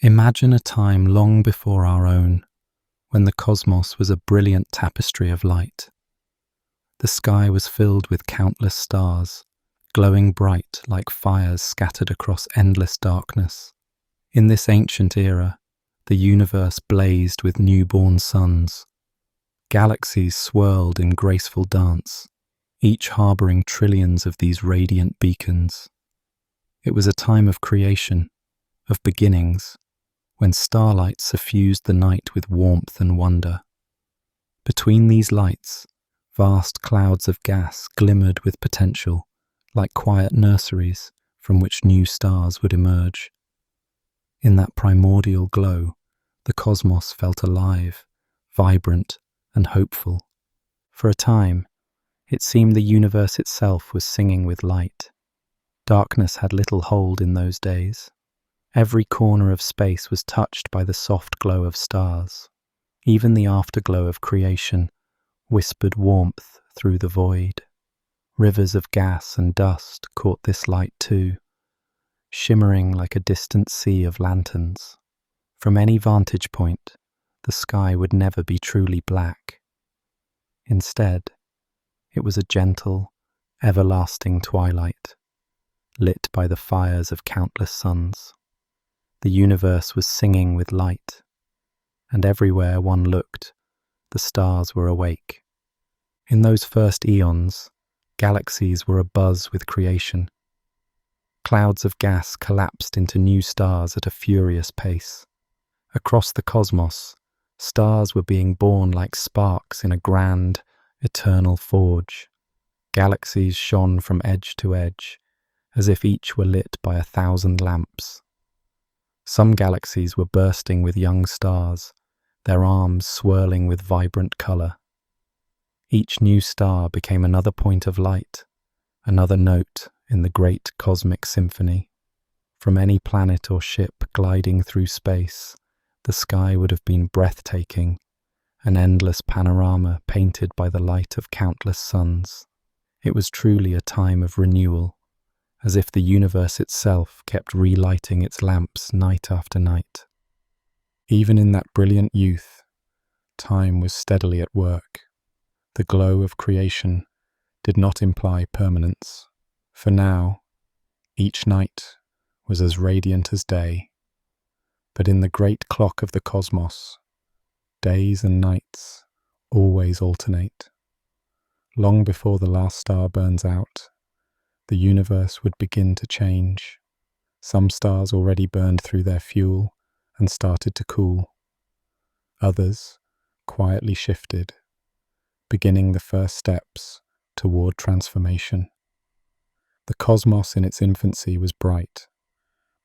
Imagine a time long before our own, when the cosmos was a brilliant tapestry of light. The sky was filled with countless stars, glowing bright like fires scattered across endless darkness. In this ancient era, the universe blazed with newborn suns. Galaxies swirled in graceful dance, each harboring trillions of these radiant beacons. It was a time of creation, of beginnings, when starlight suffused the night with warmth and wonder. Between these lights, vast clouds of gas glimmered with potential, like quiet nurseries from which new stars would emerge. In that primordial glow, the cosmos felt alive, vibrant, and hopeful. For a time, it seemed the universe itself was singing with light. Darkness had little hold in those days. Every corner of space was touched by the soft glow of stars. Even the afterglow of creation whispered warmth through the void. Rivers of gas and dust caught this light too, shimmering like a distant sea of lanterns. From any vantage point, the sky would never be truly black. Instead, it was a gentle, everlasting twilight, lit by the fires of countless suns. The universe was singing with light, and everywhere one looked, the stars were awake. In those first eons, galaxies were abuzz with creation. Clouds of gas collapsed into new stars at a furious pace. Across the cosmos, stars were being born like sparks in a grand, eternal forge. Galaxies shone from edge to edge, as if each were lit by 1,000 lamps. Some galaxies were bursting with young stars, their arms swirling with vibrant colour. Each new star became another point of light, another note in the great cosmic symphony. From any planet or ship gliding through space, the sky would have been breathtaking, an endless panorama painted by the light of countless suns. It was truly a time of renewal, as if the universe itself kept relighting its lamps night after night. Even in that brilliant youth, time was steadily at work. The glow of creation did not imply permanence, for now, each night was as radiant as day. But in the great clock of the cosmos, days and nights always alternate. Long before the last star burns out, the universe would begin to change. Some stars already burned through their fuel and started to cool. Others quietly shifted, beginning the first steps toward transformation. The cosmos in its infancy was bright,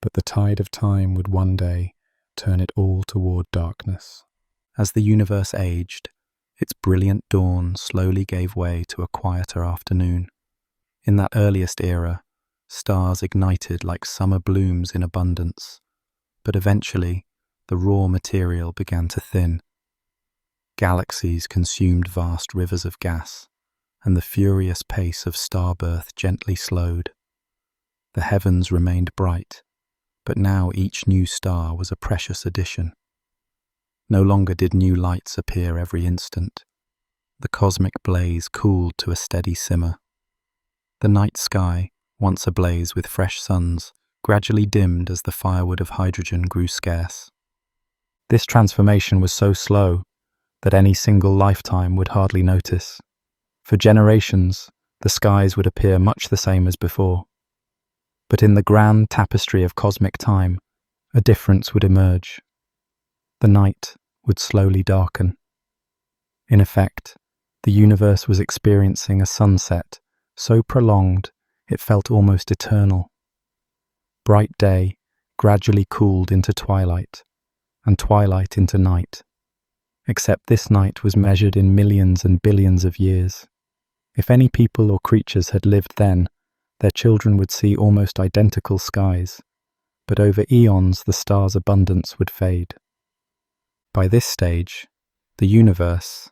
but the tide of time would one day turn it all toward darkness. As the universe aged, its brilliant dawn slowly gave way to a quieter afternoon. In that earliest era, stars ignited like summer blooms in abundance, but eventually the raw material began to thin. Galaxies consumed vast rivers of gas, and the furious pace of star birth gently slowed. The heavens remained bright, but now each new star was a precious addition. No longer did new lights appear every instant. The cosmic blaze cooled to a steady simmer. The night sky, once ablaze with fresh suns, gradually dimmed as the firewood of hydrogen grew scarce. This transformation was so slow that any single lifetime would hardly notice. For generations, the skies would appear much the same as before. But in the grand tapestry of cosmic time, a difference would emerge. The night would slowly darken. In effect, the universe was experiencing a sunset so prolonged it felt almost eternal. Bright day gradually cooled into twilight, and twilight into night. Except this night was measured in millions and billions of years. If any people or creatures had lived then, their children would see almost identical skies, but over eons the stars' abundance would fade. By this stage, the universe,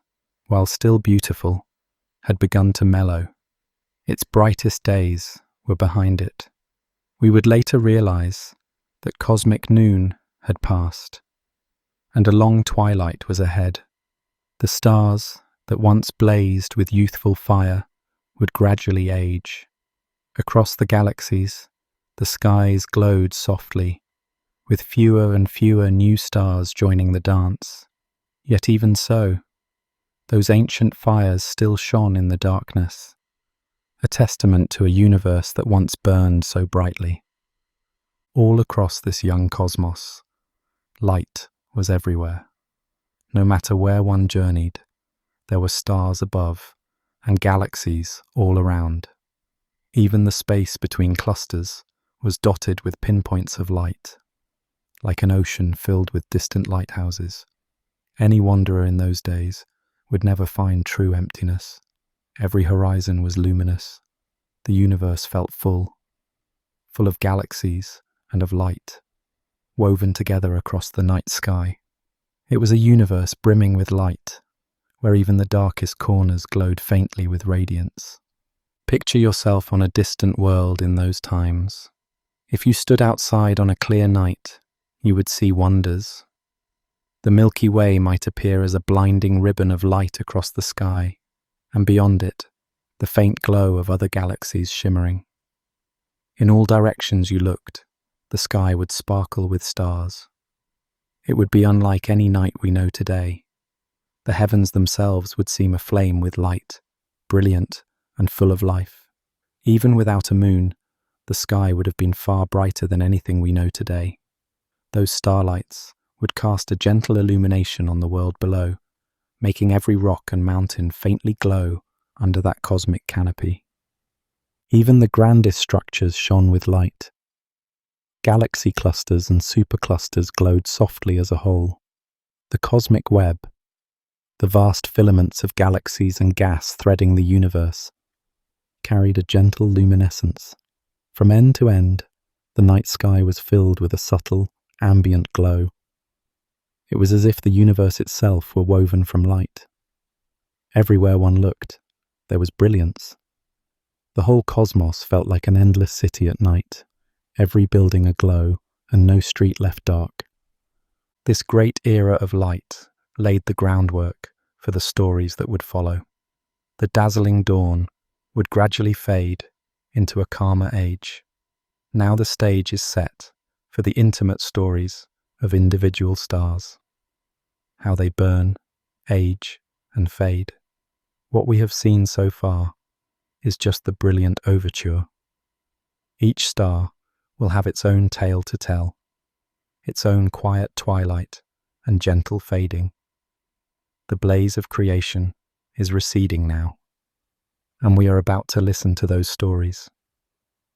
while still beautiful, had begun to mellow. Its brightest days were behind it. We would later realize that cosmic noon had passed, and a long twilight was ahead. The stars that once blazed with youthful fire would gradually age. Across the galaxies, the skies glowed softly, with fewer and fewer new stars joining the dance. Yet even so, those ancient fires still shone in the darkness, a testament to a universe that once burned so brightly. All across this young cosmos, light was everywhere. No matter where one journeyed, there were stars above and galaxies all around. Even the space between clusters was dotted with pinpoints of light, like an ocean filled with distant lighthouses. Any wanderer in those days would never find true emptiness. Every horizon was luminous. The universe felt full of galaxies and of light, woven together across the night sky. It was a universe brimming with light, where even the darkest corners glowed faintly with radiance. Picture yourself on a distant world in those times. If you stood outside on a clear night, you would see wonders. The Milky Way might appear as a blinding ribbon of light across the sky, and beyond it, the faint glow of other galaxies shimmering. In all directions you looked, the sky would sparkle with stars. It would be unlike any night we know today. The heavens themselves would seem aflame with light, brilliant and full of life. Even without a moon, the sky would have been far brighter than anything we know today. Those starlights would cast a gentle illumination on the world below, making every rock and mountain faintly glow under that cosmic canopy. Even the grandest structures shone with light. Galaxy clusters and superclusters glowed softly as a whole. The cosmic web, the vast filaments of galaxies and gas threading the universe, carried a gentle luminescence. From end to end, the night sky was filled with a subtle, ambient glow. It was as if the universe itself were woven from light. Everywhere one looked, there was brilliance. The whole cosmos felt like an endless city at night, every building aglow and no street left dark. This great era of light laid the groundwork for the stories that would follow. The dazzling dawn would gradually fade into a calmer age. Now the stage is set for the intimate stories of individual stars, how they burn, age, and fade. What we have seen so far is just the brilliant overture. Each star will have its own tale to tell, its own quiet twilight and gentle fading. The blaze of creation is receding now, and we are about to listen to those stories,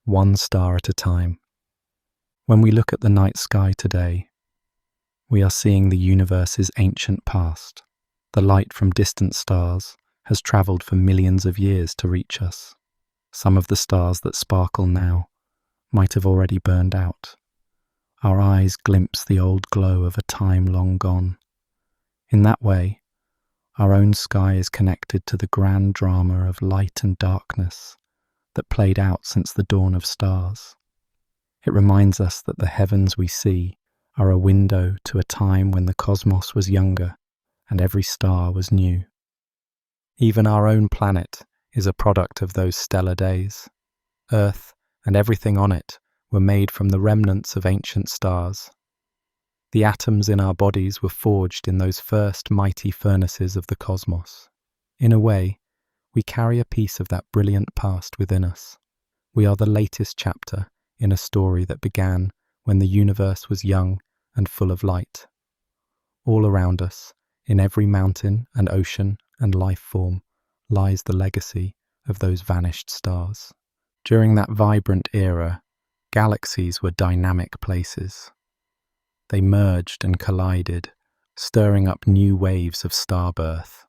one star at a time. When we look at the night sky today, we are seeing the universe's ancient past. The light from distant stars has travelled for millions of years to reach us. Some of the stars that sparkle now might have already burned out. Our eyes glimpse the old glow of a time long gone. In that way, our own sky is connected to the grand drama of light and darkness that played out since the dawn of stars. It reminds us that the heavens we see are a window to a time when the cosmos was younger and every star was new. Even our own planet is a product of those stellar days. Earth and everything on it were made from the remnants of ancient stars. The atoms in our bodies were forged in those first mighty furnaces of the cosmos. In a way, we carry a piece of that brilliant past within us. We are the latest chapter in a story that began when the universe was young and full of light. All around us, in every mountain and ocean and life form, lies the legacy of those vanished stars. During that vibrant era, galaxies were dynamic places. They merged and collided, stirring up new waves of starbirth.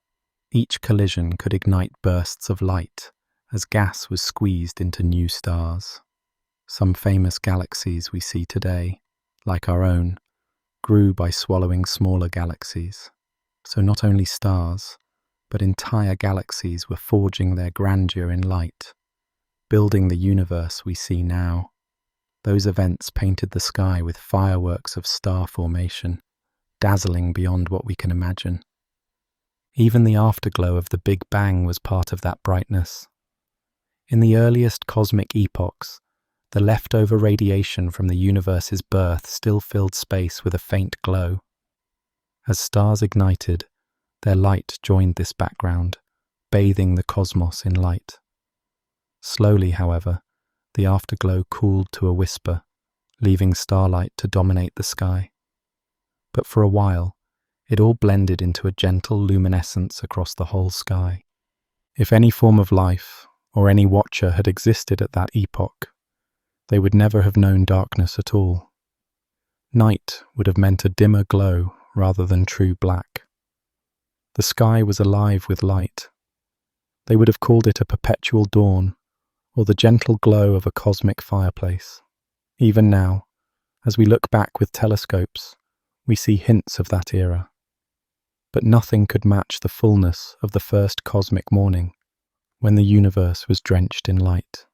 Each collision could ignite bursts of light as gas was squeezed into new stars. Some famous galaxies we see today, like our own, grew by swallowing smaller galaxies. So not only stars, but entire galaxies were forging their grandeur in light, building the universe we see now. Those events painted the sky with fireworks of star formation, dazzling beyond what we can imagine. Even the afterglow of the Big Bang was part of that brightness. In the earliest cosmic epochs, the leftover radiation from the universe's birth still filled space with a faint glow. As stars ignited, their light joined this background, bathing the cosmos in light. Slowly, however, the afterglow cooled to a whisper, leaving starlight to dominate the sky. But for a while, it all blended into a gentle luminescence across the whole sky. If any form of life, or any watcher had existed at that epoch, they would never have known darkness at all. Night would have meant a dimmer glow rather than true black. The sky was alive with light. They would have called it a perpetual dawn, or the gentle glow of a cosmic fireplace. Even now, as we look back with telescopes, we see hints of that era. But nothing could match the fullness of the first cosmic morning, when the universe was drenched in light.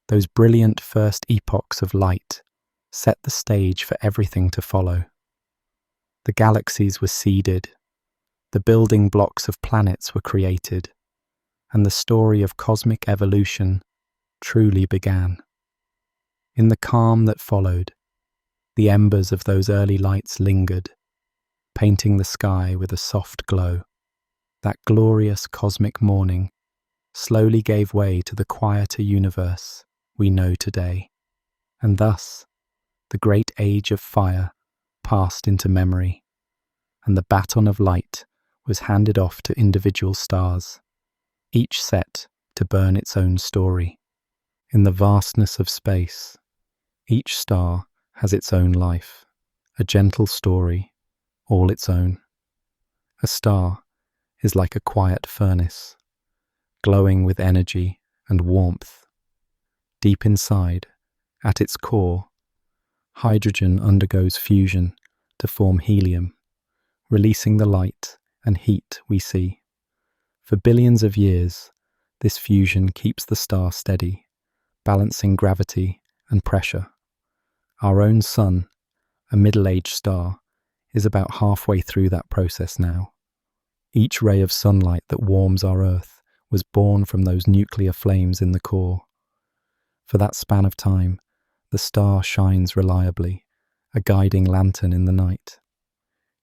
Those brilliant first epochs of light set the stage for everything to follow. The galaxies were seeded, the building blocks of planets were created, and the story of cosmic evolution truly began. In the calm that followed, the embers of those early lights lingered, painting the sky with a soft glow. That glorious cosmic morning slowly gave way to the quieter universe we know today, and thus the great age of fire passed into memory, and the baton of light was handed off to individual stars, each set to burn its own story. In the vastness of space, each star has its own life, a gentle story, all its own. A star is like a quiet furnace, glowing with energy and warmth. Deep inside, at its core, hydrogen undergoes fusion to form helium, releasing the light and heat we see. For billions of years, this fusion keeps the star steady, balancing gravity and pressure. Our own sun, a middle-aged star, is about halfway through that process now. Each ray of sunlight that warms our Earth was born from those nuclear flames in the core. For that span of time, the star shines reliably, a guiding lantern in the night.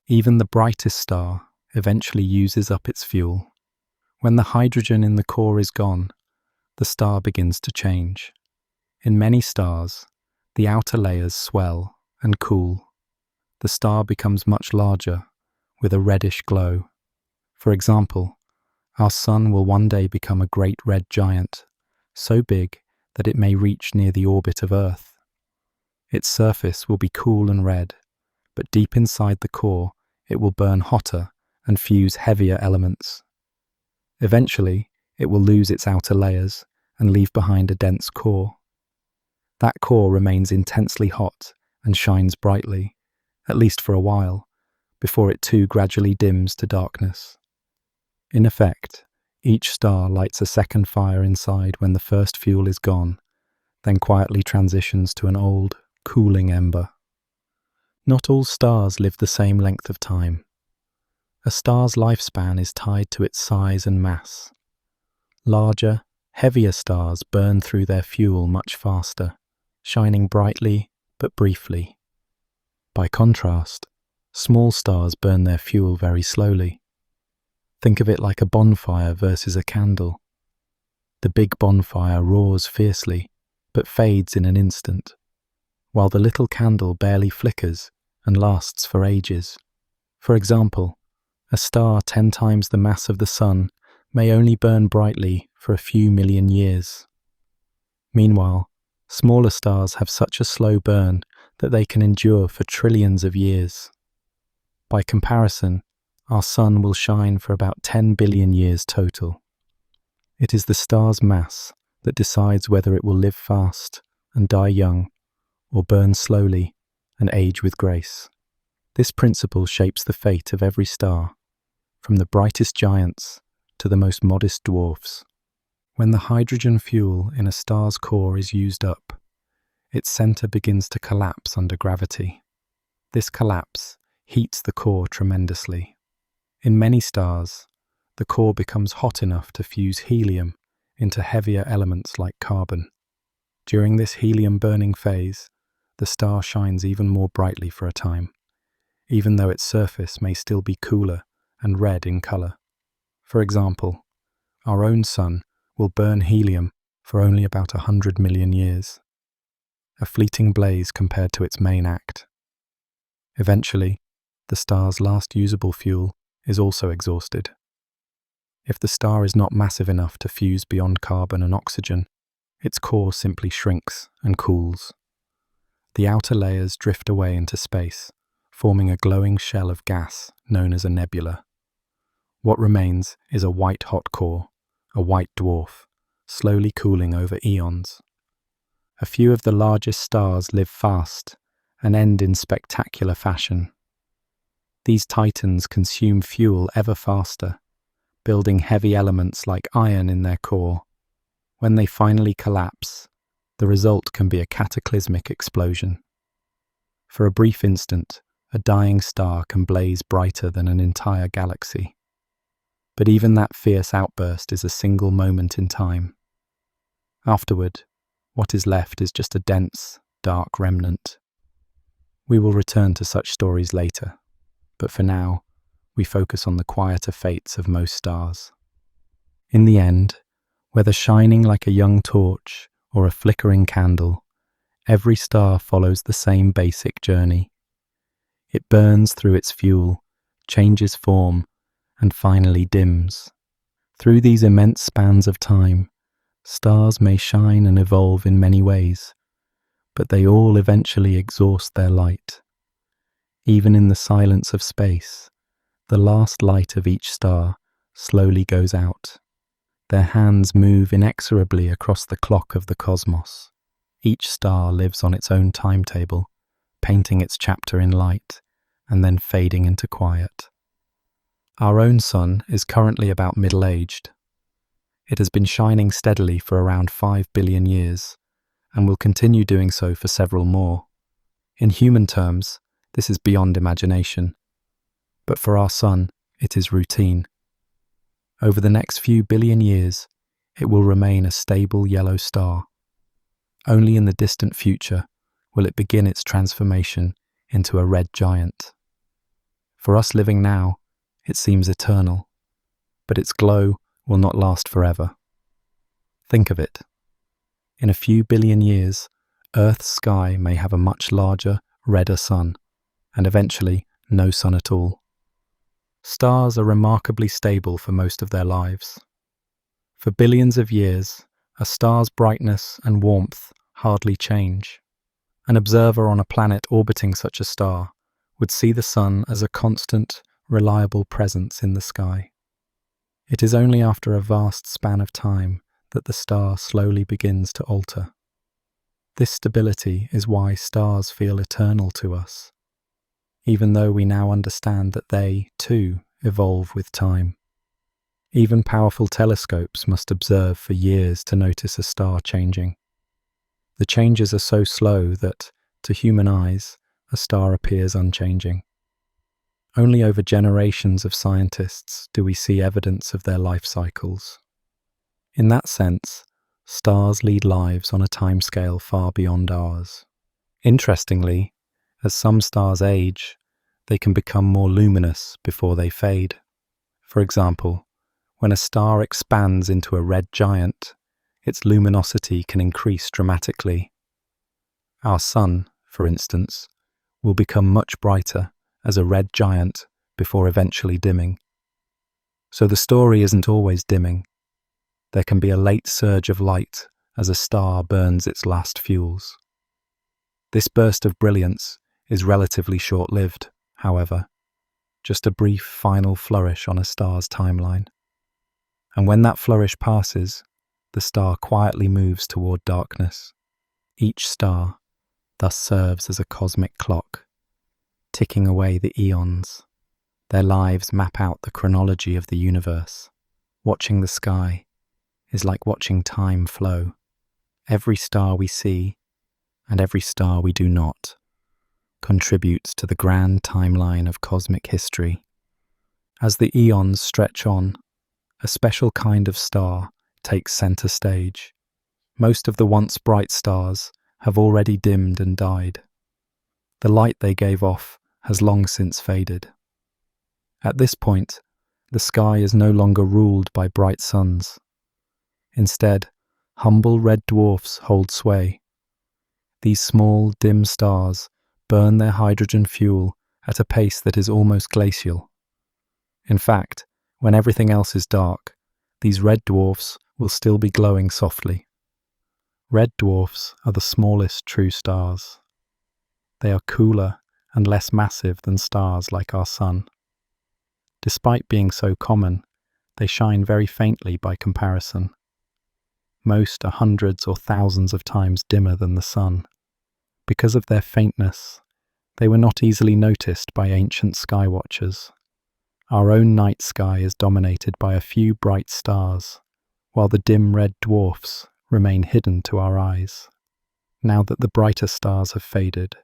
Even the brightest star eventually uses up its fuel. When the hydrogen in the core is gone, the star begins to change. In many stars, the outer layers swell and cool. The star becomes much larger, with a reddish glow. For example, our sun will one day become a great red giant, so big that it may reach near the orbit of Earth. Its surface will be cool and red, but deep inside the core, it will burn hotter and fuse heavier elements. Eventually, it will lose its outer layers and leave behind a dense core. That core remains intensely hot and shines brightly, at least for a while, before it too gradually dims to darkness. In effect, each star lights a second fire inside when the first fuel is gone, then quietly transitions to an old, cooling ember. Not all stars live the same length of time. A star's lifespan is tied to its size and mass. Larger, heavier stars burn through their fuel much faster, shining brightly but briefly. By contrast, small stars burn their fuel very slowly. Think of it like a bonfire versus a candle. The big bonfire roars fiercely, but fades in an instant, while the little candle barely flickers and lasts for ages. For example, a star 10 times the mass of the Sun may only burn brightly for a few million years. Meanwhile, smaller stars have such a slow burn that they can endure for trillions of years. By comparison, our Sun will shine for about 10 billion years total. It is the star's mass that decides whether it will live fast and die young, or burn slowly and age with grace. This principle shapes the fate of every star, from the brightest giants to the most modest dwarfs. When the hydrogen fuel in a star's core is used up, its center begins to collapse under gravity. This collapse heats the core tremendously. In many stars, the core becomes hot enough to fuse helium into heavier elements like carbon. During this helium burning phase, the star shines even more brightly for a time, even though its surface may still be cooler and red in color. For example, our own sun will burn helium for only about 100 million years, a fleeting blaze compared to its main act. Eventually, the star's last usable fuel is also exhausted. If the star is not massive enough to fuse beyond carbon and oxygen, its core simply shrinks and cools. The outer layers drift away into space, forming a glowing shell of gas known as a nebula. What remains is a white-hot core, a white dwarf, slowly cooling over eons. A few of the largest stars live fast and end in spectacular fashion. These titans consume fuel ever faster, building heavy elements like iron in their core. When they finally collapse, the result can be a cataclysmic explosion. For a brief instant, a dying star can blaze brighter than an entire galaxy. But even that fierce outburst is a single moment in time. Afterward, what is left is just a dense, dark remnant. We will return to such stories later, but for now, we focus on the quieter fates of most stars. In the end, whether shining like a young torch or a flickering candle, every star follows the same basic journey. It burns through its fuel, changes form, and finally dims. Through these immense spans of time, stars may shine and evolve in many ways, but they all eventually exhaust their light. Even in the silence of space, the last light of each star slowly goes out. Their hands move inexorably across the clock of the cosmos. Each star lives on its own timetable, painting its chapter in light and then fading into quiet. Our own sun is currently about middle-aged. It has been shining steadily for around 5 billion years and will continue doing so for several more. In human terms, this is beyond imagination. But for our sun, it is routine. Over the next few billion years, it will remain a stable yellow star. Only in the distant future will it begin its transformation into a red giant. For us living now, it seems eternal, but its glow will not last forever. Think of it. In a few billion years, Earth's sky may have a much larger, redder sun, and eventually no sun at all. Stars are remarkably stable for most of their lives. For billions of years, a star's brightness and warmth hardly change. An observer on a planet orbiting such a star would see the sun as a constant, reliable presence in the sky. It is only after a vast span of time that the star slowly begins to alter. This stability is why stars feel eternal to us, even though we now understand that they, too, evolve with time. Even powerful telescopes must observe for years to notice a star changing. The changes are so slow that, to human eyes, a star appears unchanging. Only over generations of scientists do we see evidence of their life cycles. In that sense, stars lead lives on a timescale far beyond ours. Interestingly, as some stars age, they can become more luminous before they fade. For example, when a star expands into a red giant, its luminosity can increase dramatically. Our sun, for instance, will become much brighter as a red giant before eventually dimming. So the story isn't always dimming. There can be a late surge of light as a star burns its last fuels. This burst of brilliance is relatively short-lived, however, just a brief final flourish on a star's timeline. And when that flourish passes, the star quietly moves toward darkness. Each star thus serves as a cosmic clock, ticking away the eons. Their lives map out the chronology of the universe. Watching the sky is like watching time flow. Every star we see, and every star we do not, contributes to the grand timeline of cosmic history. As the eons stretch on, a special kind of star takes center stage. Most of the once bright stars have already dimmed and died. The light they gave off has long since faded. At this point, the sky is no longer ruled by bright suns. Instead, humble red dwarfs hold sway. These small, dim stars burn their hydrogen fuel at a pace that is almost glacial. In fact, when everything else is dark, these red dwarfs will still be glowing softly. Red dwarfs are the smallest true stars. They are cooler and less massive than stars like our Sun. Despite being so common, they shine very faintly by comparison. Most are hundreds or thousands of times dimmer than the Sun. Because of their faintness, they were not easily noticed by ancient skywatchers. Our own night sky is dominated by a few bright stars, while the dim red dwarfs remain hidden to our eyes. Now that the brighter stars have faded,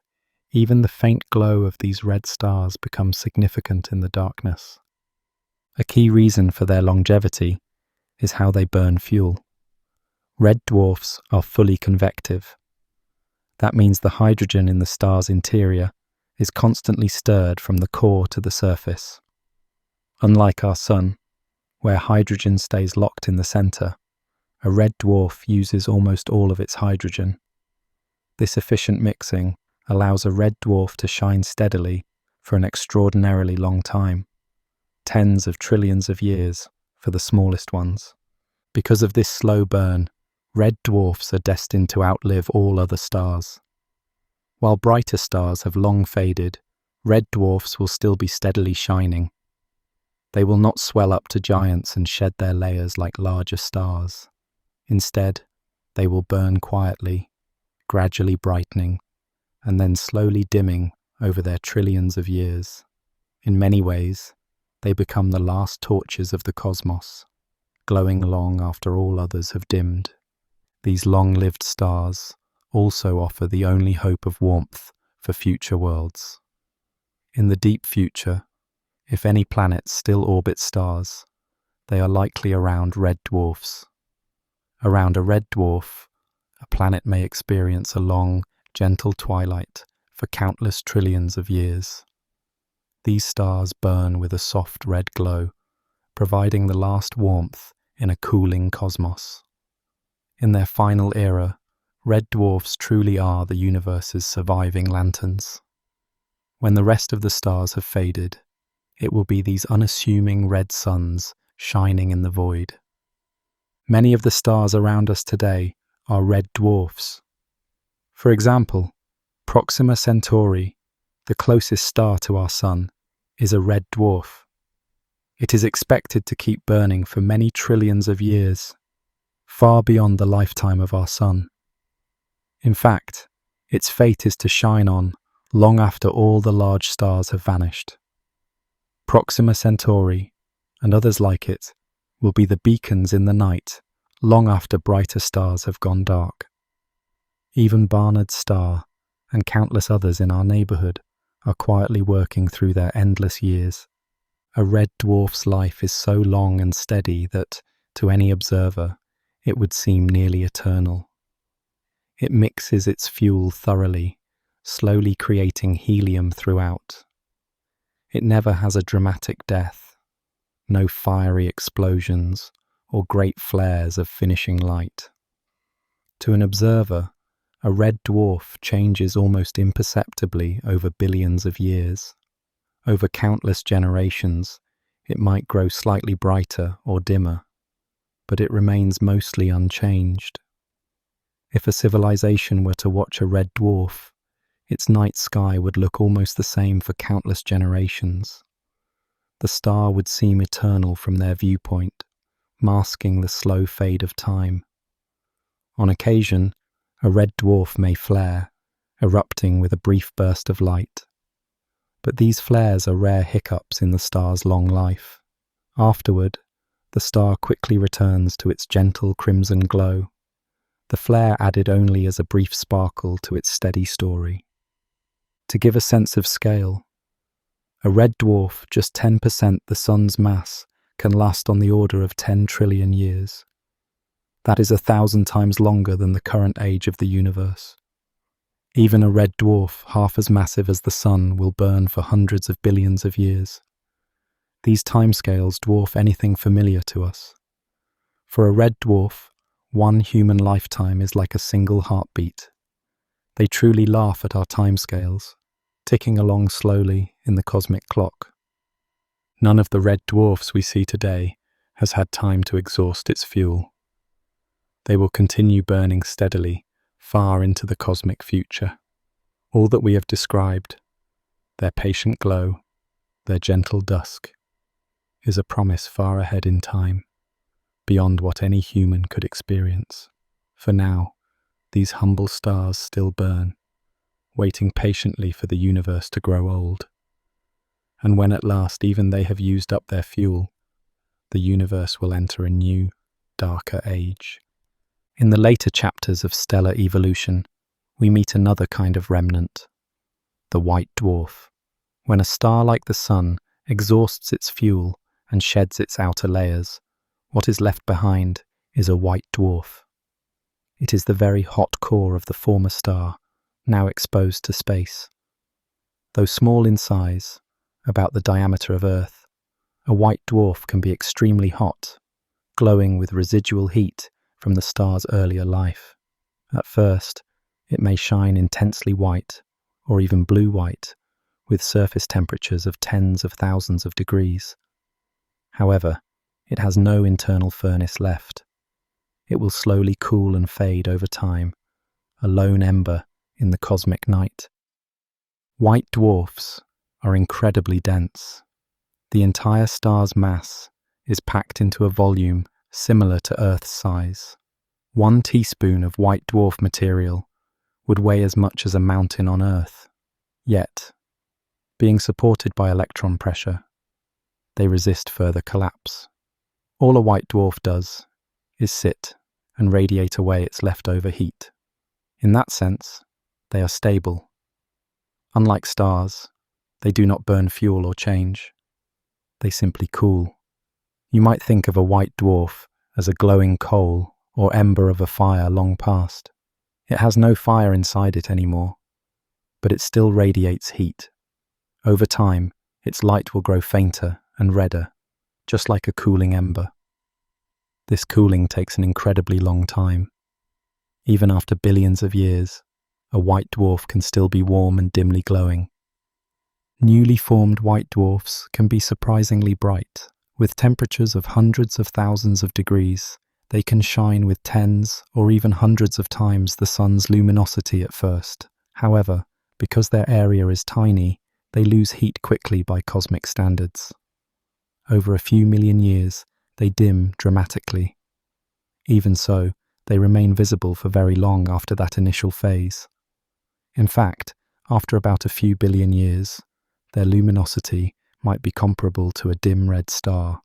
even the faint glow of these red stars becomes significant in the darkness. A key reason for their longevity is how they burn fuel. Red dwarfs are fully convective. That means the hydrogen in the star's interior is constantly stirred from the core to the surface. Unlike our Sun, where hydrogen stays locked in the center, a red dwarf uses almost all of its hydrogen. This efficient mixing allows a red dwarf to shine steadily for an extraordinarily long time, tens of trillions of years for the smallest ones. Because of this slow burn, red dwarfs are destined to outlive all other stars. While brighter stars have long faded, red dwarfs will still be steadily shining. They will not swell up to giants and shed their layers like larger stars. Instead, they will burn quietly, gradually brightening, and then slowly dimming over their trillions of years. In many ways, they become the last torches of the cosmos, glowing long after all others have dimmed. These long-lived stars also offer the only hope of warmth for future worlds. In the deep future, if any planets still orbit stars, they are likely around red dwarfs. Around a red dwarf, a planet may experience a long, gentle twilight for countless trillions of years. These stars burn with a soft red glow, providing the last warmth in a cooling cosmos. In their final era, red dwarfs truly are the universe's surviving lanterns. When the rest of the stars have faded, it will be these unassuming red suns shining in the void. Many of the stars around us today are red dwarfs. For example, Proxima Centauri, the closest star to our Sun, is a red dwarf. It is expected to keep burning for many trillions of years, far beyond the lifetime of our Sun. In fact, its fate is to shine on long after all the large stars have vanished. Proxima Centauri, and others like it, will be the beacons in the night long after brighter stars have gone dark. Even Barnard's star and countless others in our neighborhood are quietly working through their endless years. A red dwarf's life is so long and steady that, to any observer, it would seem nearly eternal. It mixes its fuel thoroughly, slowly creating helium throughout. It never has a dramatic death, no fiery explosions or great flares of finishing light. To an observer, a red dwarf changes almost imperceptibly over billions of years. Over countless generations, it might grow slightly brighter or dimmer, but it remains mostly unchanged. If a civilization were to watch a red dwarf, its night sky would look almost the same for countless generations. The star would seem eternal from their viewpoint, masking the slow fade of time. On occasion, a red dwarf may flare, erupting with a brief burst of light. But these flares are rare hiccups in the star's long life. Afterward, the star quickly returns to its gentle crimson glow. the flare added only as a brief sparkle to its steady story. To give a sense of scale, a red dwarf just 10% the Sun's mass can last on the order of 10 trillion years. That is 1,000 times longer than the current age of the universe. Even a red dwarf half as massive as the Sun will burn for hundreds of billions of years. These timescales dwarf anything familiar to us. For a red dwarf, one human lifetime is like a single heartbeat. They truly laugh at our timescales, ticking along slowly in the cosmic clock. None of the red dwarfs we see today has had time to exhaust its fuel. They will continue burning steadily far into the cosmic future. All that we have described, their patient glow, their gentle dusk, is a promise far ahead in time, beyond what any human could experience. For now, these humble stars still burn, waiting patiently for the universe to grow old. And when at last even they have used up their fuel, the universe will enter a new, darker age. In the later chapters of stellar evolution, we meet another kind of remnant, the white dwarf. When a star like the Sun exhausts its fuel and sheds its outer layers, what is left behind is a white dwarf. It is the very hot core of the former star, now exposed to space. Though small in size, about the diameter of Earth, a white dwarf can be extremely hot, glowing with residual heat from the star's earlier life. At first, it may shine intensely white, or even blue-white, with surface temperatures of tens of thousands of degrees. However, it has no internal furnace left. It will slowly cool and fade over time, a lone ember in the cosmic night. White dwarfs are incredibly dense. The entire star's mass is packed into a volume similar to Earth's size. 1 teaspoon of white dwarf material would weigh as much as a mountain on Earth. Yet, being supported by electron pressure, they resist further collapse. All a white dwarf does is sit and radiate away its leftover heat. In that sense, they are stable. Unlike stars, they do not burn fuel or change. They simply cool. You might think of a white dwarf as a glowing coal or ember of a fire long past. It has no fire inside it anymore, but it still radiates heat. Over time, its light will grow fainter and redder, just like a cooling ember. This cooling takes an incredibly long time. Even after billions of years, a white dwarf can still be warm and dimly glowing. Newly formed white dwarfs can be surprisingly bright. With temperatures of hundreds of thousands of degrees, they can shine with tens or even hundreds of times the Sun's luminosity at first. However, because their area is tiny, they lose heat quickly by cosmic standards. Over a few million years, they dim dramatically. Even so, they remain visible for very long after that initial phase. In fact, after about a few billion years, their luminosity might be comparable to a dim red star,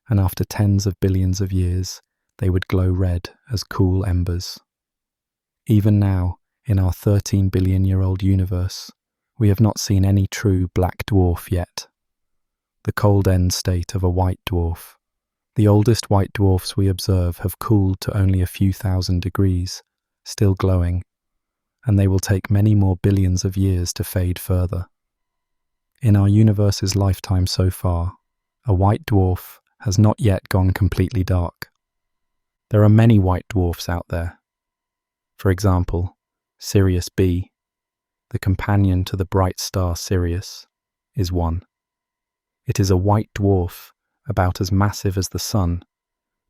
and after tens of billions of years, they would glow red as cool embers. Even now, in our 13 billion-year-old universe, we have not seen any true black dwarf yet. The cold end state of a white dwarf. The oldest white dwarfs we observe have cooled to only a few thousand degrees, still glowing, and they will take many more billions of years to fade further. In our universe's lifetime so far, a white dwarf has not yet gone completely dark. There are many white dwarfs out there. For example, Sirius B, the companion to the bright star Sirius, is one. It is a white dwarf about as massive as the Sun,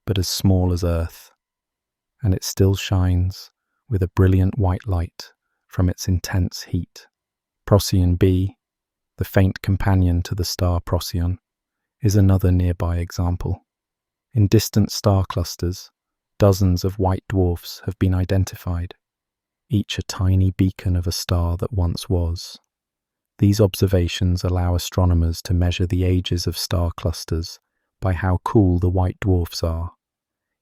but as small as Earth, and it still shines with a brilliant white light from its intense heat. Procyon B, the faint companion to the star Procyon, is another nearby example. In distant star clusters, dozens of white dwarfs have been identified, each a tiny beacon of a star that once was. These observations allow astronomers to measure the ages of star clusters by how cool the white dwarfs are.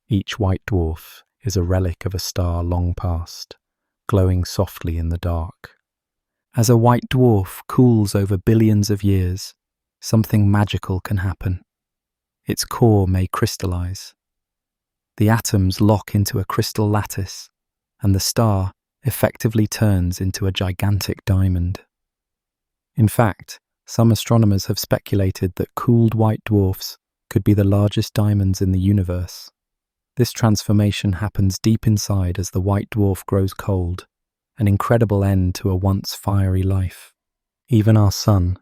Each white dwarf is a relic of a star long past, glowing softly in the dark. As a white dwarf cools over billions of years, something magical can happen. Its core may crystallize. The atoms lock into a crystal lattice, and the star effectively turns into a gigantic diamond. In fact, some astronomers have speculated that cooled white dwarfs could be the largest diamonds in the universe. This transformation happens deep inside as the white dwarf grows cold, an incredible end to a once fiery life. Even our sun,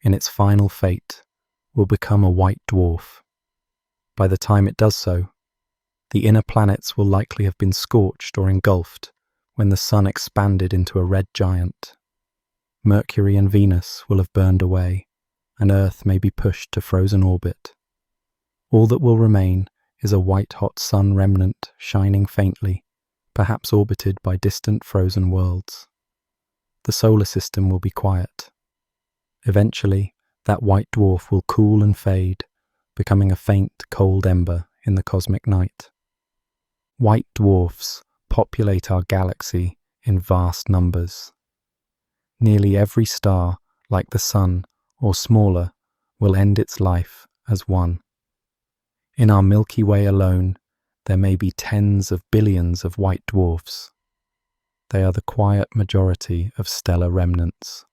in its final fate, will become a white dwarf. By the time it does so, the inner planets will likely have been scorched or engulfed when the sun expanded into a red giant. Mercury and Venus will have burned away, and Earth may be pushed to frozen orbit. All that will remain is a white-hot sun remnant shining faintly, perhaps orbited by distant frozen worlds. The solar system will be quiet. Eventually, that white dwarf will cool and fade, becoming a faint, cold ember in the cosmic night. White dwarfs populate our galaxy in vast numbers. Nearly every star, like the Sun, or smaller, will end its life as one. In our Milky Way alone, there may be tens of billions of white dwarfs. They are the quiet majority of stellar remnants.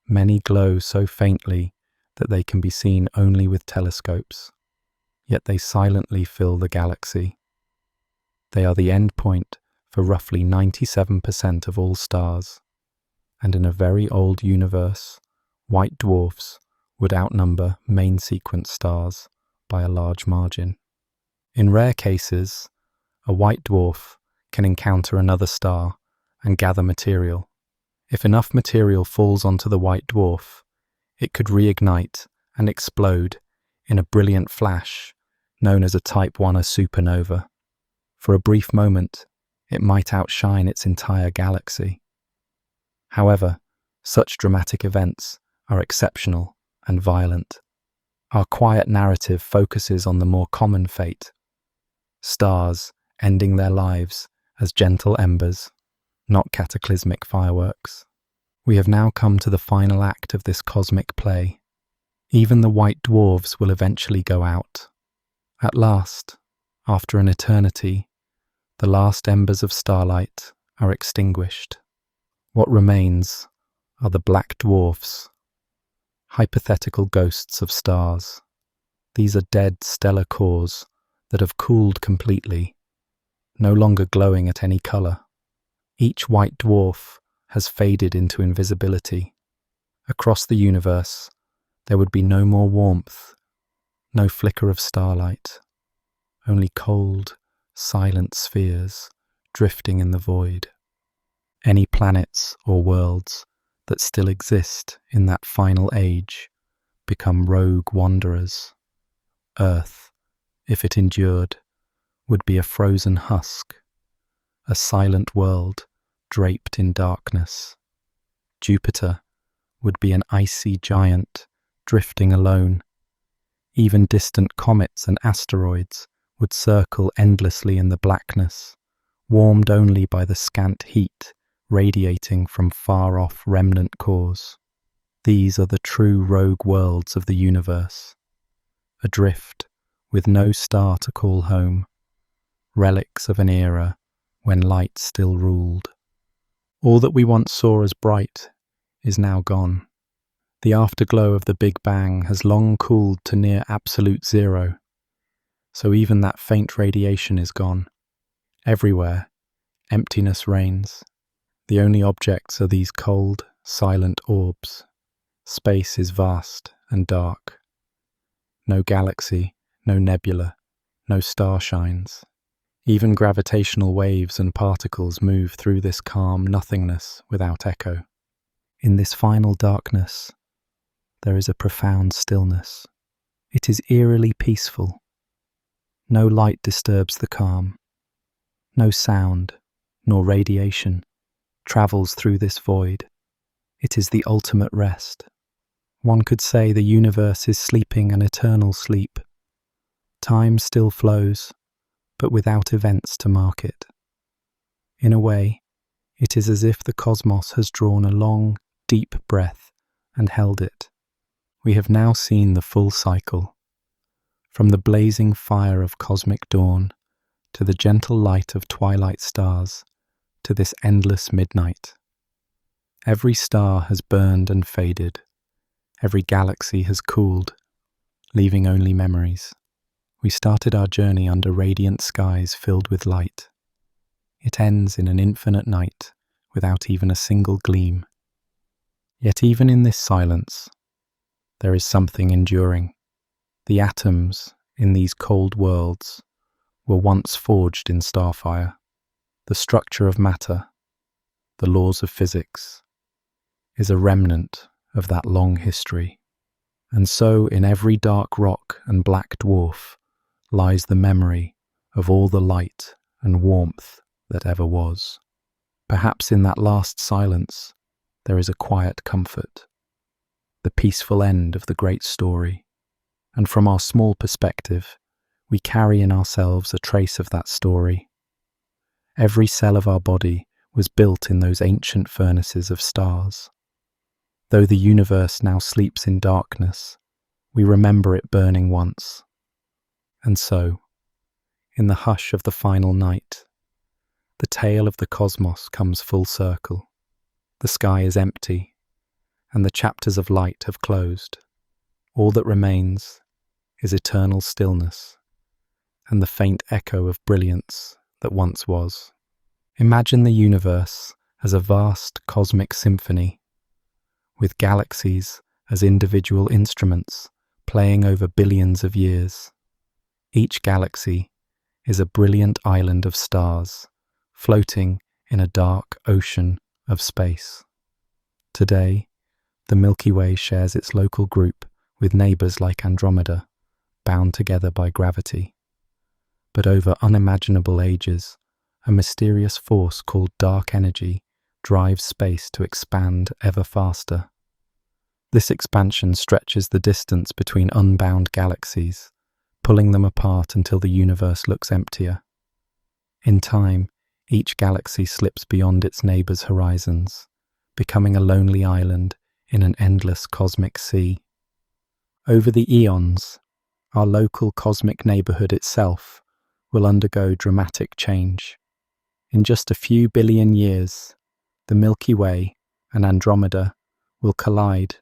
Many glow so faintly that they can be seen only with telescopes, yet they silently fill the galaxy. They are the end point for roughly 97% of all stars, and in a very old universe, white dwarfs would outnumber main sequence stars by a large margin. In rare cases, a white dwarf can encounter another star and gather material. If enough material falls onto the white dwarf, it could reignite and explode in a brilliant flash known as a Type 1 supernova. For a brief moment, it might outshine its entire galaxy. However, such dramatic events are exceptional and violent. Our quiet narrative focuses on the more common fate: stars ending their lives as gentle embers, not cataclysmic fireworks. We have now come to the final act of this cosmic play. Even the white dwarfs will eventually go out. At last, after an eternity, the last embers of starlight are extinguished. What remains are the black dwarfs, hypothetical ghosts of stars. These are dead stellar cores that have cooled completely, no longer glowing at any color. Each white dwarf has faded into invisibility. Across the universe, there would be no more warmth, no flicker of starlight, only cold, silent spheres drifting in the void. Any planets or worlds that still exist in that final age become rogue wanderers. Earth, if it endured, would be a frozen husk, a silent world draped in darkness. Jupiter would be an icy giant drifting alone. Even distant comets and asteroids would circle endlessly in the blackness, warmed only by the scant heat radiating from far-off remnant cores. These are the true rogue worlds of the universe, adrift with no star to call home, relics of an era when light still ruled. All that we once saw as bright is now gone. The afterglow of the Big Bang has long cooled to near absolute zero, so even that faint radiation is gone. Everywhere, emptiness reigns. The only objects are these cold, silent orbs. Space is vast and dark. No galaxy, no nebula, no star shines. Even gravitational waves and particles move through this calm nothingness without echo. In this final darkness, there is a profound stillness. It is eerily peaceful. No light disturbs the calm. No sound, nor radiation, travels through this void. It is the ultimate rest. One could say the universe is sleeping an eternal sleep. Time still flows, but without events to mark it. In a way, it is as if the cosmos has drawn a long, deep breath and held it. We have now seen the full cycle, from the blazing fire of cosmic dawn to the gentle light of twilight stars to this endless midnight. Every star has burned and faded. Every galaxy has cooled, leaving only memories. We started our journey under radiant skies filled with light. It ends in an infinite night without even a single gleam. Yet even in this silence, there is something enduring. The atoms in these cold worlds were once forged in starfire. The structure of matter, the laws of physics, is a remnant of that long history. And so in every dark rock and black dwarf lies the memory of all the light and warmth that ever was. Perhaps in that last silence there is a quiet comfort, the peaceful end of the great story. And from our small perspective, we carry in ourselves a trace of that story. Every cell of our body was built in those ancient furnaces of stars. Though the universe now sleeps in darkness, we remember it burning once. And so, in the hush of the final night, the tale of the cosmos comes full circle. The sky is empty, and the chapters of light have closed. All that remains is eternal stillness and the faint echo of brilliance that once was. Imagine the universe as a vast cosmic symphony, with galaxies as individual instruments playing over billions of years. Each galaxy is a brilliant island of stars, floating in a dark ocean of space. Today, the Milky Way shares its local group with neighbours like Andromeda, bound together by gravity. But over unimaginable ages, a mysterious force called dark energy drives space to expand ever faster. This expansion stretches the distance between unbound galaxies, pulling them apart until the universe looks emptier. In time, each galaxy slips beyond its neighbours' horizons, becoming a lonely island in an endless cosmic sea. Over the eons, our local cosmic neighbourhood itself will undergo dramatic change. In just a few billion years, the Milky Way and Andromeda will collide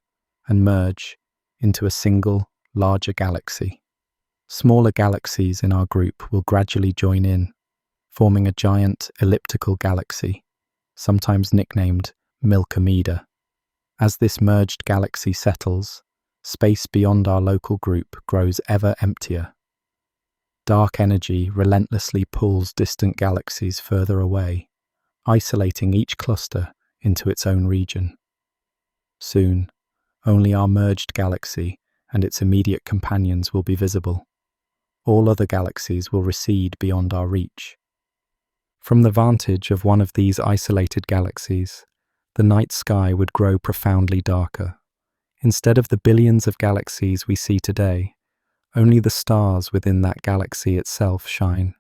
and merge into a single, larger galaxy. Smaller galaxies in our group will gradually join in, forming a giant elliptical galaxy, sometimes nicknamed Milkomeda. As this merged galaxy settles, space beyond our local group grows ever emptier. Dark energy relentlessly pulls distant galaxies further away, isolating each cluster into its own region. Soon, only our merged galaxy and its immediate companions will be visible. All other galaxies will recede beyond our reach. From the vantage of one of these isolated galaxies, the night sky would grow profoundly darker. Instead of the billions of galaxies we see today, only the stars within that galaxy itself shine.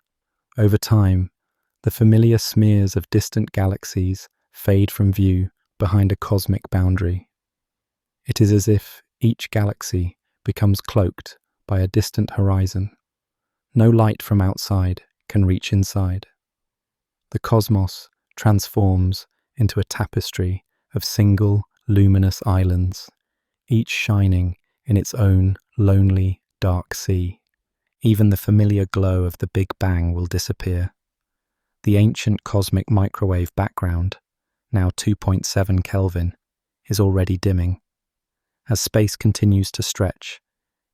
Over time, the familiar smears of distant galaxies fade from view behind a cosmic boundary. It is as if each galaxy becomes cloaked by a distant horizon. No light from outside can reach inside. The cosmos transforms into a tapestry of single, luminous islands, each shining in its own lonely, dark sea. Even the familiar glow of the Big Bang will disappear. The ancient cosmic microwave background, now 2.7 Kelvin, is already dimming. As space continues to stretch,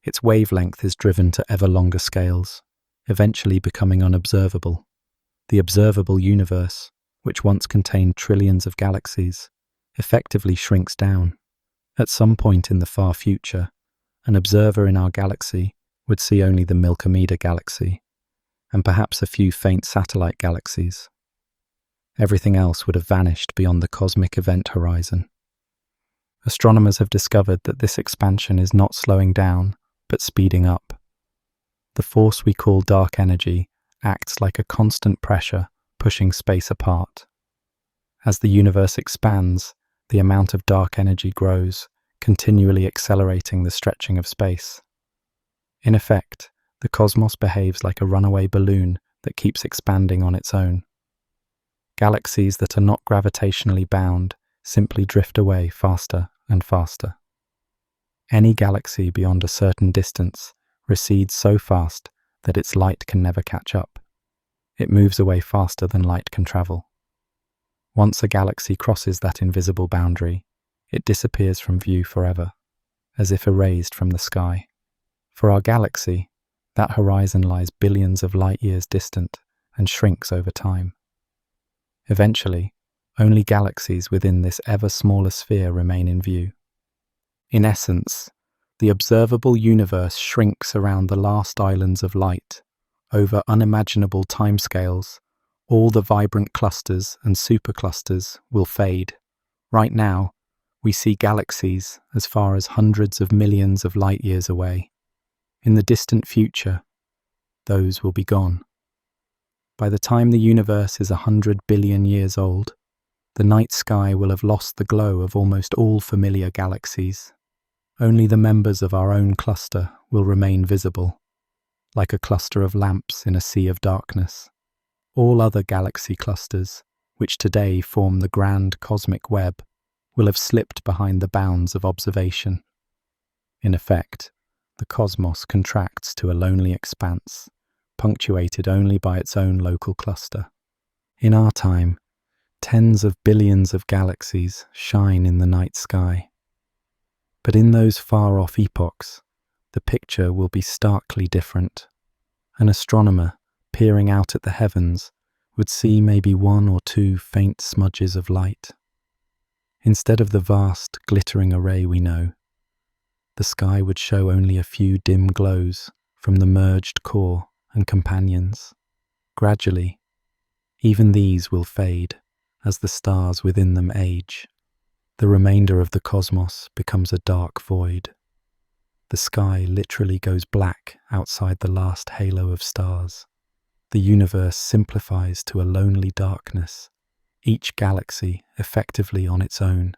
its wavelength is driven to ever longer scales, eventually becoming unobservable. The observable universe, which once contained trillions of galaxies, effectively shrinks down. At some point in the far future, an observer in our galaxy would see only the Milkomeda galaxy, and perhaps a few faint satellite galaxies. Everything else would have vanished beyond the cosmic event horizon. Astronomers have discovered that this expansion is not slowing down, but speeding up. The force we call dark energy acts like a constant pressure pushing space apart. As the universe expands, the amount of dark energy grows, continually accelerating the stretching of space. In effect, the cosmos behaves like a runaway balloon that keeps expanding on its own. Galaxies that are not gravitationally bound simply drift away faster and faster. Any galaxy beyond a certain distance recedes so fast that its light can never catch up. It moves away faster than light can travel. Once a galaxy crosses that invisible boundary, it disappears from view forever, as if erased from the sky. For our galaxy, that horizon lies billions of light years distant and shrinks over time. Eventually, only galaxies within this ever smaller sphere remain in view. In essence, the observable universe shrinks around the last islands of light. Over unimaginable timescales, all the vibrant clusters and superclusters will fade. Right now, we see galaxies as far as hundreds of millions of light years away. In the distant future, those will be gone. By the time the universe is 100 billion years old, the night sky will have lost the glow of almost all familiar galaxies. Only the members of our own cluster will remain visible, like a cluster of lamps in a sea of darkness. All other galaxy clusters, which today form the grand cosmic web, will have slipped behind the bounds of observation. In effect, the cosmos contracts to a lonely expanse, punctuated only by its own local cluster. In our time, tens of billions of galaxies shine in the night sky. But in those far-off epochs, the picture will be starkly different. An astronomer, peering out at the heavens, would see maybe one or two faint smudges of light. Instead of the vast, glittering array we know, the sky would show only a few dim glows from the merged core and companions. Gradually, even these will fade as the stars within them age. The remainder of the cosmos becomes a dark void. The sky literally goes black outside the last halo of stars. The universe simplifies to a lonely darkness, each galaxy effectively on its own.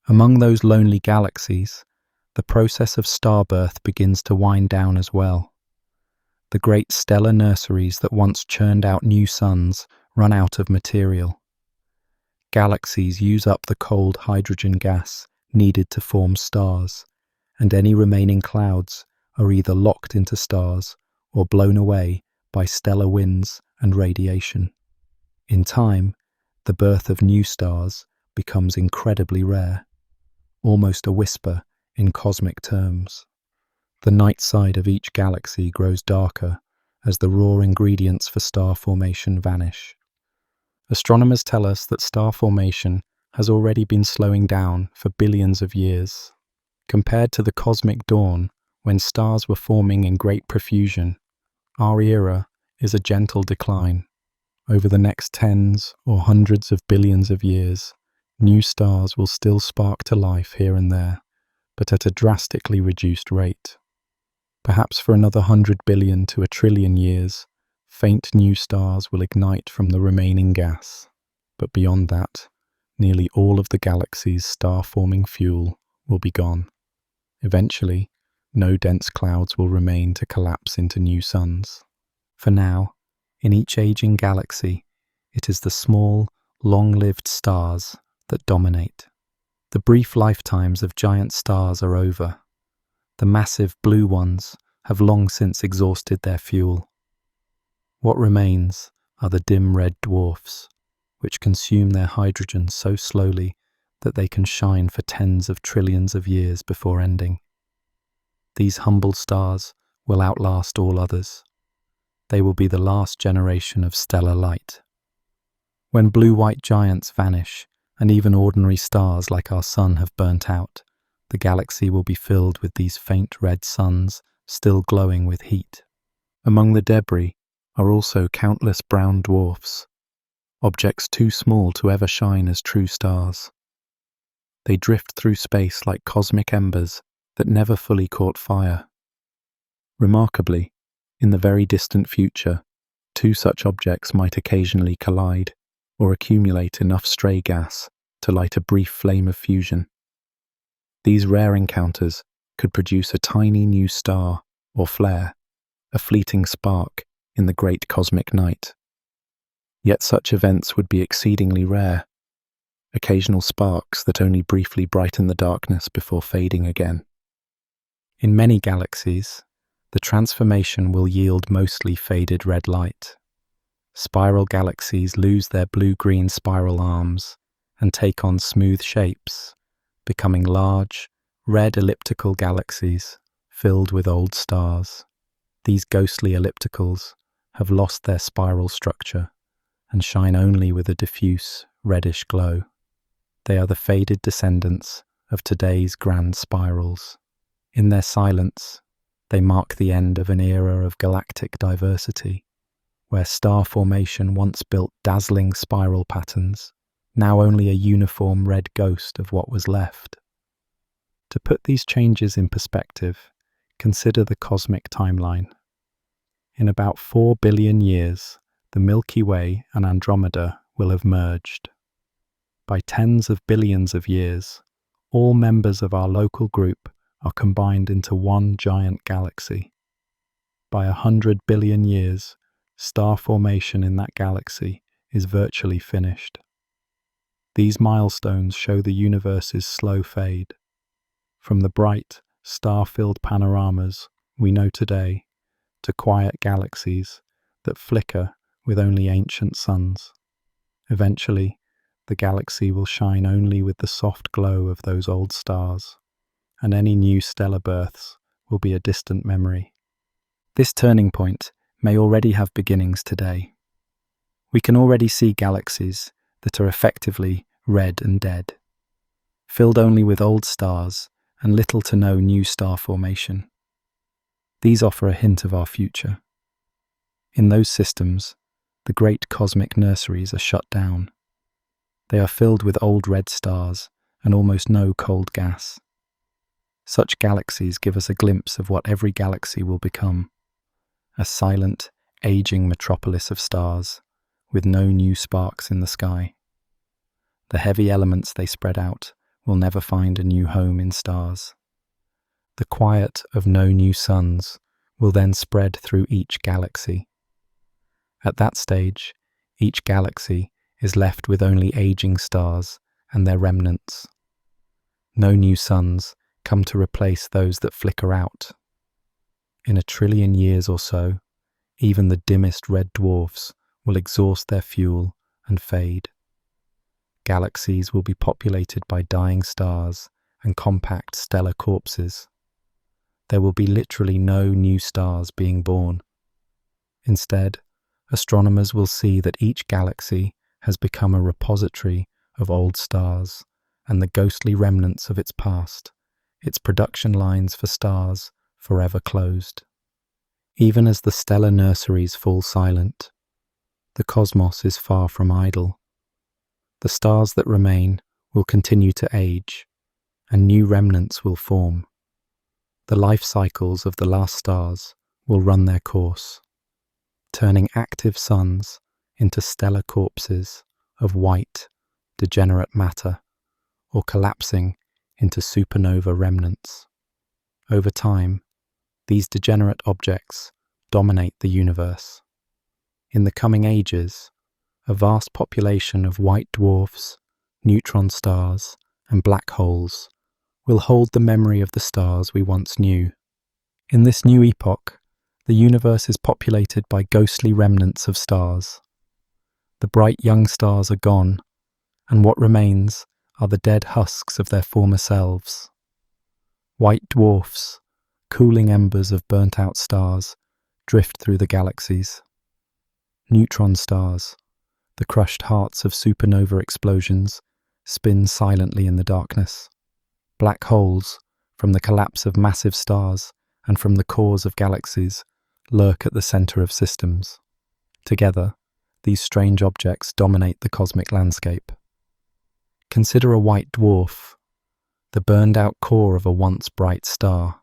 Among those lonely galaxies, the process of starbirth begins to wind down as well. The great stellar nurseries that once churned out new suns run out of material. Galaxies use up the cold hydrogen gas needed to form stars, and any remaining clouds are either locked into stars or blown away by stellar winds and radiation. In time, the birth of new stars becomes incredibly rare, almost a whisper in cosmic terms. The night side of each galaxy grows darker as the raw ingredients for star formation vanish. Astronomers tell us that star formation has already been slowing down for billions of years. Compared to the cosmic dawn, when stars were forming in great profusion, our era is a gentle decline. Over the next tens or hundreds of billions of years, new stars will still spark to life here and there, but at a drastically reduced rate. Perhaps for another 100 billion to a trillion years, faint new stars will ignite from the remaining gas. But beyond that, nearly all of the galaxy's star-forming fuel will be gone. Eventually, no dense clouds will remain to collapse into new suns. For now, in each aging galaxy, it is the small, long-lived stars that dominate. The brief lifetimes of giant stars are over. The massive blue ones have long since exhausted their fuel. What remains are the dim red dwarfs, which consume their hydrogen so slowly that they can shine for tens of trillions of years before ending. These humble stars will outlast all others. They will be the last generation of stellar light. When blue-white giants vanish, and even ordinary stars like our sun have burnt out, the galaxy will be filled with these faint red suns still glowing with heat. Among the debris are also countless brown dwarfs, objects too small to ever shine as true stars. They drift through space like cosmic embers that never fully caught fire. Remarkably, in the very distant future, Two such objects might occasionally collide or accumulate enough stray gas to light a brief flame of fusion. These rare encounters could produce a tiny new star or flare, a fleeting spark in the great cosmic night. Yet such events would be exceedingly rare, occasional sparks that only briefly brighten the darkness before fading again. In many galaxies, the transformation will yield mostly faded red light. Spiral galaxies lose their blue-green spiral arms and take on smooth shapes, becoming large, red elliptical galaxies filled with old stars. These ghostly ellipticals have lost their spiral structure and shine only with a diffuse, reddish glow. They are the faded descendants of today's grand spirals. In their silence, they mark the end of an era of galactic diversity, where star formation once built dazzling spiral patterns, now only a uniform red ghost of what was left. To put these changes in perspective, consider the cosmic timeline. In about 4 billion years, the Milky Way and Andromeda will have merged. By tens of billions of years, all members of our local group are combined into one giant galaxy. By 100 billion years, star formation in that galaxy is virtually finished. These milestones show the universe's slow fade. From the bright, star-filled panoramas we know today, to quiet galaxies that flicker with only ancient suns. Eventually, the galaxy will shine only with the soft glow of those old stars, and any new stellar births will be a distant memory. This turning point may already have beginnings today. We can already see galaxies that are effectively red and dead, filled only with old stars and little to no new star formation. These offer a hint of our future. In those systems, the great cosmic nurseries are shut down. They are filled with old red stars and almost no cold gas. Such galaxies give us a glimpse of what every galaxy will become: a silent, aging metropolis of stars, with no new sparks in the sky. The heavy elements they spread out will never find a new home in stars. The quiet of no new suns will then spread through each galaxy. At that stage, each galaxy is left with only aging stars and their remnants. No new suns come to replace those that flicker out. In 1 trillion years or so, even the dimmest red dwarfs will exhaust their fuel and fade. Galaxies will be populated by dying stars and compact stellar corpses. There will be literally no new stars being born. Instead, astronomers will see that each galaxy has become a repository of old stars and the ghostly remnants of its past, its production lines for stars forever closed. Even as the stellar nurseries fall silent, the cosmos is far from idle. The stars that remain will continue to age, and new remnants will form. The life cycles of the last stars will run their course, turning active suns into stellar corpses of white, degenerate matter, or collapsing into supernova remnants. Over time, these degenerate objects dominate the universe. In the coming ages, a vast population of white dwarfs, neutron stars, and black holes will hold the memory of the stars we once knew. In this new epoch, the universe is populated by ghostly remnants of stars. The bright young stars are gone, and what remains are the dead husks of their former selves. White dwarfs, cooling embers of burnt-out stars, drift through the galaxies. Neutron stars, the crushed hearts of supernova explosions, spin silently in the darkness. Black holes, from the collapse of massive stars and from the cores of galaxies, lurk at the center of systems. Together, these strange objects dominate the cosmic landscape. Consider a white dwarf, the burned-out core of a once bright star.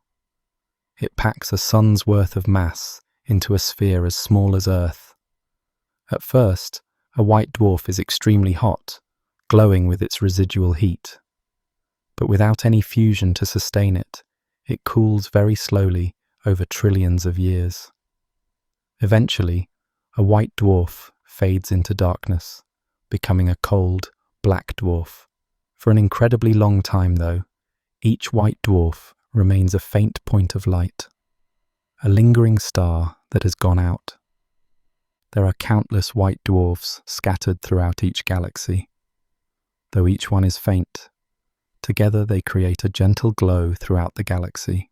It packs a sun's worth of mass into a sphere as small as Earth. At first, a white dwarf is extremely hot, glowing with its residual heat. But without any fusion to sustain it, it cools very slowly over trillions of years. Eventually, a white dwarf fades into darkness, becoming a cold, black dwarf. For an incredibly long time, though, each white dwarf remains a faint point of light, a lingering star that has gone out. There are countless white dwarfs scattered throughout each galaxy. Though each one is faint, together they create a gentle glow throughout the galaxy.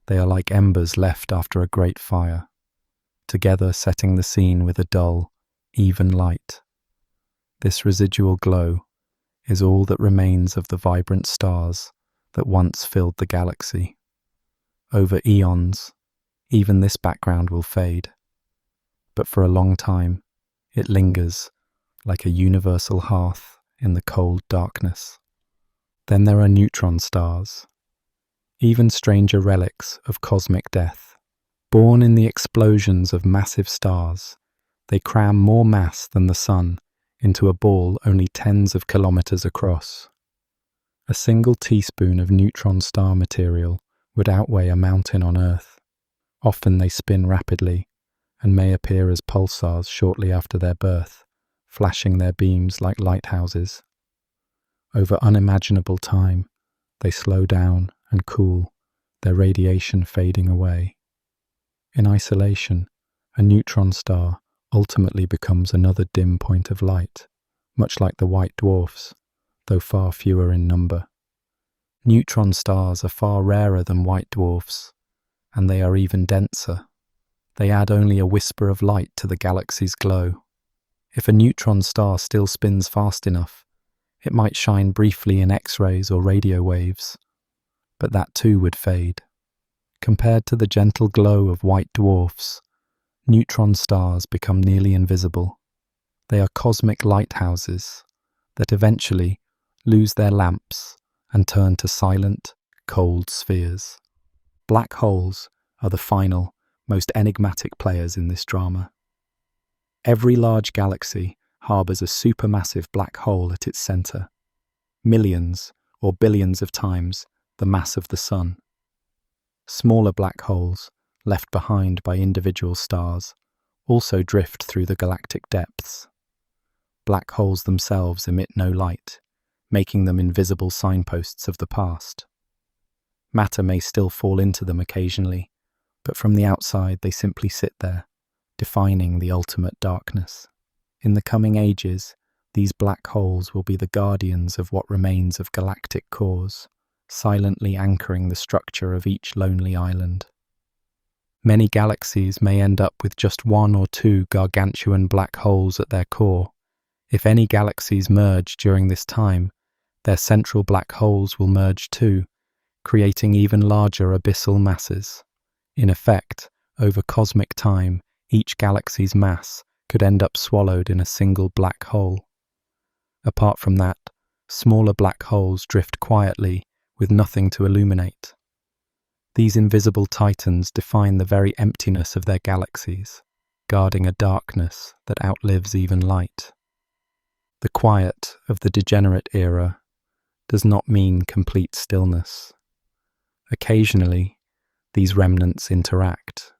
They are like embers left after a great fire, together setting the scene with a dull, even light. This residual glow is all that remains of the vibrant stars that once filled the galaxy. Over eons, even this background will fade, but for a long time, it lingers like a universal hearth in the cold darkness. Then there are neutron stars, even stranger relics of cosmic death. Born in the explosions of massive stars, they cram more mass than the sun into a ball only tens of kilometers across. A single teaspoon of neutron star material would outweigh a mountain on Earth. Often they spin rapidly and may appear as pulsars shortly after their birth, flashing their beams like lighthouses. Over unimaginable time, they slow down and cool, their radiation fading away. In isolation, a neutron star ultimately becomes another dim point of light, much like the white dwarfs, though far fewer in number. Neutron stars are far rarer than white dwarfs, and they are even denser. They add only a whisper of light to the galaxy's glow. If a neutron star still spins fast enough, it might shine briefly in X-rays or radio waves, but that too would fade. Compared to the gentle glow of white dwarfs, neutron stars become nearly invisible. They are cosmic lighthouses that eventually lose their lamps and turn to silent, cold spheres. Black holes are the final, most enigmatic players in this drama. Every large galaxy harbours a supermassive black hole at its centre, millions or billions of times the mass of the Sun. Smaller black holes, left behind by individual stars, also drift through the galactic depths. Black holes themselves emit no light, making them invisible signposts of the past. Matter may still fall into them occasionally, but from the outside they simply sit there, defining the ultimate darkness. In the coming ages, these black holes will be the guardians of what remains of galactic cores, silently anchoring the structure of each lonely island. Many galaxies may end up with just one or two gargantuan black holes at their core. If any galaxies merge during this time, their central black holes will merge too, creating even larger abyssal masses. In effect, over cosmic time, each galaxy's mass could end up swallowed in a single black hole. Apart from that, smaller black holes drift quietly with nothing to illuminate. These invisible titans define the very emptiness of their galaxies, guarding a darkness that outlives even light. The quiet of the degenerate era does not mean complete stillness. Occasionally, these remnants interact.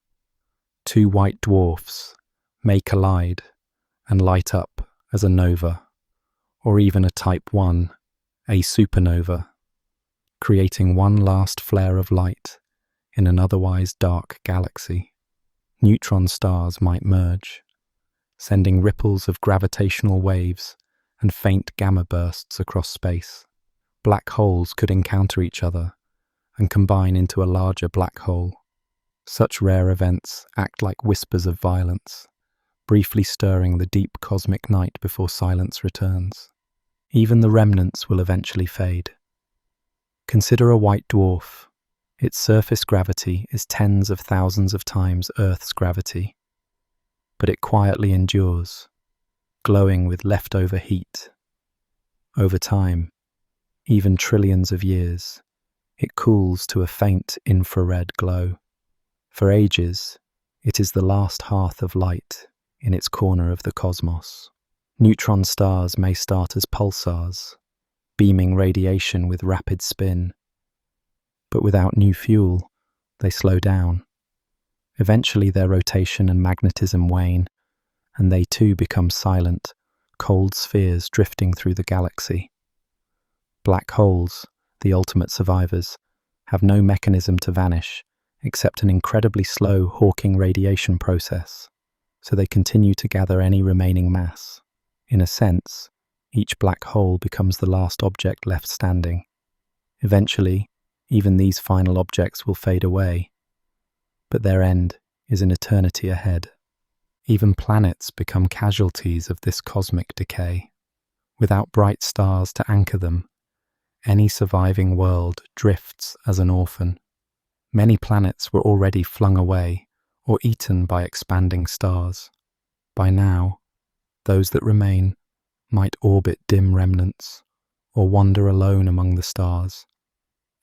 Two white dwarfs may collide and light up as a nova, or even a Type 1, a supernova, creating one last flare of light in an otherwise dark galaxy. Neutron stars might merge, sending ripples of gravitational waves and faint gamma bursts across space. Black holes could encounter each other and combine into a larger black hole. Such rare events act like whispers of violence, briefly stirring the deep cosmic night before silence returns. Even the remnants will eventually fade. Consider a white dwarf. Its surface gravity is tens of thousands of times Earth's gravity, but it quietly endures, glowing with leftover heat. Over time, even trillions of years, it cools to a faint infrared glow. For ages, it is the last hearth of light in its corner of the cosmos. Neutron stars may start as pulsars, beaming radiation with rapid spin. But without new fuel, they slow down. Eventually their rotation and magnetism wane, and they too become silent, cold spheres drifting through the galaxy. Black holes, the ultimate survivors, have no mechanism to vanish except an incredibly slow Hawking radiation process, so they continue to gather any remaining mass. In a sense, each black hole becomes the last object left standing. Eventually, even these final objects will fade away, but their end is an eternity ahead. Even planets become casualties of this cosmic decay. Without bright stars to anchor them, any surviving world drifts as an orphan. Many planets were already flung away or eaten by expanding stars. By now, those that remain might orbit dim remnants or wander alone among the stars,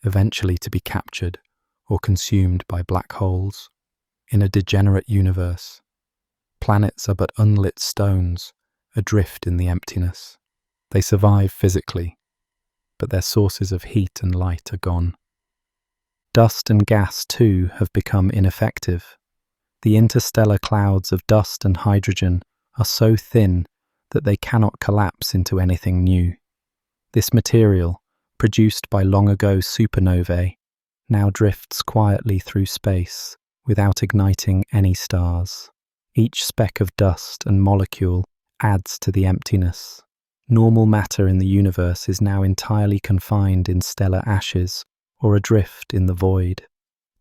eventually to be captured or consumed by black holes. In a degenerate universe, planets are but unlit stones adrift in the emptiness. They survive physically, but their sources of heat and light are gone. Dust and gas, too, have become ineffective. The interstellar clouds of dust and hydrogen are so thin that they cannot collapse into anything new. This material, produced by long-ago supernovae, now drifts quietly through space without igniting any stars. Each speck of dust and molecule adds to the emptiness. Normal matter in the universe is now entirely confined in stellar ashes or adrift in the void.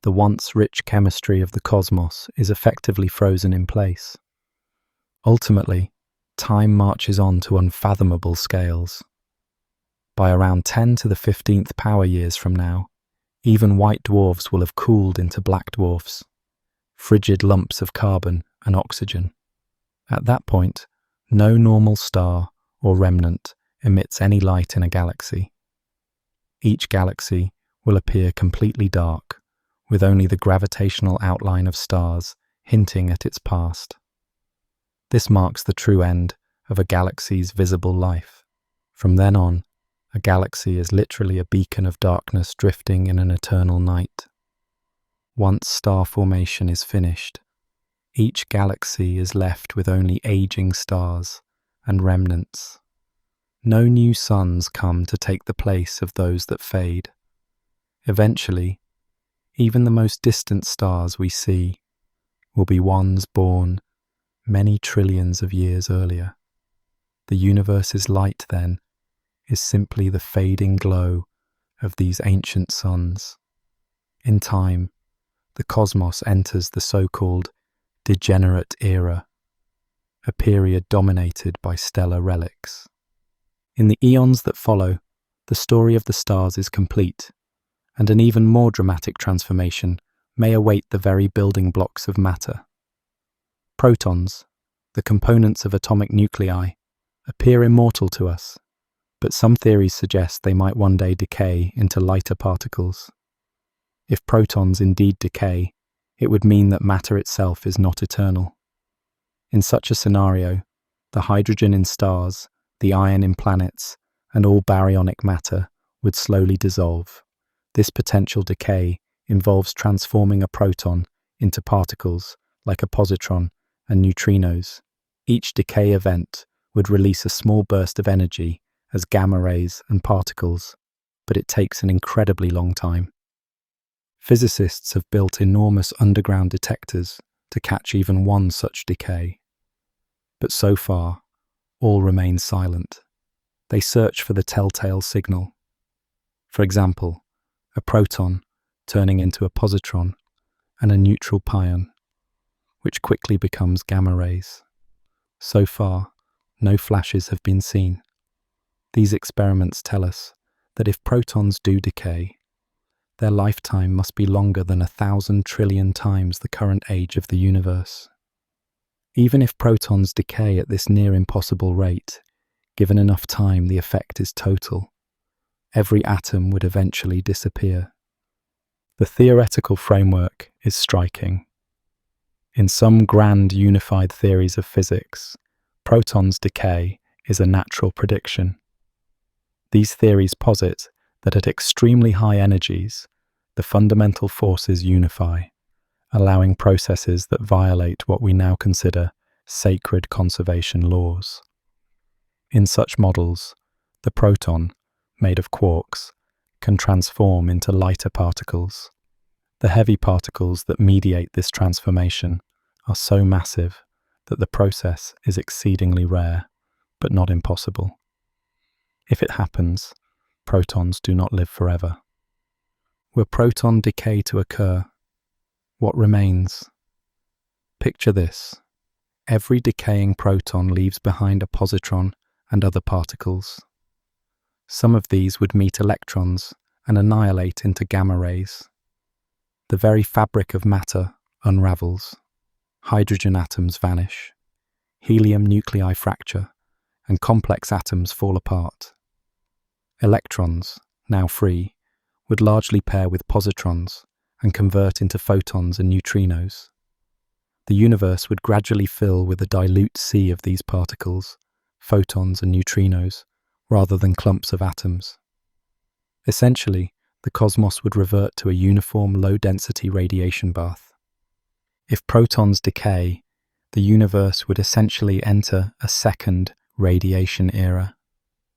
The once rich chemistry of the cosmos is effectively frozen in place. Ultimately, time marches on to unfathomable scales. By around 10 to the 15th power years from now, even white dwarfs will have cooled into black dwarfs, frigid lumps of carbon and oxygen. At that point, no normal star or remnant emits any light in a galaxy. Each galaxy will appear completely dark, with only the gravitational outline of stars hinting at its past. This marks the true end of a galaxy's visible life. From then on, a galaxy is literally a beacon of darkness drifting in an eternal night. Once star formation is finished, each galaxy is left with only aging stars and remnants. No new suns come to take the place of those that fade. Eventually, even the most distant stars we see will be ones born many trillions of years earlier. The universe's light, then, is simply the fading glow of these ancient suns. In time, the cosmos enters the so-called degenerate era, a period dominated by stellar relics. In the eons that follow, the story of the stars is complete, and an even more dramatic transformation may await the very building blocks of matter. Protons, the components of atomic nuclei, appear immortal to us, but some theories suggest they might one day decay into lighter particles. If protons indeed decay, it would mean that matter itself is not eternal. In such a scenario, the hydrogen in stars, the iron in planets, and all baryonic matter would slowly dissolve. This potential decay involves transforming a proton into particles like a positron and neutrinos. Each decay event would release a small burst of energy as gamma rays and particles, but it takes an incredibly long time. Physicists have built enormous underground detectors to catch even one such decay. But so far, all remain silent. They search for the telltale signal. For example, a proton turning into a positron and a neutral pion, which quickly becomes gamma rays. So far, no flashes have been seen. These experiments tell us that if protons do decay, their lifetime must be longer than 1,000 trillion times the current age of the universe. Even if protons decay at this near impossible rate, given enough time, the effect is total. Every atom would eventually disappear. The theoretical framework is striking. In some grand unified theories of physics, protons' decay is a natural prediction. These theories posit that at extremely high energies, the fundamental forces unify, allowing processes that violate what we now consider sacred conservation laws. In such models, the proton, made of quarks, can transform into lighter particles. The heavy particles that mediate this transformation are so massive that the process is exceedingly rare, but not impossible. If it happens, protons do not live forever. Were proton decay to occur, what remains? Picture this. Every decaying proton leaves behind a positron and other particles. Some of these would meet electrons and annihilate into gamma rays. The very fabric of matter unravels. Hydrogen atoms vanish. Helium nuclei fracture, and complex atoms fall apart. Electrons, now free, would largely pair with positrons and convert into photons and neutrinos. The universe would gradually fill with a dilute sea of these particles, photons and neutrinos, rather than clumps of atoms. Essentially, the cosmos would revert to a uniform low-density radiation bath. If protons decay, the universe would essentially enter a second radiation era.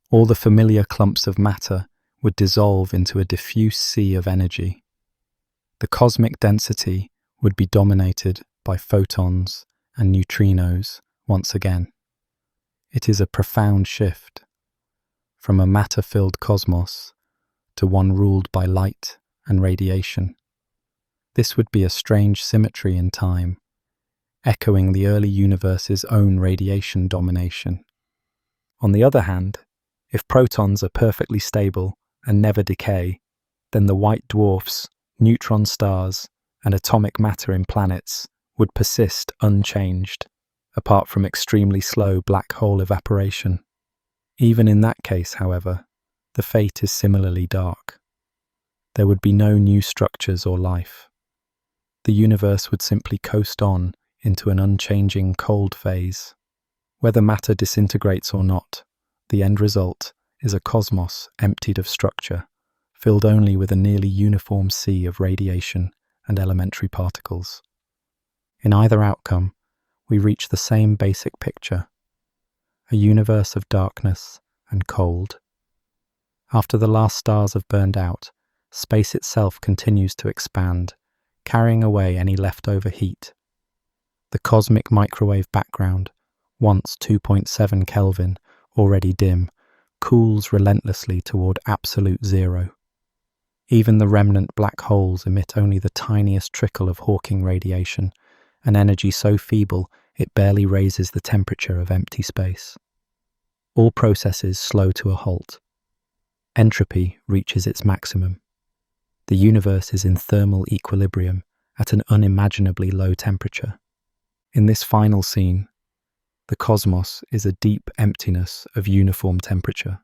All the familiar clumps of matter would dissolve into a diffuse sea of energy. The cosmic density would be dominated by photons and neutrinos once again. It is a profound shift from a matter-filled cosmos to one ruled by light and radiation. This would be a strange symmetry in time, echoing the early universe's own radiation domination. On the other hand, if protons are perfectly stable and never decay, then the white dwarfs, neutron stars, and atomic matter in planets would persist unchanged, apart from extremely slow black hole evaporation. Even in that case, however, the fate is similarly dark. There would be no new structures or life. The universe would simply coast on into an unchanging cold phase. Whether matter disintegrates or not, the end result is a cosmos emptied of structure, filled only with a nearly uniform sea of radiation and elementary particles. In either outcome, we reach the same basic picture: a universe of darkness and cold. After the last stars have burned out, space itself continues to expand, carrying away any leftover heat. The cosmic microwave background, once 2.7 Kelvin, already dim, cools relentlessly toward absolute zero. Even the remnant black holes emit only the tiniest trickle of Hawking radiation, an energy so feeble it barely raises the temperature of empty space. All processes slow to a halt. Entropy reaches its maximum. The universe is in thermal equilibrium at an unimaginably low temperature. In this final scene, the cosmos is a deep emptiness of uniform temperature.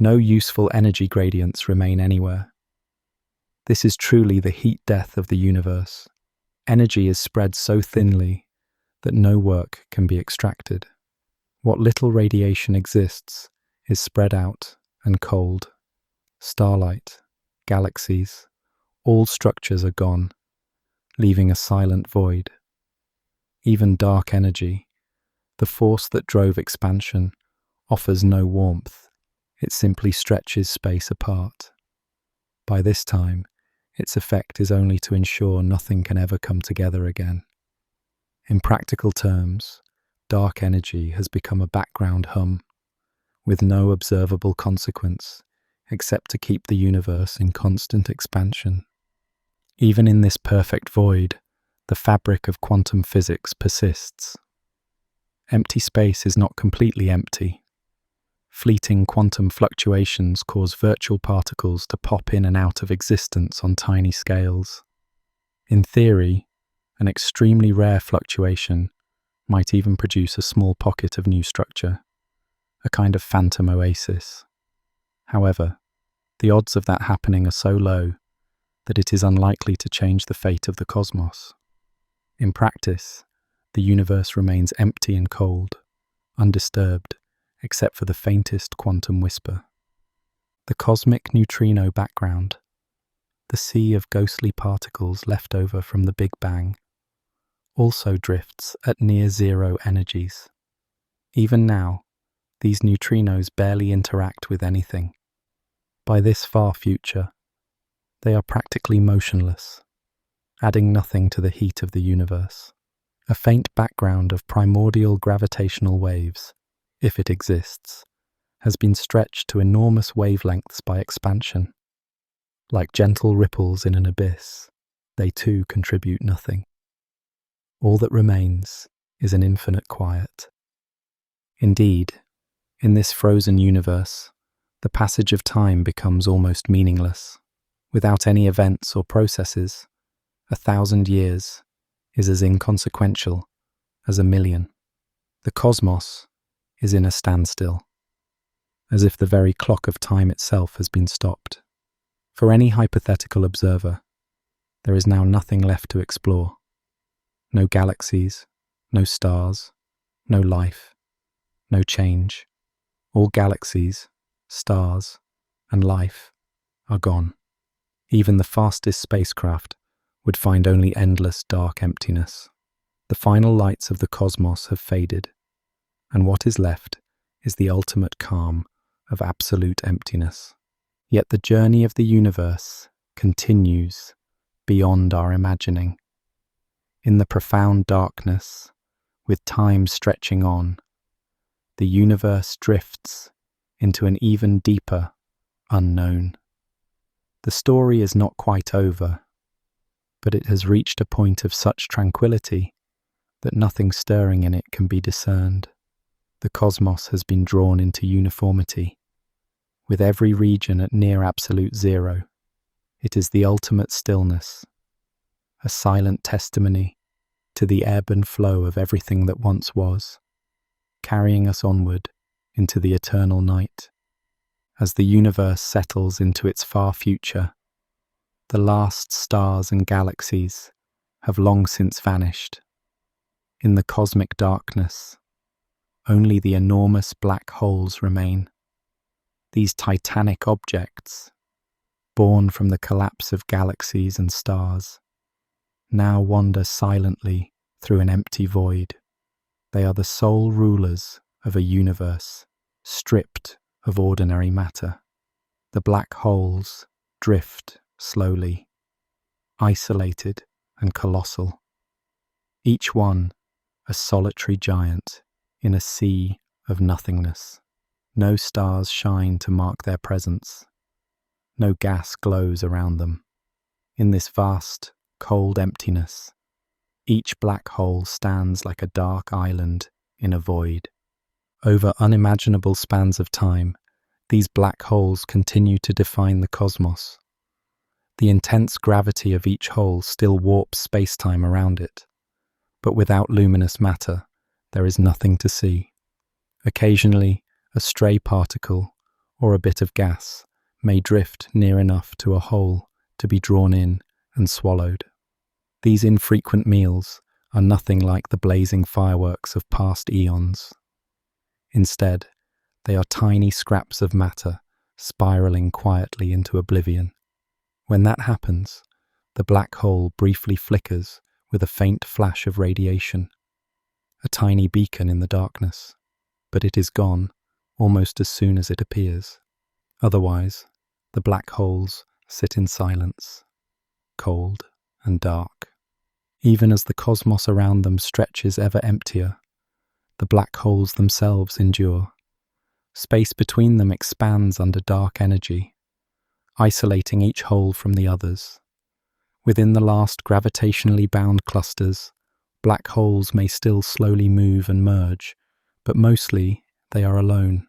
No useful energy gradients remain anywhere. This is truly the heat death of the universe. Energy is spread so thinly that no work can be extracted. What little radiation exists is spread out and cold. Starlight, galaxies, all structures are gone, leaving a silent void. Even dark energy, the force that drove expansion, offers no warmth. It simply stretches space apart. By this time, its effect is only to ensure nothing can ever come together again. In practical terms, dark energy has become a background hum, with no observable consequence except to keep the universe in constant expansion. Even in this perfect void, the fabric of quantum physics persists. Empty space is not completely empty. Fleeting quantum fluctuations cause virtual particles to pop in and out of existence on tiny scales. In theory, an extremely rare fluctuation might even produce a small pocket of new structure, a kind of phantom oasis. However, the odds of that happening are so low that it is unlikely to change the fate of the cosmos. In practice, the universe remains empty and cold, undisturbed, except for the faintest quantum whisper. The cosmic neutrino background, the sea of ghostly particles left over from the Big Bang, also drifts at near-zero energies. Even now, these neutrinos barely interact with anything. By this far future, they are practically motionless, adding nothing to the heat of the universe. A faint background of primordial gravitational waves, if it exists, has been stretched to enormous wavelengths by expansion. Like gentle ripples in an abyss, they too contribute nothing. All that remains is an infinite quiet. Indeed, in this frozen universe, the passage of time becomes almost meaningless. Without any events or processes, 1,000 years is as inconsequential as 1,000,000. The cosmos is in a standstill, as if the very clock of time itself has been stopped. For any hypothetical observer, there is now nothing left to explore. No galaxies, no stars, no life, no change. All galaxies, stars, and life are gone. Even the fastest spacecraft would find only endless dark emptiness. The final lights of the cosmos have faded, and what is left is the ultimate calm of absolute emptiness. Yet the journey of the universe continues beyond our imagining. In the profound darkness, with time stretching on, the universe drifts into an even deeper unknown. The story is not quite over, but it has reached a point of such tranquility that nothing stirring in it can be discerned. The cosmos has been drawn into uniformity, with every region at near absolute zero. It is the ultimate stillness, a silent testimony to the ebb and flow of everything that once was, carrying us onward into the eternal night. As the universe settles into its far future, the last stars and galaxies have long since vanished. In the cosmic darkness, only the enormous black holes remain. These titanic objects, born from the collapse of galaxies and stars, now wander silently through an empty void. They are the sole rulers of a universe stripped of ordinary matter. The black holes drift slowly, isolated and colossal, each one a solitary giant in a sea of nothingness. No stars shine to mark their presence. No gas glows around them. In this vast, cold emptiness, each black hole stands like a dark island in a void. Over unimaginable spans of time, these black holes continue to define the cosmos. The intense gravity of each hole still warps spacetime around it, but without luminous matter, there is nothing to see. Occasionally, a stray particle or a bit of gas may drift near enough to a hole to be drawn in and swallowed. These infrequent meals are nothing like the blazing fireworks of past eons. Instead, they are tiny scraps of matter spiraling quietly into oblivion. When that happens, the black hole briefly flickers with a faint flash of radiation, a tiny beacon in the darkness, but it is gone almost as soon as it appears. Otherwise, the black holes sit in silence, cold and dark. Even as the cosmos around them stretches ever emptier, the black holes themselves endure. Space between them expands under dark energy, isolating each hole from the others. Within the last gravitationally bound clusters, black holes may still slowly move and merge, but mostly they are alone.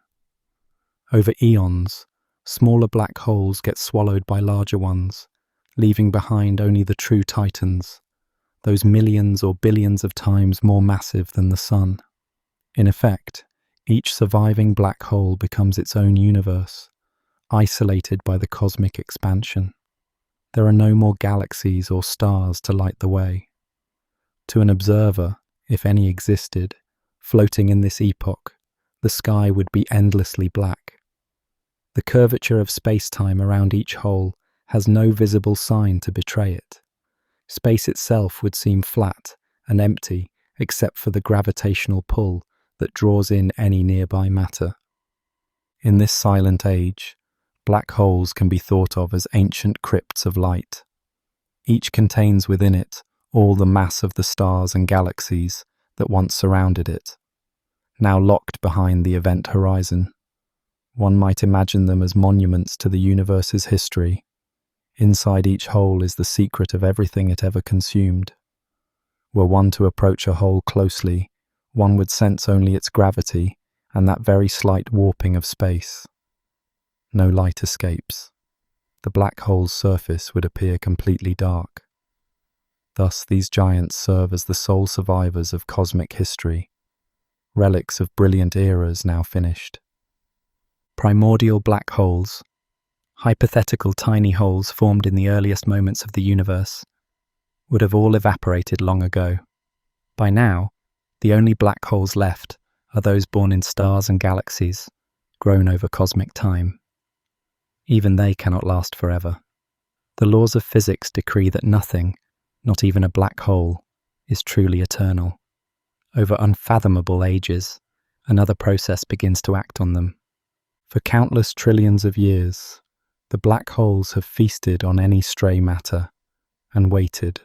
Over eons, smaller black holes get swallowed by larger ones, leaving behind only the true titans, those millions or billions of times more massive than the Sun. In effect, each surviving black hole becomes its own universe, isolated by the cosmic expansion. There are no more galaxies or stars to light the way. To an observer, if any existed, floating in this epoch, the sky would be endlessly black. The curvature of spacetime around each hole has no visible sign to betray it. Space itself would seem flat and empty except for the gravitational pull that draws in any nearby matter. In this silent age, black holes can be thought of as ancient crypts of light. Each contains within it all the mass of the stars and galaxies that once surrounded it, now locked behind the event horizon. One might imagine them as monuments to the universe's history. Inside each hole is the secret of everything it ever consumed. Were one to approach a hole closely, one would sense only its gravity and that very slight warping of space. No light escapes. The black hole's surface would appear completely dark. Thus, these giants serve as the sole survivors of cosmic history, relics of brilliant eras now finished. Primordial black holes, hypothetical tiny holes formed in the earliest moments of the universe, would have all evaporated long ago. By now, the only black holes left are those born in stars and galaxies, grown over cosmic time. Even they cannot last forever. The laws of physics decree that nothing, not even a black hole, is truly eternal. Over unfathomable ages, another process begins to act on them. For countless trillions of years, the black holes have feasted on any stray matter and waited.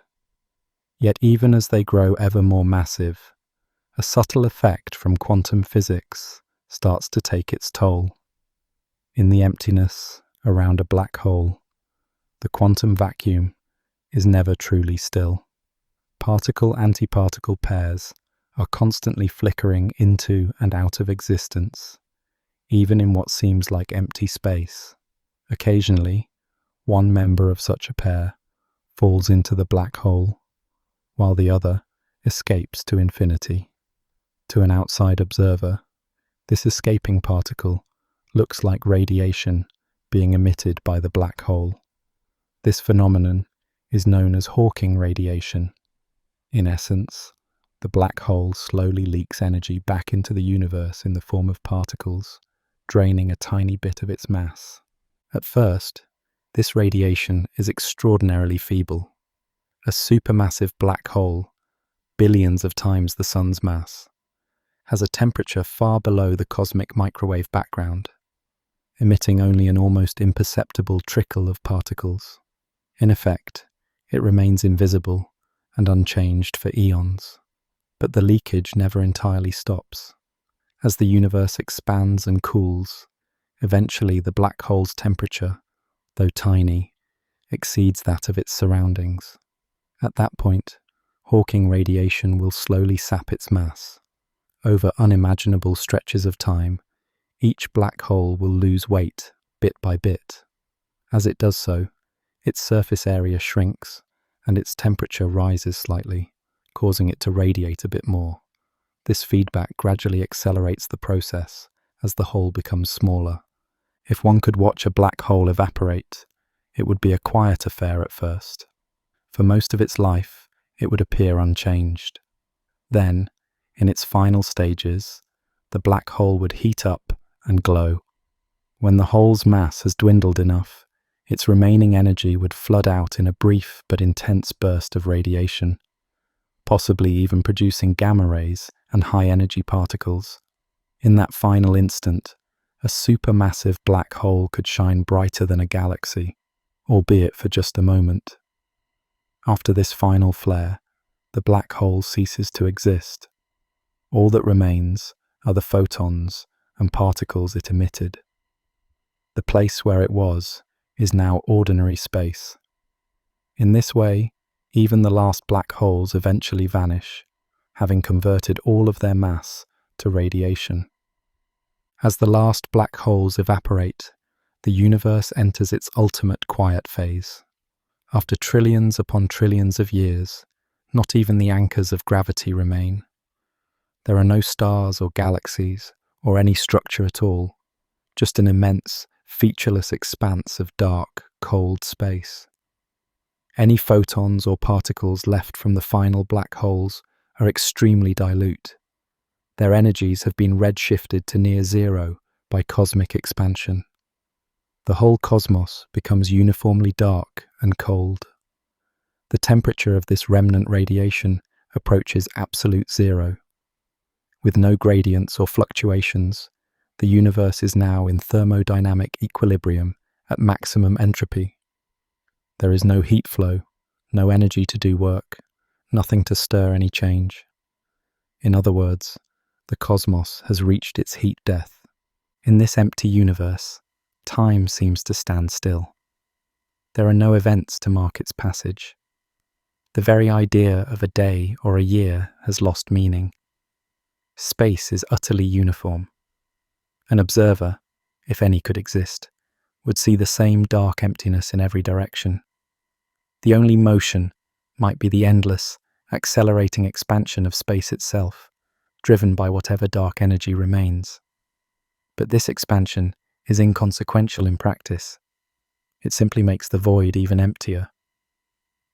Yet even as they grow ever more massive, a subtle effect from quantum physics starts to take its toll. In the emptiness around a black hole, the quantum vacuum is never truly still. Particle-antiparticle pairs are constantly flickering into and out of existence, even in what seems like empty space. Occasionally, one member of such a pair falls into the black hole, while the other escapes to infinity. To an outside observer, this escaping particle looks like radiation being emitted by the black hole. This phenomenon is known as Hawking radiation. In essence, the black hole slowly leaks energy back into the universe in the form of particles, draining a tiny bit of its mass. At first, this radiation is extraordinarily feeble. A supermassive black hole, billions of times the sun's mass, has a temperature far below the cosmic microwave background, emitting only an almost imperceptible trickle of particles. In effect, it remains invisible and unchanged for eons. But the leakage never entirely stops. As the universe expands and cools, eventually the black hole's temperature, though tiny, exceeds that of its surroundings. At that point, Hawking radiation will slowly sap its mass. Over unimaginable stretches of time, each black hole will lose weight bit by bit. As it does so, its surface area shrinks and its temperature rises slightly, causing it to radiate a bit more. This feedback gradually accelerates the process as the hole becomes smaller. If one could watch a black hole evaporate, it would be a quiet affair at first. For most of its life, it would appear unchanged. Then, in its final stages, the black hole would heat up and glow. When the hole's mass has dwindled enough, its remaining energy would flood out in a brief but intense burst of radiation, possibly even producing gamma rays and high-energy particles. In that final instant, a supermassive black hole could shine brighter than a galaxy, albeit for just a moment. After this final flare, the black hole ceases to exist. All that remains are the photons and particles it emitted. The place where it was is now ordinary space. In this way, even the last black holes eventually vanish, having converted all of their mass to radiation. As the last black holes evaporate, the universe enters its ultimate quiet phase. After trillions upon trillions of years, not even the anchors of gravity remain. There are no stars or galaxies or any structure at all, just an immense, featureless expanse of dark, cold space. Any photons or particles left from the final black holes are extremely dilute. Their energies have been redshifted to near zero by cosmic expansion. The whole cosmos becomes uniformly dark and cold. The temperature of this remnant radiation approaches absolute zero. With no gradients or fluctuations, the universe is now in thermodynamic equilibrium at maximum entropy. There is no heat flow, no energy to do work, nothing to stir any change. In other words, the cosmos has reached its heat death. In this empty universe, time seems to stand still. There are no events to mark its passage. The very idea of a day or a year has lost meaning. Space is utterly uniform. An observer, if any could exist, would see the same dark emptiness in every direction. The only motion might be the endless, accelerating expansion of space itself, driven by whatever dark energy remains. But this expansion is inconsequential in practice. It simply makes the void even emptier.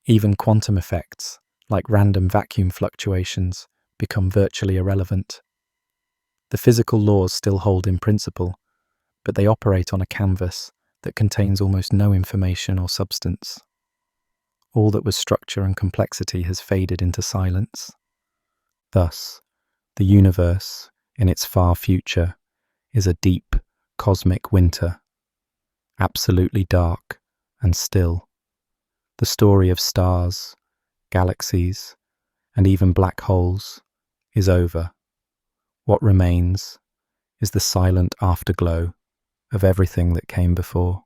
Even quantum effects, like random vacuum fluctuations, become virtually irrelevant. The physical laws still hold in principle, but they operate on a canvas that contains almost no information or substance. All that was structure and complexity has faded into silence. Thus, the universe, in its far future, is a deep, cosmic winter, absolutely dark and still. The story of stars, galaxies, and even black holes is over. What remains is the silent afterglow of everything that came before.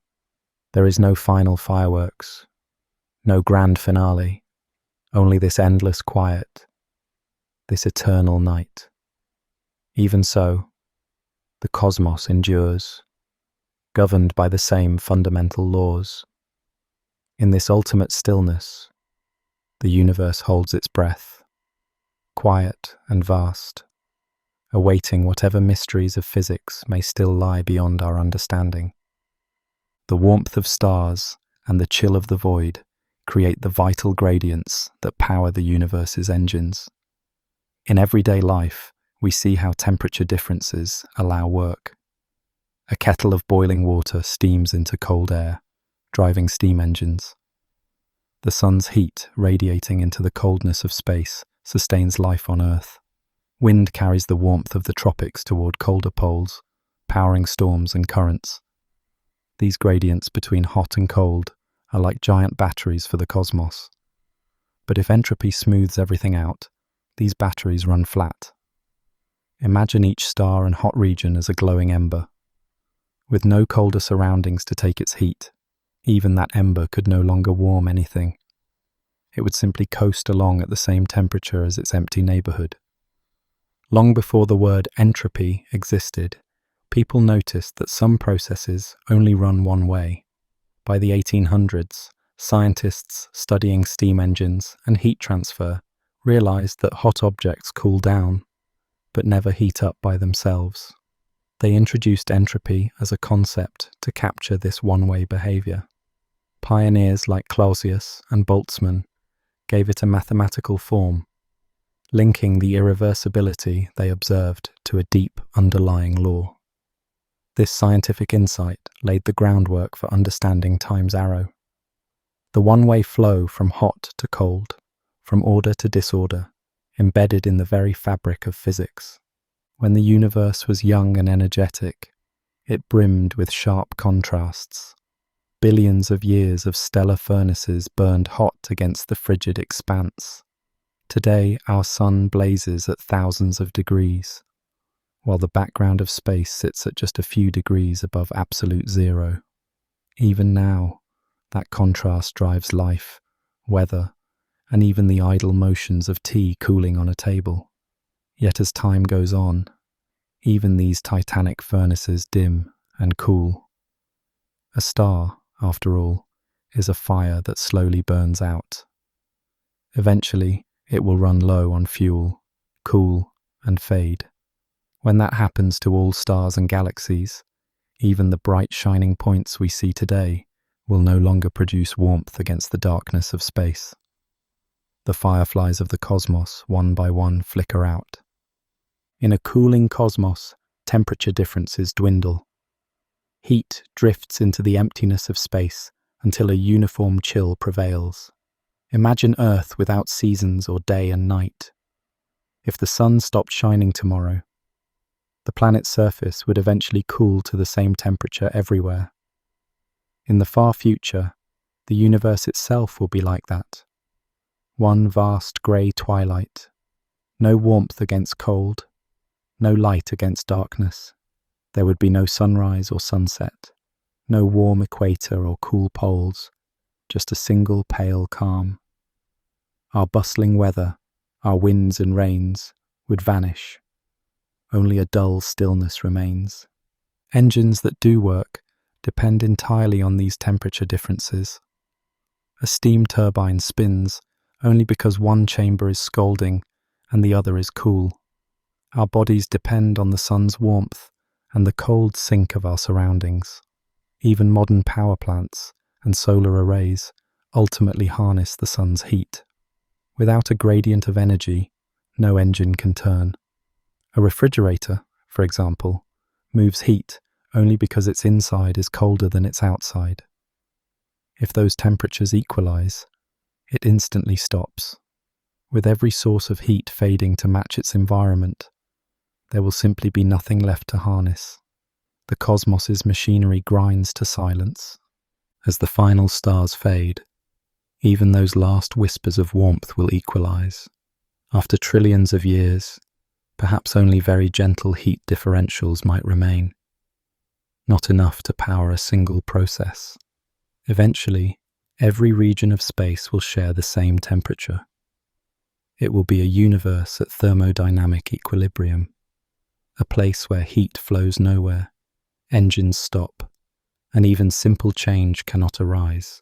There is no final fireworks, no grand finale, only this endless quiet, this eternal night. Even so, the cosmos endures, governed by the same fundamental laws. In this ultimate stillness, the universe holds its breath, quiet and vast, awaiting whatever mysteries of physics may still lie beyond our understanding. The warmth of stars and the chill of the void create the vital gradients that power the universe's engines. In everyday life, we see how temperature differences allow work. A kettle of boiling water steams into cold air, driving steam engines. The sun's heat radiating into the coldness of space sustains life on Earth. Wind carries the warmth of the tropics toward colder poles, powering storms and currents. These gradients between hot and cold are like giant batteries for the cosmos. But if entropy smooths everything out, these batteries run flat. Imagine each star and hot region as a glowing ember. With no colder surroundings to take its heat, even that ember could no longer warm anything. It would simply coast along at the same temperature as its empty neighborhood. Long before the word entropy existed, people noticed that some processes only run one way. By the 1800s, scientists studying steam engines and heat transfer realized that hot objects cool down, but never heat up by themselves. They introduced entropy as a concept to capture this one-way behavior. Pioneers like Clausius and Boltzmann gave it a mathematical form, linking the irreversibility they observed to a deep underlying law. This scientific insight laid the groundwork for understanding time's arrow. The one-way flow from hot to cold, from order to disorder, embedded in the very fabric of physics. When the universe was young and energetic, it brimmed with sharp contrasts. Billions of years of stellar furnaces burned hot against the frigid expanse. Today, our sun blazes at thousands of degrees, while the background of space sits at just a few degrees above absolute zero. Even now, that contrast drives life, weather, and even the idle motions of tea cooling on a table. Yet as time goes on, even these titanic furnaces dim and cool. A star, after all, is a fire that slowly burns out. Eventually, it will run low on fuel, cool, and fade. When that happens to all stars and galaxies, even the bright shining points we see today will no longer produce warmth against the darkness of space. The fireflies of the cosmos, one by one, flicker out. In a cooling cosmos, temperature differences dwindle. Heat drifts into the emptiness of space until a uniform chill prevails. Imagine Earth without seasons or day and night. If the sun stopped shining tomorrow, the planet's surface would eventually cool to the same temperature everywhere. In the far future, the universe itself will be like that. One vast grey twilight. No warmth against cold, no light against darkness. There would be no sunrise or sunset, no warm equator or cool poles, just a single pale calm. Our bustling weather, our winds and rains, would vanish. Only a dull stillness remains. Engines that do work depend entirely on these temperature differences. A steam turbine spins only because one chamber is scalding and the other is cool. Our bodies depend on the sun's warmth and the cold sink of our surroundings. Even modern power plants and solar arrays ultimately harness the sun's heat. Without a gradient of energy, no engine can turn. A refrigerator, for example, moves heat only because its inside is colder than its outside. If those temperatures equalize, it instantly stops. With every source of heat fading to match its environment, there will simply be nothing left to harness. The cosmos's machinery grinds to silence. As the final stars fade, even those last whispers of warmth will equalize. After trillions of years, perhaps only very gentle heat differentials might remain, not enough to power a single process. Eventually, every region of space will share the same temperature. It will be a universe at thermodynamic equilibrium, a place where heat flows nowhere, engines stop, and even simple change cannot arise.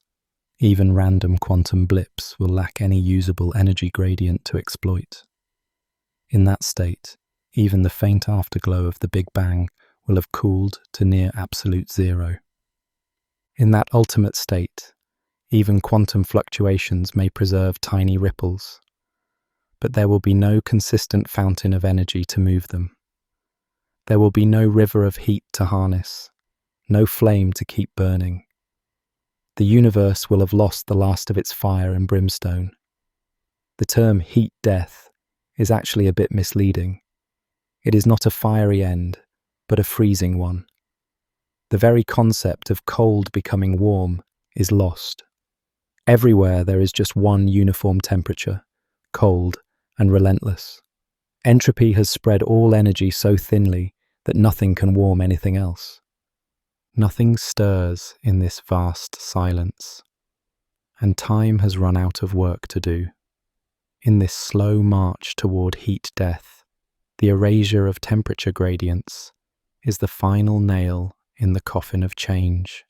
Even random quantum blips will lack any usable energy gradient to exploit. In that state, even the faint afterglow of the Big Bang will have cooled to near absolute zero. In that ultimate state, even quantum fluctuations may preserve tiny ripples, but there will be no consistent fountain of energy to move them. There will be no river of heat to harness, no flame to keep burning. The universe will have lost the last of its fire and brimstone. The term heat death is actually a bit misleading. It is not a fiery end, but a freezing one. The very concept of cold becoming warm is lost. Everywhere there is just one uniform temperature, cold and relentless. Entropy has spread all energy so thinly that nothing can warm anything else. Nothing stirs in this vast silence, and time has run out of work to do. In this slow march toward heat death, the erasure of temperature gradients is the final nail in the coffin of change.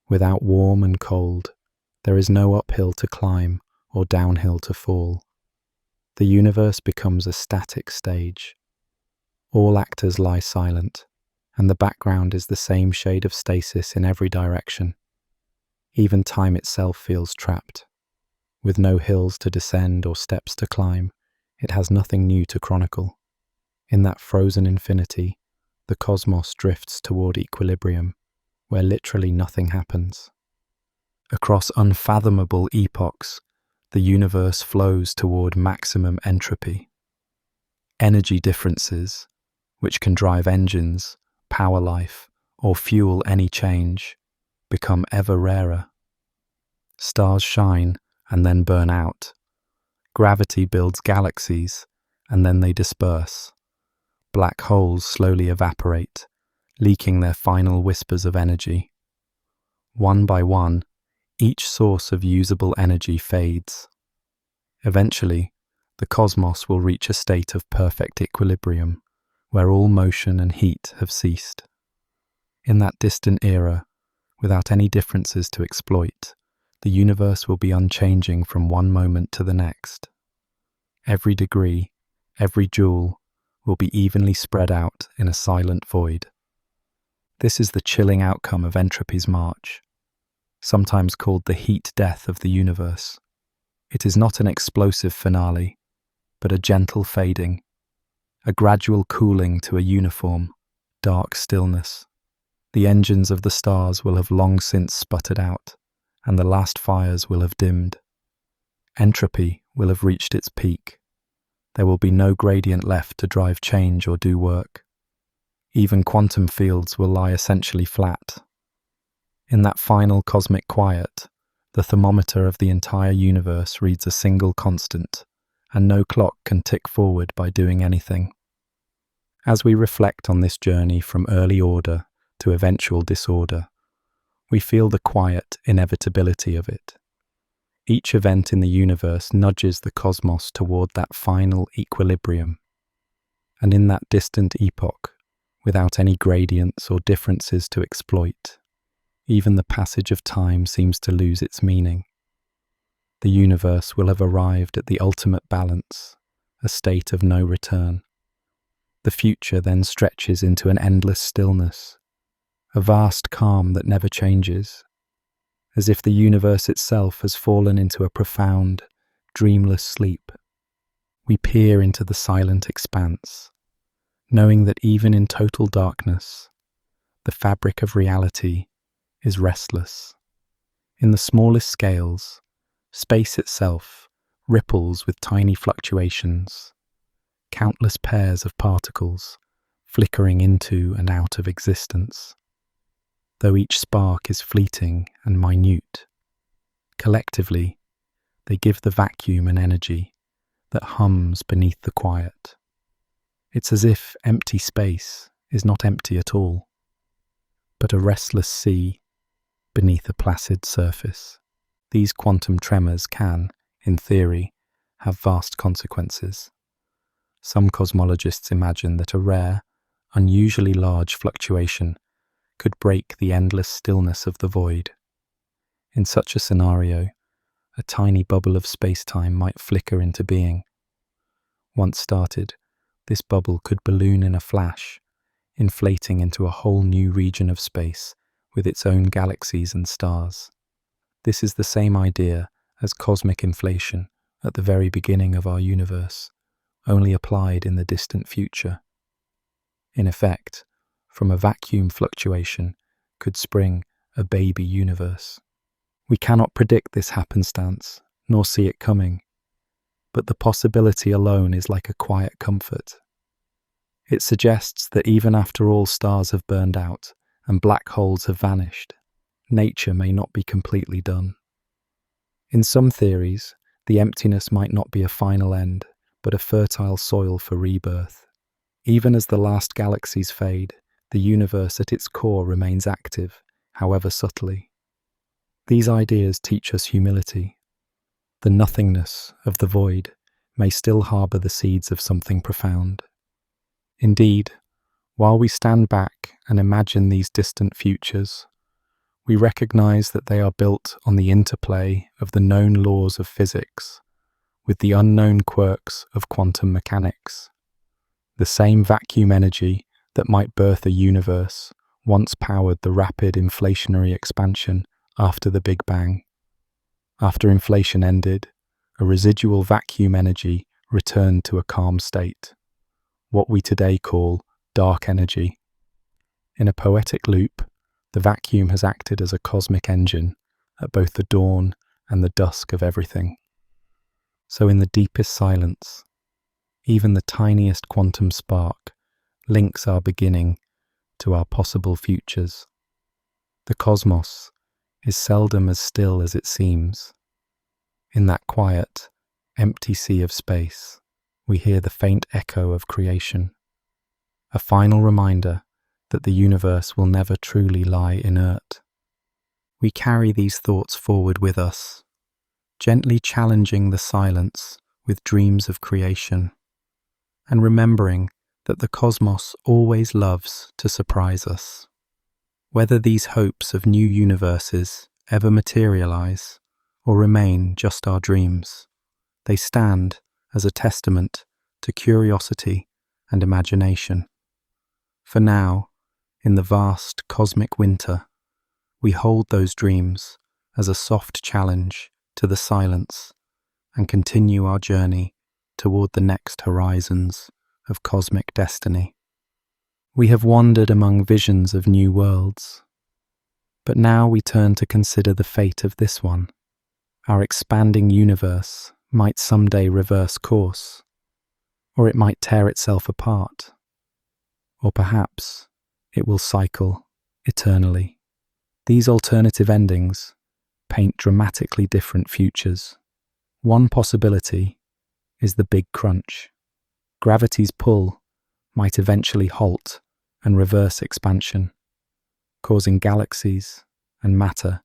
Without warm and cold, there is no uphill to climb or downhill to fall. The universe becomes a static stage. All actors lie silent, and the background is the same shade of stasis in every direction. Even time itself feels trapped. With no hills to descend or steps to climb, it has nothing new to chronicle. In that frozen infinity, the cosmos drifts toward equilibrium, where literally nothing happens. Across unfathomable epochs, the universe flows toward maximum entropy. Energy differences, which can drive engines, power life, or fuel any change, become ever rarer. Stars shine and then burn out. Gravity builds galaxies and then they disperse. Black holes slowly evaporate, leaking their final whispers of energy. One by one, each source of usable energy fades. Eventually, the cosmos will reach a state of perfect equilibrium, where all motion and heat have ceased. In that distant era, without any differences to exploit, the universe will be unchanging from one moment to the next. Every degree, every joule, will be evenly spread out in a silent void. This is the chilling outcome of entropy's march. sometimes called the heat death of the universe. It is not an explosive finale, but a gentle fading, a gradual cooling to a uniform, dark stillness. The engines of the stars will have long since sputtered out, and the last fires will have dimmed. Entropy will have reached its peak. There will be no gradient left to drive change or do work. Even quantum fields will lie essentially flat. In that final cosmic quiet, the thermometer of the entire universe reads a single constant, and no clock can tick forward by doing anything. As we reflect on this journey from early order to eventual disorder, we feel the quiet inevitability of it. Each event in the universe nudges the cosmos toward that final equilibrium. And in that distant epoch, without any gradients or differences to exploit, even the passage of time seems to lose its meaning. The universe will have arrived at the ultimate balance, a state of no return. The future then stretches into an endless stillness, a vast calm that never changes, as if the universe itself has fallen into a profound, dreamless sleep. We peer into the silent expanse, knowing that even in total darkness, the fabric of reality is restless. In the smallest scales, space itself ripples with tiny fluctuations, countless pairs of particles flickering into and out of existence. Though each spark is fleeting and minute, collectively, they give the vacuum an energy that hums beneath the quiet. It's as if empty space is not empty at all, but a restless sea beneath a placid surface. These quantum tremors can, in theory, have vast consequences. Some cosmologists imagine that a rare, unusually large fluctuation could break the endless stillness of the void. In such a scenario, a tiny bubble of spacetime might flicker into being. Once started, this bubble could balloon in a flash, inflating into a whole new region of space with its own galaxies and stars. This is the same idea as cosmic inflation at the very beginning of our universe, only applied in the distant future. In effect, from a vacuum fluctuation could spring a baby universe. We cannot predict this happenstance, nor see it coming, but the possibility alone is like a quiet comfort. It suggests that even after all stars have burned out and black holes have vanished, nature may not be completely done. In some theories, the emptiness might not be a final end, but a fertile soil for rebirth. Even as the last galaxies fade, the universe at its core remains active, however subtly. These ideas teach us humility. The nothingness of the void may still harbour the seeds of something profound. Indeed, while we stand back and imagine these distant futures, we recognise that they are built on the interplay of the known laws of physics with the unknown quirks of quantum mechanics. The same vacuum energy that might birth a universe once powered the rapid inflationary expansion after the Big Bang. After inflation ended, a residual vacuum energy returned to a calm state, what we today call dark energy. In a poetic loop, the vacuum has acted as a cosmic engine at both the dawn and the dusk of everything. So in the deepest silence, even the tiniest quantum spark links our beginning to our possible futures. The cosmos is seldom as still as it seems. In that quiet, empty sea of space, we hear the faint echo of creation, a final reminder that the universe will never truly lie inert. We carry these thoughts forward with us, gently challenging the silence with dreams of creation, and remembering that the cosmos always loves to surprise us. Whether these hopes of new universes ever materialize or remain just our dreams, they stand as a testament to curiosity and imagination. For now, in the vast cosmic winter, we hold those dreams as a soft challenge to the silence and continue our journey toward the next horizons of cosmic destiny. We have wandered among visions of new worlds, but now we turn to consider the fate of this one. Our expanding universe might someday reverse course, or it might tear itself apart, or perhaps it will cycle eternally. These alternative endings paint dramatically different futures. One possibility is the Big Crunch. Gravity's pull might eventually halt and reverse expansion, causing galaxies and matter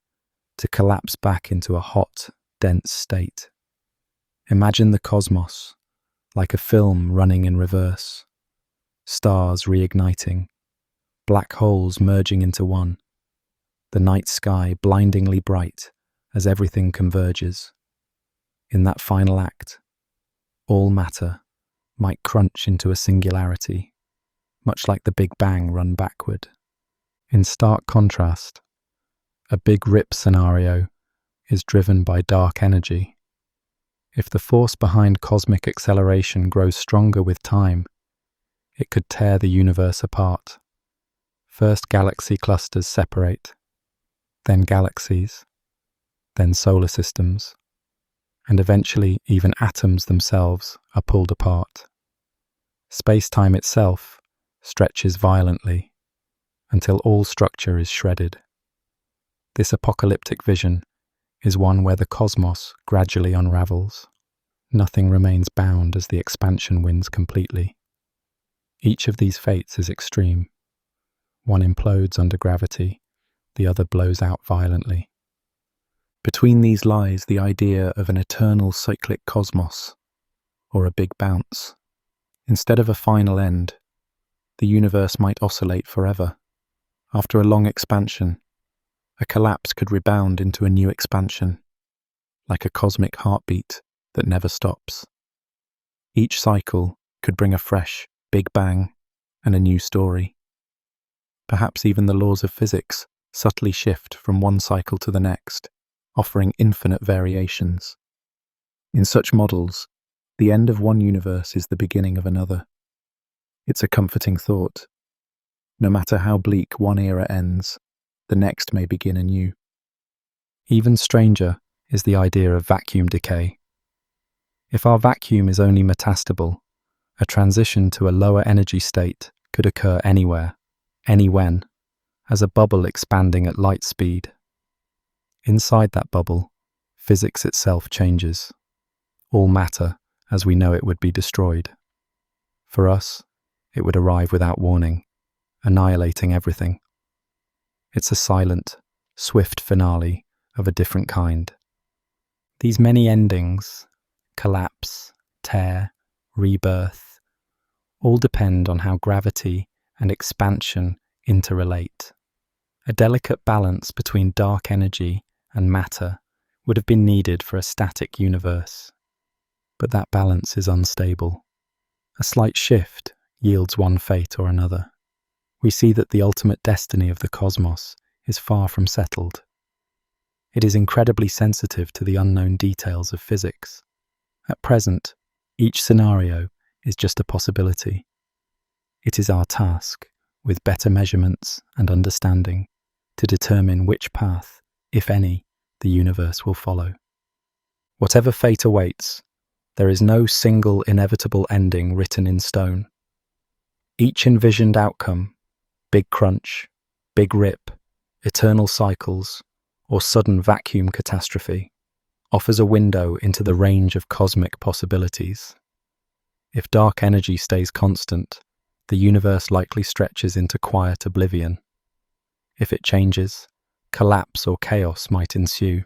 to collapse back into a hot, dense state. Imagine the cosmos like a film running in reverse, stars reigniting, black holes merging into one, the night sky blindingly bright as everything converges. In that final act, all matter might crunch into a singularity, much like the Big Bang run backward. In stark contrast, a Big Rip scenario is driven by dark energy. If the force behind cosmic acceleration grows stronger with time, it could tear the universe apart. First galaxy clusters separate, then galaxies, then solar systems, and eventually even atoms themselves are pulled apart. Spacetime itself stretches violently until all structure is shredded. This apocalyptic vision is one where the cosmos gradually unravels. Nothing remains bound as the expansion wins completely. Each of these fates is extreme. One implodes under gravity, the other blows out violently. Between these lies the idea of an eternal cyclic cosmos, or a big bounce. Instead of a final end, the universe might oscillate forever. After a long expansion, a collapse could rebound into a new expansion, like a cosmic heartbeat that never stops. Each cycle could bring a fresh Big Bang and a new story. Perhaps even the laws of physics subtly shift from one cycle to the next, offering infinite variations. In such models, the end of one universe is the beginning of another. It's a comforting thought. No matter how bleak one era ends, the next may begin anew. Even stranger is the idea of vacuum decay. If our vacuum is only metastable, a transition to a lower energy state could occur anywhere, anywhen, as a bubble expanding at light speed. Inside that bubble, physics itself changes. All matter, as we know it, would be destroyed. For us, it would arrive without warning, annihilating everything. It's a silent, swift finale of a different kind. These many endings, collapse, tear, rebirth, all depend on how gravity and expansion interrelate. A delicate balance between dark energy and matter would have been needed for a static universe. But that balance is unstable. A slight shift yields one fate or another. We see that the ultimate destiny of the cosmos is far from settled. It is incredibly sensitive to the unknown details of physics. At present, each scenario is just a possibility. It is our task, with better measurements and understanding, to determine which path, if any, the universe will follow. Whatever fate awaits, there is no single inevitable ending written in stone. Each envisioned outcome, Big Crunch, Big Rip, eternal cycles, or sudden vacuum catastrophe, offers a window into the range of cosmic possibilities. If dark energy stays constant, the universe likely stretches into quiet oblivion. If it changes, collapse or chaos might ensue.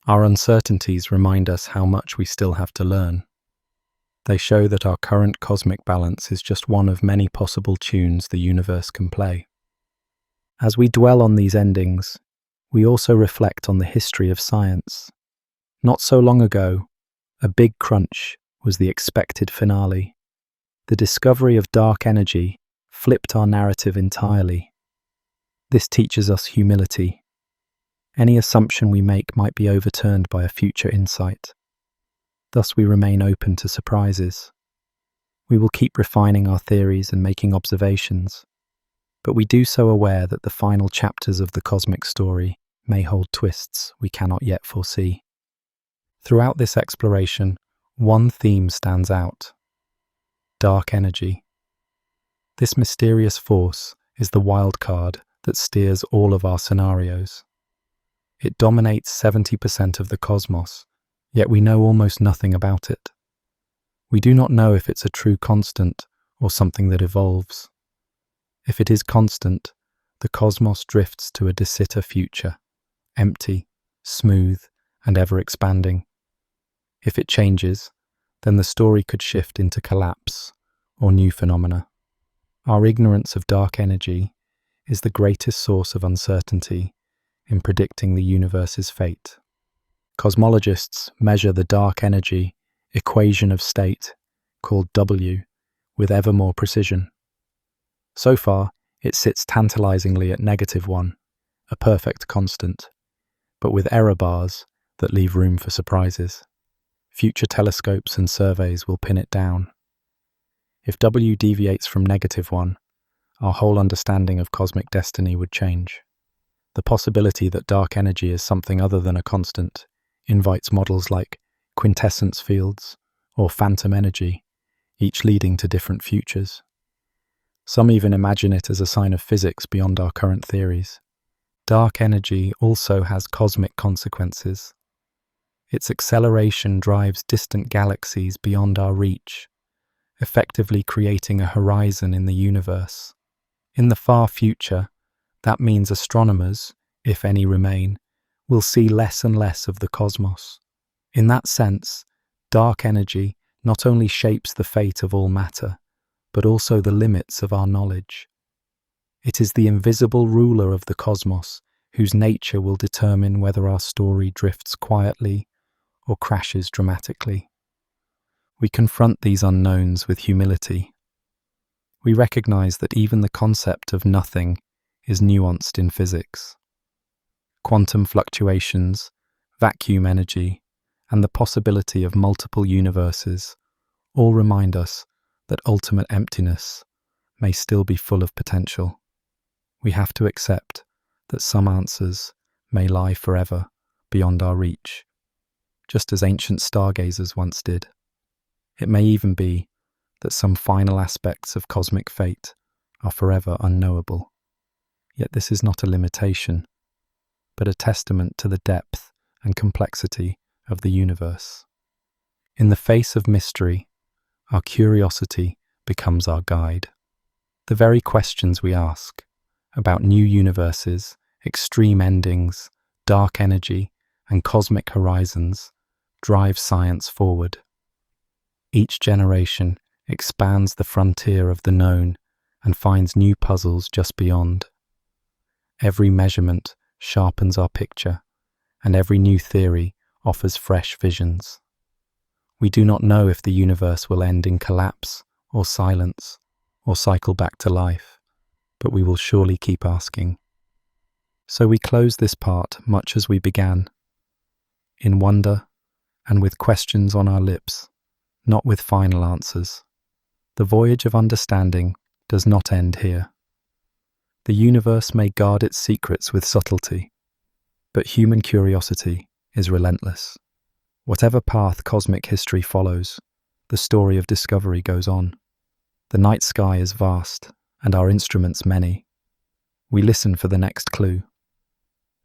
Our uncertainties remind us how much we still have to learn. They show that our current cosmic balance is just one of many possible tunes the universe can play. As we dwell on these endings, we also reflect on the history of science. Not so long ago, a Big Crunch was the expected finale. The discovery of dark energy flipped our narrative entirely. This teaches us humility. Any assumption we make might be overturned by a future insight. Thus, we remain open to surprises. We will keep refining our theories and making observations, but we do so aware that the final chapters of the cosmic story may hold twists we cannot yet foresee. Throughout this exploration, one theme stands out: dark energy. This mysterious force is the wild card that steers all of our scenarios. It dominates 70% of the cosmos, yet we know almost nothing about it. We do not know if it's a true constant or something that evolves. If it is constant, the cosmos drifts to a de sitter future, empty, smooth, and ever-expanding. If it changes, then the story could shift into collapse or new phenomena. Our ignorance of dark energy is the greatest source of uncertainty in predicting the universe's fate. Cosmologists measure the dark energy equation of state, called W, with ever more precision. So far, it sits tantalizingly at -1, a perfect constant, but with error bars that leave room for surprises. Future telescopes and surveys will pin it down. If W deviates from -1, our whole understanding of cosmic destiny would change. The possibility that dark energy is something other than a constant invites models like quintessence fields or phantom energy, each leading to different futures. Some even imagine it as a sign of physics beyond our current theories. Dark energy also has cosmic consequences. Its acceleration drives distant galaxies beyond our reach, effectively creating a horizon in the universe. In the far future, that means astronomers, if any remain, will see less and less of the cosmos. In that sense, dark energy not only shapes the fate of all matter, but also the limits of our knowledge. It is the invisible ruler of the cosmos whose nature will determine whether our story drifts quietly or crashes dramatically. We confront these unknowns with humility. We recognize that even the concept of nothing is nuanced in physics. Quantum fluctuations, vacuum energy, and the possibility of multiple universes all remind us that ultimate emptiness may still be full of potential. We have to accept that some answers may lie forever beyond our reach, just as ancient stargazers once did. It may even be that some final aspects of cosmic fate are forever unknowable. Yet this is not a limitation, but a testament to the depth and complexity of the universe. In the face of mystery, our curiosity becomes our guide. The very questions we ask about new universes, extreme endings, dark energy, and cosmic horizons drive science forward. Each generation expands the frontier of the known and finds new puzzles just beyond. Every measurement sharpens our picture, and every new theory offers fresh visions. We do not know if the universe will end in collapse or silence or cycle back to life, but we will surely keep asking. So we close this part much as we began, in wonder and with questions on our lips, not with final answers. The voyage of understanding does not end here. The universe may guard its secrets with subtlety, but human curiosity is relentless. Whatever path cosmic history follows, the story of discovery goes on. The night sky is vast, and our instruments many. We listen for the next clue.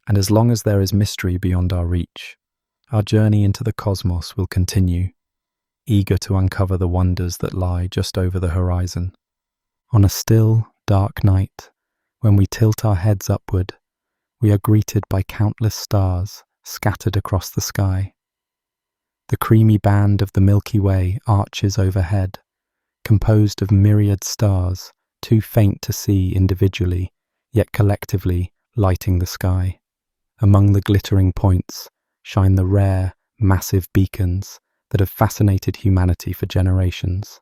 And as long as there is mystery beyond our reach, our journey into the cosmos will continue, eager to uncover the wonders that lie just over the horizon. On a still, dark night, when we tilt our heads upward, we are greeted by countless stars scattered across the sky. The creamy band of the Milky Way arches overhead, composed of myriad stars, too faint to see individually, yet collectively lighting the sky. Among the glittering points shine the rare, massive beacons that have fascinated humanity for generations.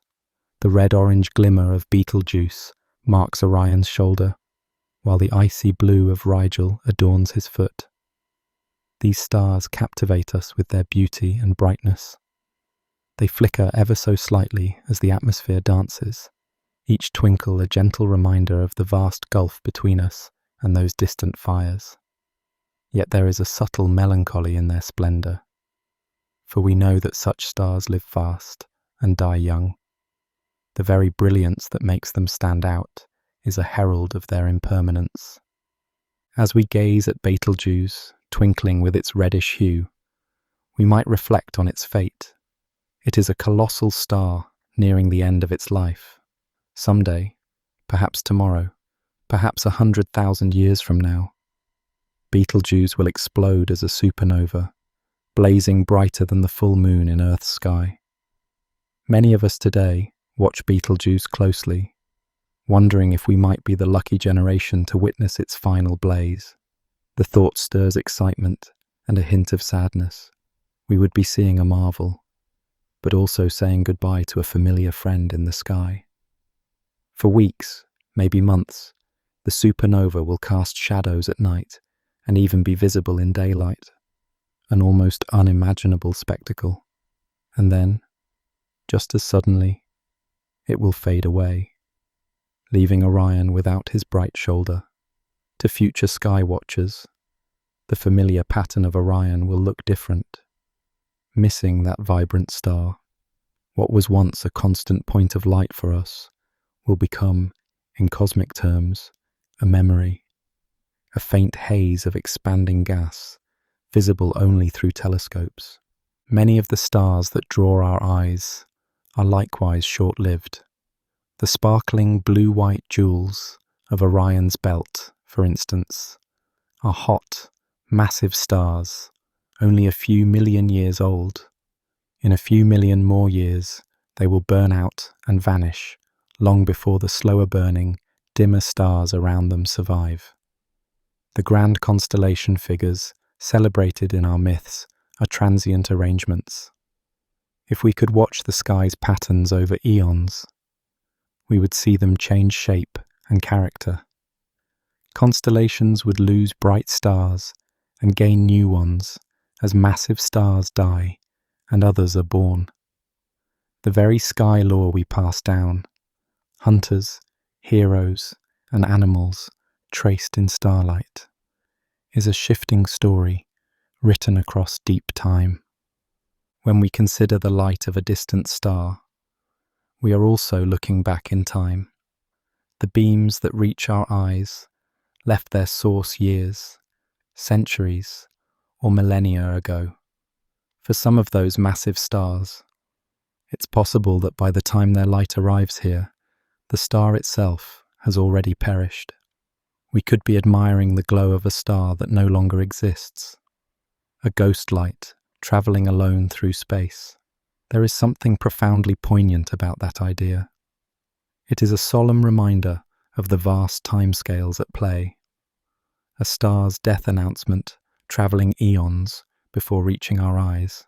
The red-orange glimmer of Betelgeuse marks Orion's shoulder, while the icy blue of Rigel adorns his foot. These stars captivate us with their beauty and brightness. They flicker ever so slightly as the atmosphere dances, each twinkle a gentle reminder of the vast gulf between us and those distant fires. Yet there is a subtle melancholy in their splendor, for we know that such stars live fast and die young. The very brilliance that makes them stand out is a herald of their impermanence. As we gaze at Betelgeuse, twinkling with its reddish hue, we might reflect on its fate. It is a colossal star nearing the end of its life. Someday, perhaps tomorrow, perhaps 100,000 years from now, Betelgeuse will explode as a supernova, blazing brighter than the full moon in Earth's sky. Many of us today watch Betelgeuse closely, wondering if we might be the lucky generation to witness its final blaze. The thought stirs excitement and a hint of sadness. We would be seeing a marvel, but also saying goodbye to a familiar friend in the sky. For weeks, maybe months, the supernova will cast shadows at night and even be visible in daylight, an almost unimaginable spectacle. And then, just as suddenly, it will fade away, leaving Orion without his bright shoulder. To future sky watchers, the familiar pattern of Orion will look different. Missing that vibrant star, what was once a constant point of light for us will become, in cosmic terms, a memory, a faint haze of expanding gas, visible only through telescopes. Many of the stars that draw our eyes are likewise short-lived. The sparkling blue-white jewels of Orion's belt, for instance, are hot, massive stars, only a few million years old. In a few million more years, they will burn out and vanish, long before the slower-burning, dimmer stars around them survive. The grand constellation figures celebrated in our myths are transient arrangements. If we could watch the sky's patterns over eons, we would see them change shape and character. Constellations would lose bright stars and gain new ones as massive stars die and others are born. The very sky lore we pass down, hunters, heroes, and animals traced in starlight, is a shifting story written across deep time. When we consider the light of a distant star, we are also looking back in time. The beams that reach our eyes left their source years, centuries, or millennia ago. For some of those massive stars, it's possible that by the time their light arrives here, the star itself has already perished. We could be admiring the glow of a star that no longer exists, a ghost light travelling alone through space. There is something profoundly poignant about that idea. It is a solemn reminder of the vast timescales at play, a star's death announcement travelling eons before reaching our eyes.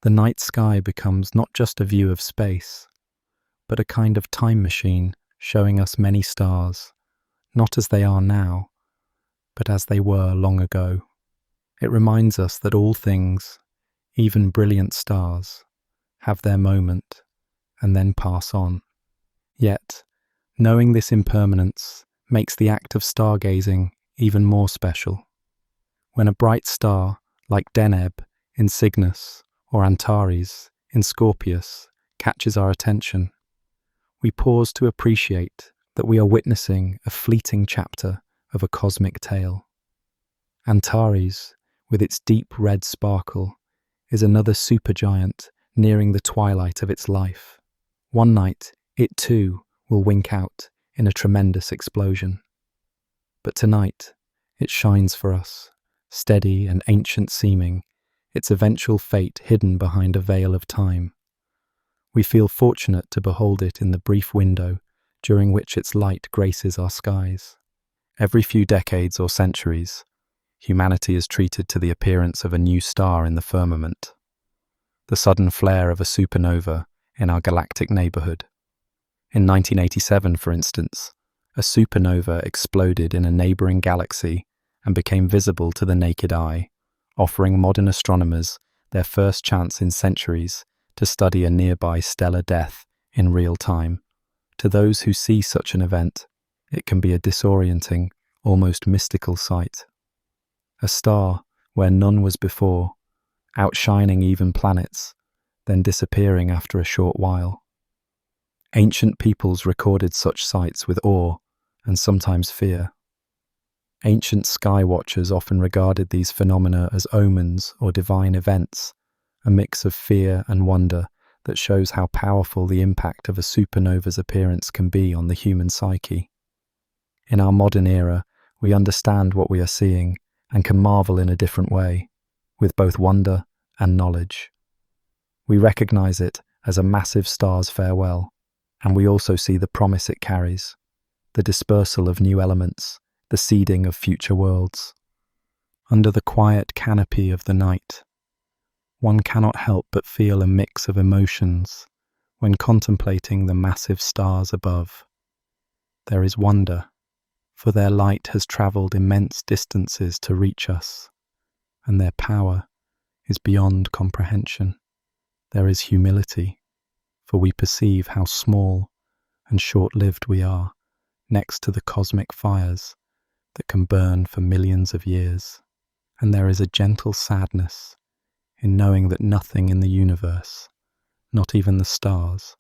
The night sky becomes not just a view of space, but a kind of time machine showing us many stars, not as they are now, but as they were long ago. It reminds us that all things, even brilliant stars, have their moment and then pass on. Yet, knowing this impermanence makes the act of stargazing even more special. When a bright star, like Deneb in Cygnus or Antares in Scorpius, catches our attention, we pause to appreciate that we are witnessing a fleeting chapter of a cosmic tale. Antares, with its deep red sparkle, is another supergiant nearing the twilight of its life. One night, it too will wink out in a tremendous explosion. But tonight, it shines for us, steady and ancient seeming, its eventual fate hidden behind a veil of time. We feel fortunate to behold it in the brief window during which its light graces our skies. Every few decades or centuries, humanity is treated to the appearance of a new star in the firmament, the sudden flare of a supernova in our galactic neighborhood. In 1987, for instance, a supernova exploded in a neighboring galaxy and became visible to the naked eye, offering modern astronomers their first chance in centuries to study a nearby stellar death in real time. To those who see such an event, it can be a disorienting, almost mystical sight. A star where none was before, outshining even planets, then disappearing after a short while. Ancient peoples recorded such sights with awe and sometimes fear. Ancient sky watchers often regarded these phenomena as omens or divine events, a mix of fear and wonder that shows how powerful the impact of a supernova's appearance can be on the human psyche. In our modern era, we understand what we are seeing and can marvel in a different way, with both wonder and knowledge. We recognize it as a massive star's farewell, and we also see the promise it carries, the dispersal of new elements, the seeding of future worlds. Under the quiet canopy of the night, one cannot help but feel a mix of emotions when contemplating the massive stars above. There is wonder, for their light has travelled immense distances to reach us, and their power is beyond comprehension. There is humility, for we perceive how small and short-lived we are next to the cosmic fires that can burn for millions of years. And there is a gentle sadness in knowing that nothing in the universe, not even the stars,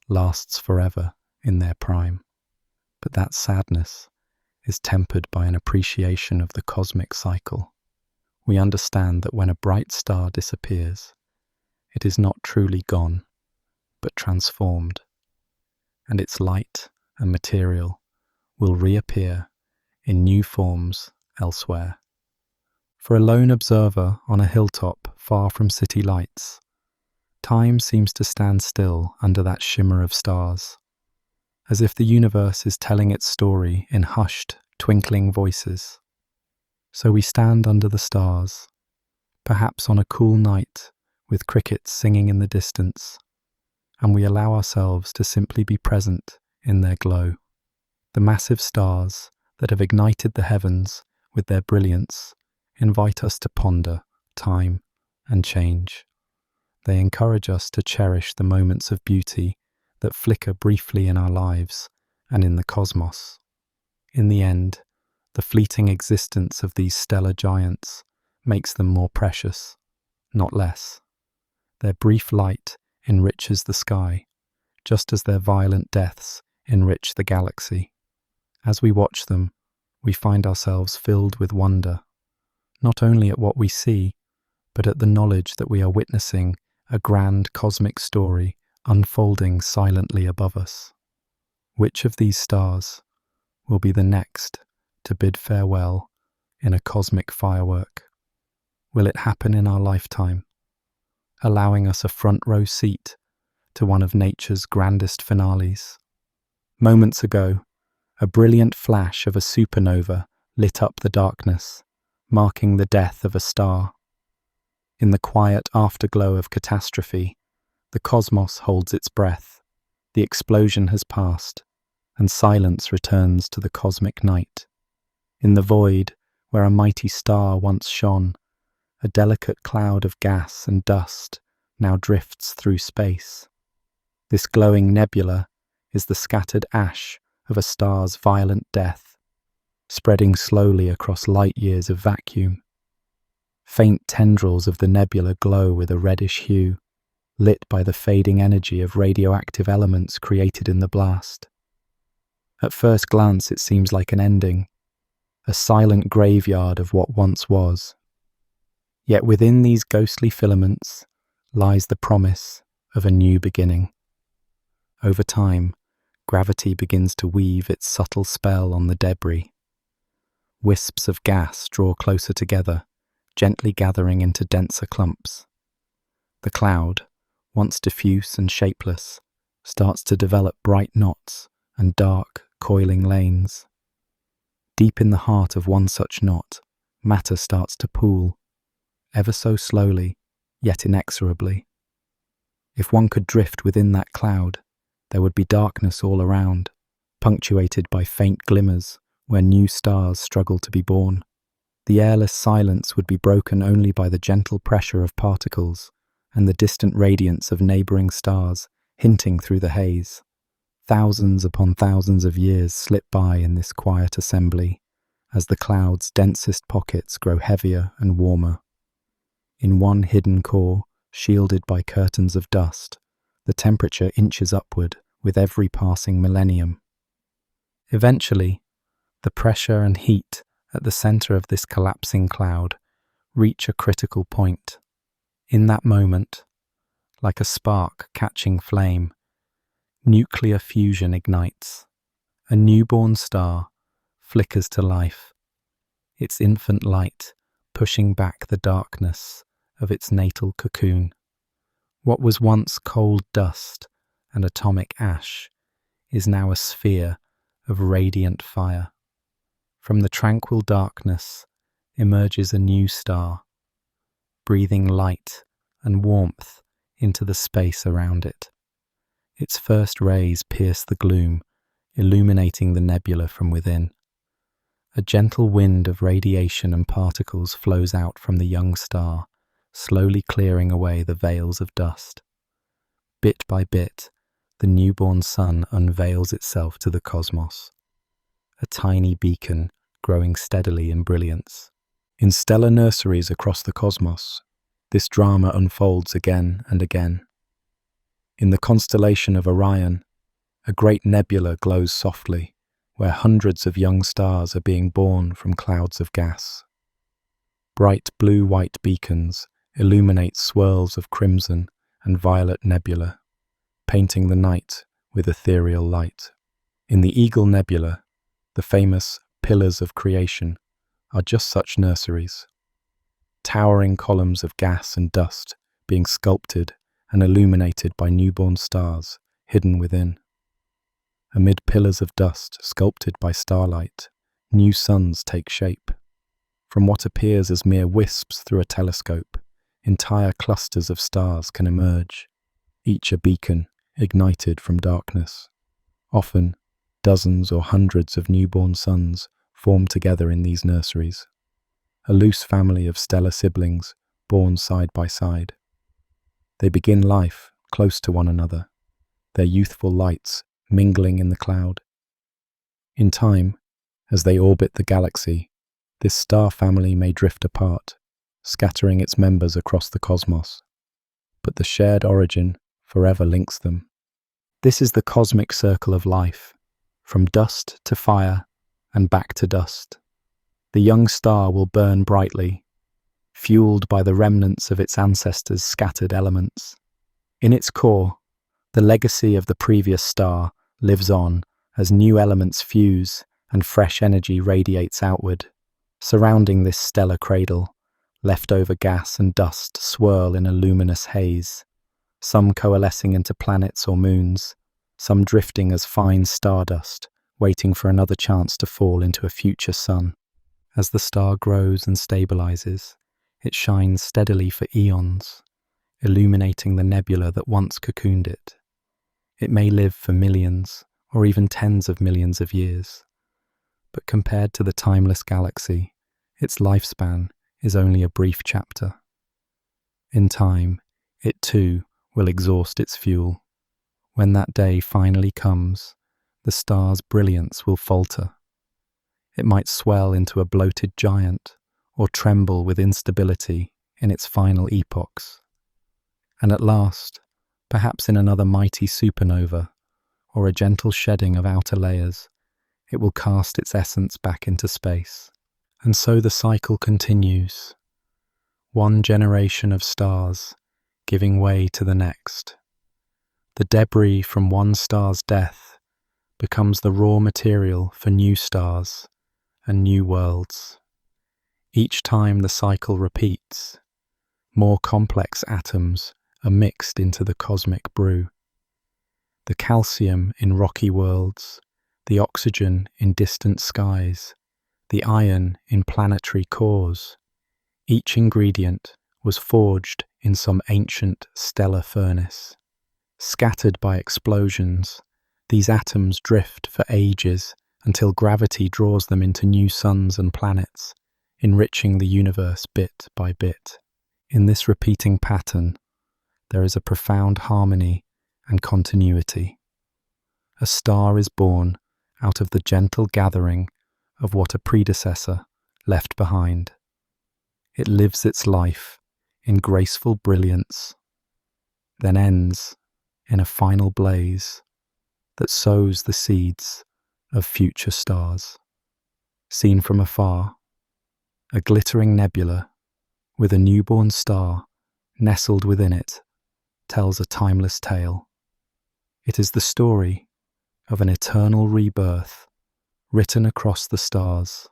lasts forever in their prime. But that sadness is tempered by an appreciation of the cosmic cycle. We understand that when a bright star disappears, it is not truly gone, but transformed, and its light and material will reappear in new forms elsewhere. For a lone observer on a hilltop far from city lights, time seems to stand still under that shimmer of stars, as if the universe is telling its story in hushed, twinkling voices. So we stand under the stars, perhaps on a cool night with crickets singing in the distance, and we allow ourselves to simply be present in their glow. The massive stars that have ignited the heavens with their brilliance invite us to ponder time and change. They encourage us to cherish the moments of beauty that flicker briefly in our lives and in the cosmos. In the end, the fleeting existence of these stellar giants makes them more precious, not less. Their brief light enriches the sky, just as their violent deaths enrich the galaxy. As we watch them, we find ourselves filled with wonder, not only at what we see, but at the knowledge that we are witnessing a grand cosmic story unfolding silently above us. Which of these stars will be the next to bid farewell in a cosmic firework? Will it happen in our lifetime, allowing us a front row seat to one of nature's grandest finales? Moments ago, a brilliant flash of a supernova lit up the darkness, marking the death of a star. In the quiet afterglow of catastrophe, the cosmos holds its breath. The explosion has passed, and silence returns to the cosmic night. In the void, where a mighty star once shone, a delicate cloud of gas and dust now drifts through space. This glowing nebula is the scattered ash of a star's violent death, spreading slowly across light years of vacuum. Faint tendrils of the nebula glow with a reddish hue, lit by the fading energy of radioactive elements created in the blast. At first glance, it seems like an ending, a silent graveyard of what once was. Yet within these ghostly filaments lies the promise of a new beginning. Over time, gravity begins to weave its subtle spell on the debris. Wisps of gas draw closer together, gently gathering into denser clumps. The cloud, once diffuse and shapeless, starts to develop bright knots and dark, coiling lanes. Deep in the heart of one such knot, matter starts to pool, ever so slowly, yet inexorably. If one could drift within that cloud, there would be darkness all around, punctuated by faint glimmers where new stars struggle to be born. The airless silence would be broken only by the gentle pressure of particles and the distant radiance of neighboring stars hinting through the haze. Thousands upon thousands of years slip by in this quiet assembly, as the cloud's densest pockets grow heavier and warmer. In one hidden core, shielded by curtains of dust, the temperature inches upward with every passing millennium. Eventually, the pressure and heat at the center of this collapsing cloud reach a critical point. In that moment, like a spark catching flame, nuclear fusion ignites. A newborn star flickers to life, its infant light pushing back the darkness of its natal cocoon. What was once cold dust and atomic ash is now a sphere of radiant fire. From the tranquil darkness emerges a new star, breathing light and warmth into the space around it. Its first rays pierce the gloom, illuminating the nebula from within. A gentle wind of radiation and particles flows out from the young star, slowly clearing away the veils of dust. Bit by bit, the newborn sun unveils itself to the cosmos, a tiny beacon growing steadily in brilliance. In stellar nurseries across the cosmos, this drama unfolds again and again. In the constellation of Orion, a great nebula glows softly, where hundreds of young stars are being born from clouds of gas. Bright blue-white beacons illuminate swirls of crimson and violet nebula, painting the night with ethereal light. In the Eagle Nebula, the famous pillars of creation are just such nurseries, towering columns of gas and dust being sculpted and illuminated by newborn stars hidden within. Amid pillars of dust sculpted by starlight, new suns take shape. From what appears as mere wisps through a telescope, entire clusters of stars can emerge, each a beacon ignited from darkness. Often, dozens or hundreds of newborn suns form together in these nurseries, a loose family of stellar siblings born side by side. They begin life close to one another, their youthful lights mingling in the cloud. In time, as they orbit the galaxy, this star family may drift apart, scattering its members across the cosmos, but the shared origin forever links them. This is the cosmic circle of life, from dust to fire and back to dust. The young star will burn brightly, fueled by the remnants of its ancestors' scattered elements. In its core, the legacy of the previous star lives on as new elements fuse and fresh energy radiates outward. Surrounding this stellar cradle, leftover gas and dust swirl in a luminous haze, some coalescing into planets or moons, some drifting as fine stardust, waiting for another chance to fall into a future sun. As the star grows and stabilizes, it shines steadily for eons, illuminating the nebula that once cocooned it. It may live for millions, or even tens of millions of years, but compared to the timeless galaxy, its lifespan is only a brief chapter. In time, it too will exhaust its fuel. When that day finally comes, the star's brilliance will falter. It might swell into a bloated giant, or tremble with instability in its final epochs. And at last, perhaps in another mighty supernova, or a gentle shedding of outer layers, it will cast its essence back into space. And so the cycle continues, one generation of stars giving way to the next. The debris from one star's death becomes the raw material for new stars and new worlds. Each time the cycle repeats, more complex atoms are mixed into the cosmic brew. The calcium in rocky worlds, the oxygen in distant skies, the iron in planetary cores. Each ingredient was forged in some ancient stellar furnace. Scattered by explosions, these atoms drift for ages until gravity draws them into new suns and planets, enriching the universe bit by bit. In this repeating pattern, there is a profound harmony and continuity. A star is born out of the gentle gathering of what a predecessor left behind. It lives its life in graceful brilliance, then ends in a final blaze that sows the seeds of future stars. Seen from afar, a glittering nebula with a newborn star nestled within it tells a timeless tale. It is the story of an eternal rebirth written across the stars,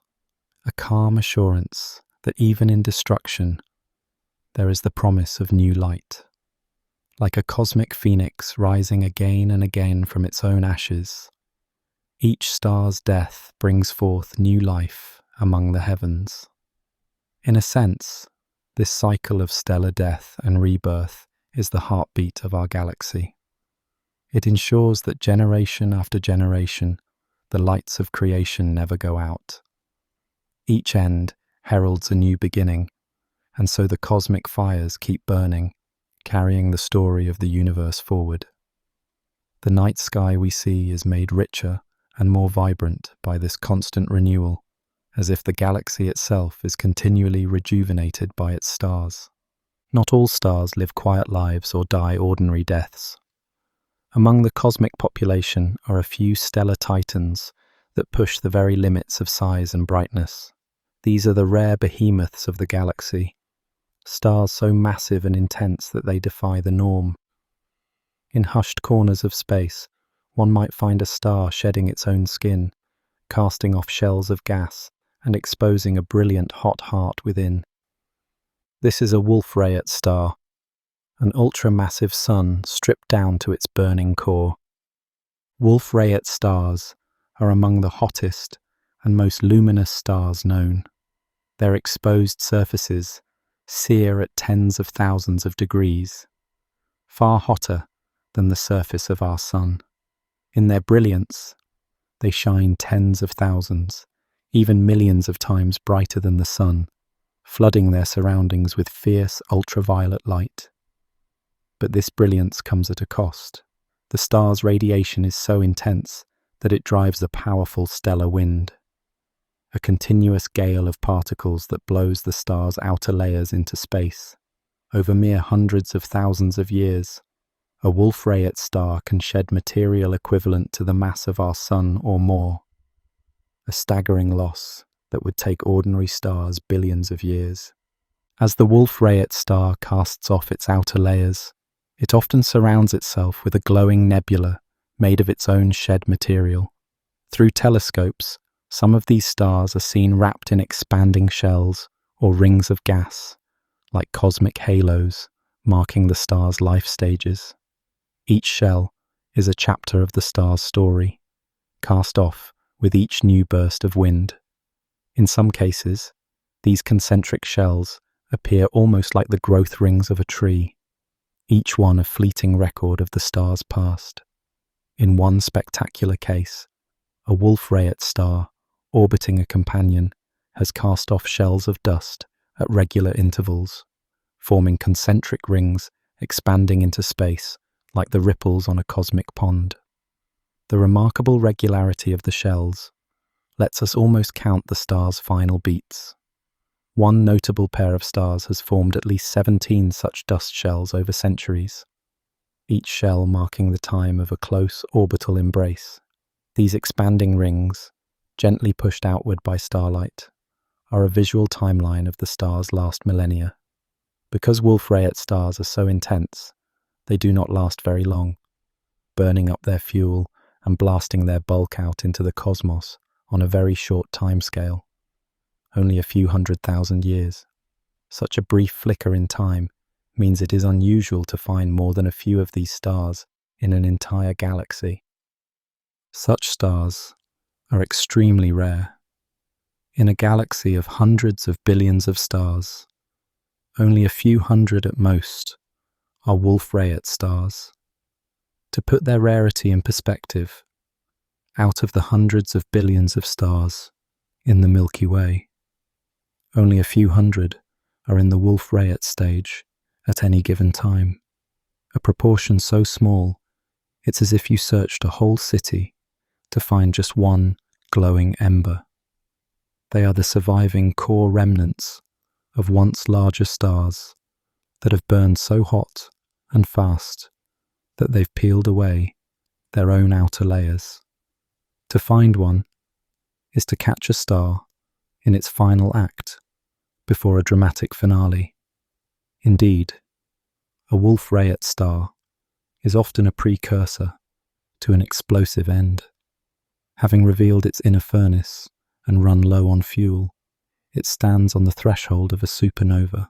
a calm assurance that even in destruction, there is the promise of new light. Like a cosmic phoenix rising again and again from its own ashes, each star's death brings forth new life among the heavens. In a sense, this cycle of stellar death and rebirth is the heartbeat of our galaxy. It ensures that generation after generation, the lights of creation never go out. Each end heralds a new beginning, and so the cosmic fires keep burning, carrying the story of the universe forward. The night sky we see is made richer and more vibrant by this constant renewal, as if the galaxy itself is continually rejuvenated by its stars. Not all stars live quiet lives or die ordinary deaths. Among the cosmic population are a few stellar titans that push the very limits of size and brightness. These are the rare behemoths of the galaxy, stars so massive and intense that they defy the norm. In hushed corners of space, one might find a star shedding its own skin, casting off shells of gas and exposing a brilliant hot heart within. This is a Wolf-Rayet star, an ultramassive sun stripped down to its burning core. Wolf-Rayet stars are among the hottest and most luminous stars known. Their exposed surfaces sear at tens of thousands of degrees, far hotter than the surface of our sun. In their brilliance, they shine tens of thousands, even millions of times brighter than the sun, flooding their surroundings with fierce ultraviolet light. But this brilliance comes at a cost. The star's radiation is so intense that it drives a powerful stellar wind, a continuous gale of particles that blows the star's outer layers into space. Over mere hundreds of thousands of years, a Wolf-Rayet star can shed material equivalent to the mass of our sun or more, a staggering loss that would take ordinary stars billions of years. As the Wolf-Rayet star casts off its outer layers, it often surrounds itself with a glowing nebula made of its own shed material. Through telescopes, some of these stars are seen wrapped in expanding shells or rings of gas, like cosmic halos, marking the star's life stages. Each shell is a chapter of the star's story, cast off with each new burst of wind. In some cases, these concentric shells appear almost like the growth rings of a tree, each one a fleeting record of the star's past. In one spectacular case, a Wolf-Rayet star orbiting a companion has cast off shells of dust at regular intervals, forming concentric rings expanding into space like the ripples on a cosmic pond. The remarkable regularity of the shells lets us almost count the star's final beats. One notable pair of stars has formed at least 17 such dust shells over centuries, each shell marking the time of a close orbital embrace. These expanding rings, gently pushed outward by starlight, are a visual timeline of the star's last millennia. Because Wolf-Rayet stars are so intense, they do not last very long, burning up their fuel and blasting their bulk out into the cosmos on a very short timescale, only a few 100,000 years. Such a brief flicker in time means it is unusual to find more than a few of these stars in an entire galaxy. Such stars are extremely rare. In a galaxy of hundreds of billions of stars, only a few hundred at most are Wolf-Rayet stars. To put their rarity in perspective, out of the hundreds of billions of stars in the Milky Way, Only a few hundred are in the Wolf-Rayet stage at any given time, a proportion so small it's as if you searched a whole city to find just one glowing ember. They are the surviving core remnants of once larger stars that have burned so hot and fast that they've peeled away their own outer layers. To find one is to catch a star in its final act before a dramatic finale. Indeed, a Wolf-Rayet star is often a precursor to an explosive end. Having revealed its inner furnace and run low on fuel, it stands on the threshold of a supernova.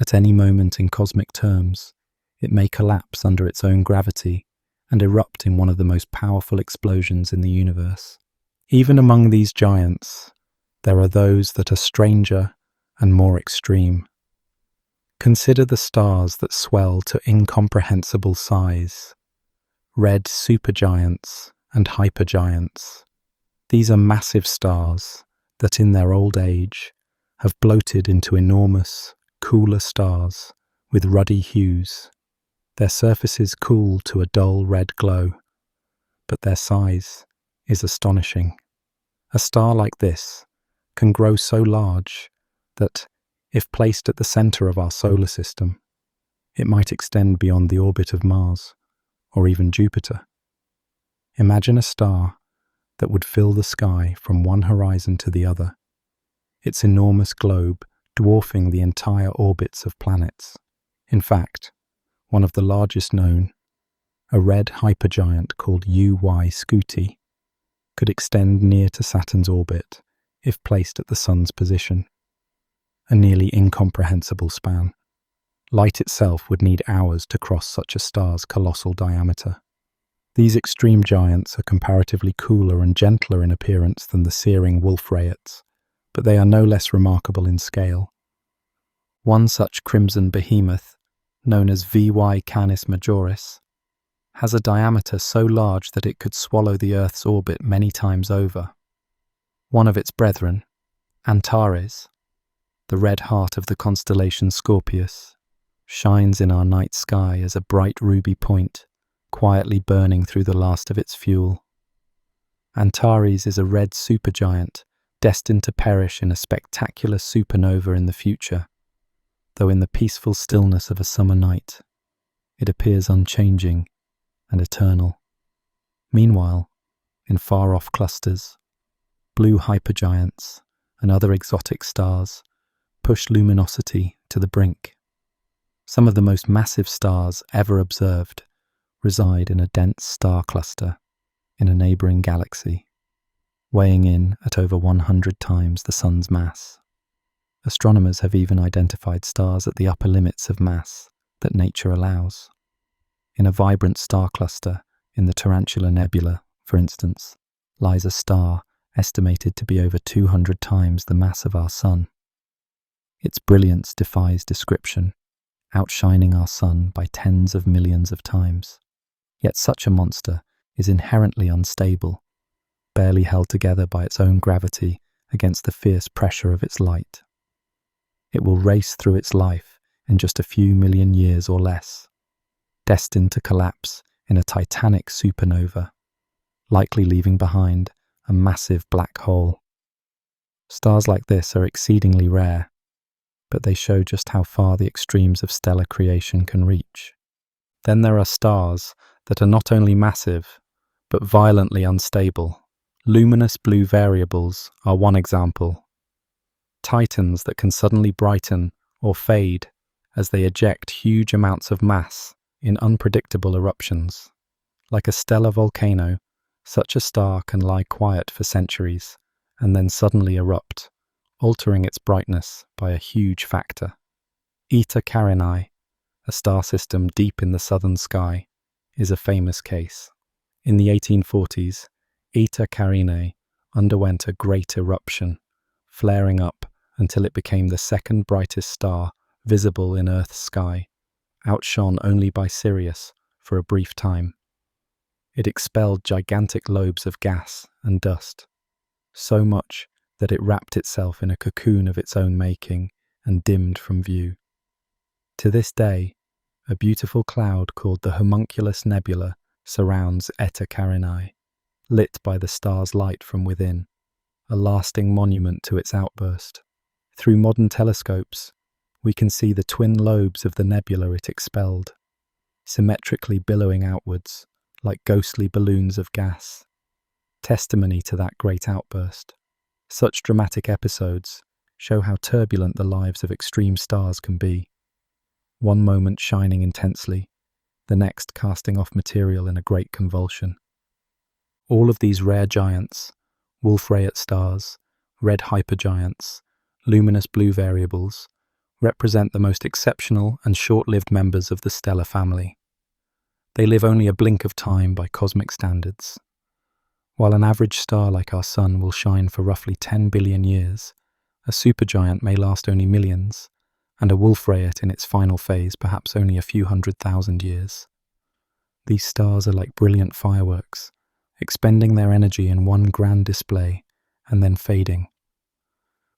At any moment in cosmic terms, it may collapse under its own gravity and erupt in one of the most powerful explosions in the universe. Even among these giants, there are those that are stranger and more extreme. Consider the stars that swell to incomprehensible size: red supergiants and hypergiants. These are massive stars that in their old age have bloated into enormous, cooler stars with ruddy hues. Their surfaces cool to a dull red glow, but their size is astonishing. A star like this can grow so large that, if placed at the center of our solar system, it might extend beyond the orbit of Mars or even Jupiter. Imagine a star that would fill the sky from one horizon to the other, its enormous globe dwarfing the entire orbits of planets. In fact, one of the largest known, a red hypergiant called UY Scuti, could extend near to Saturn's orbit if placed at the Sun's position. A nearly incomprehensible span. Light itself would need hours to cross such a star's colossal diameter. These extreme giants are comparatively cooler and gentler in appearance than the searing Wolf-Rayets, but they are no less remarkable in scale. One such crimson behemoth, known as VY Canis Majoris, has a diameter so large that it could swallow the Earth's orbit many times over. One of its brethren, Antares, the red heart of the constellation Scorpius, shines in our night sky as a bright ruby point, quietly burning through the last of its fuel. Antares is a red supergiant destined to perish in a spectacular supernova in the future, though in the peaceful stillness of a summer night, it appears unchanging and eternal. Meanwhile, in far-off clusters, blue hypergiants and other exotic stars push luminosity to the brink. Some of the most massive stars ever observed reside in a dense star cluster in a neighboring galaxy, weighing in at over 100 times the Sun's mass. Astronomers have even identified stars at the upper limits of mass that nature allows. In a vibrant star cluster in the Tarantula Nebula, for instance, lies a star estimated to be over 200 times the mass of our Sun. Its brilliance defies description, outshining our Sun by tens of millions of times. Yet such a monster is inherently unstable, barely held together by its own gravity against the fierce pressure of its light. It will race through its life in just a few million years or less, destined to collapse in a titanic supernova, likely leaving behind a massive black hole. Stars like this are exceedingly rare, but they show just how far the extremes of stellar creation can reach. Then there are stars that are not only massive, but violently unstable. Luminous blue variables are one example. Titans that can suddenly brighten or fade as they eject huge amounts of mass in unpredictable eruptions. Like a stellar volcano, such a star can lie quiet for centuries and then suddenly erupt, altering its brightness by a huge factor. Eta Carinae, a star system deep in the southern sky, is a famous case. In the 1840s, Eta Carinae underwent a great eruption, flaring up until it became the second brightest star visible in Earth's sky, outshone only by Sirius for a brief time. It expelled gigantic lobes of gas and dust, so much that it wrapped itself in a cocoon of its own making and dimmed from view. To this day, a beautiful cloud called the homunculus nebula surrounds Eta Carinae, lit by the star's light from within, a lasting monument to its outburst. Through modern telescopes, we can see the twin lobes of the nebula it expelled, symmetrically billowing outwards like ghostly balloons of gas, testimony to that great outburst. Such dramatic episodes show how turbulent the lives of extreme stars can be. One moment shining intensely, the next casting off material in a great convulsion. All of these rare giants, Wolf-Rayet stars, red hypergiants, luminous blue variables, represent the most exceptional and short-lived members of the stellar family. They live only a blink of time by cosmic standards. While an average star like our Sun will shine for roughly 10 billion years, a supergiant may last only millions, and a Wolf-Rayet in its final phase perhaps only a few 100,000 years. These stars are like brilliant fireworks, expending their energy in one grand display and then fading.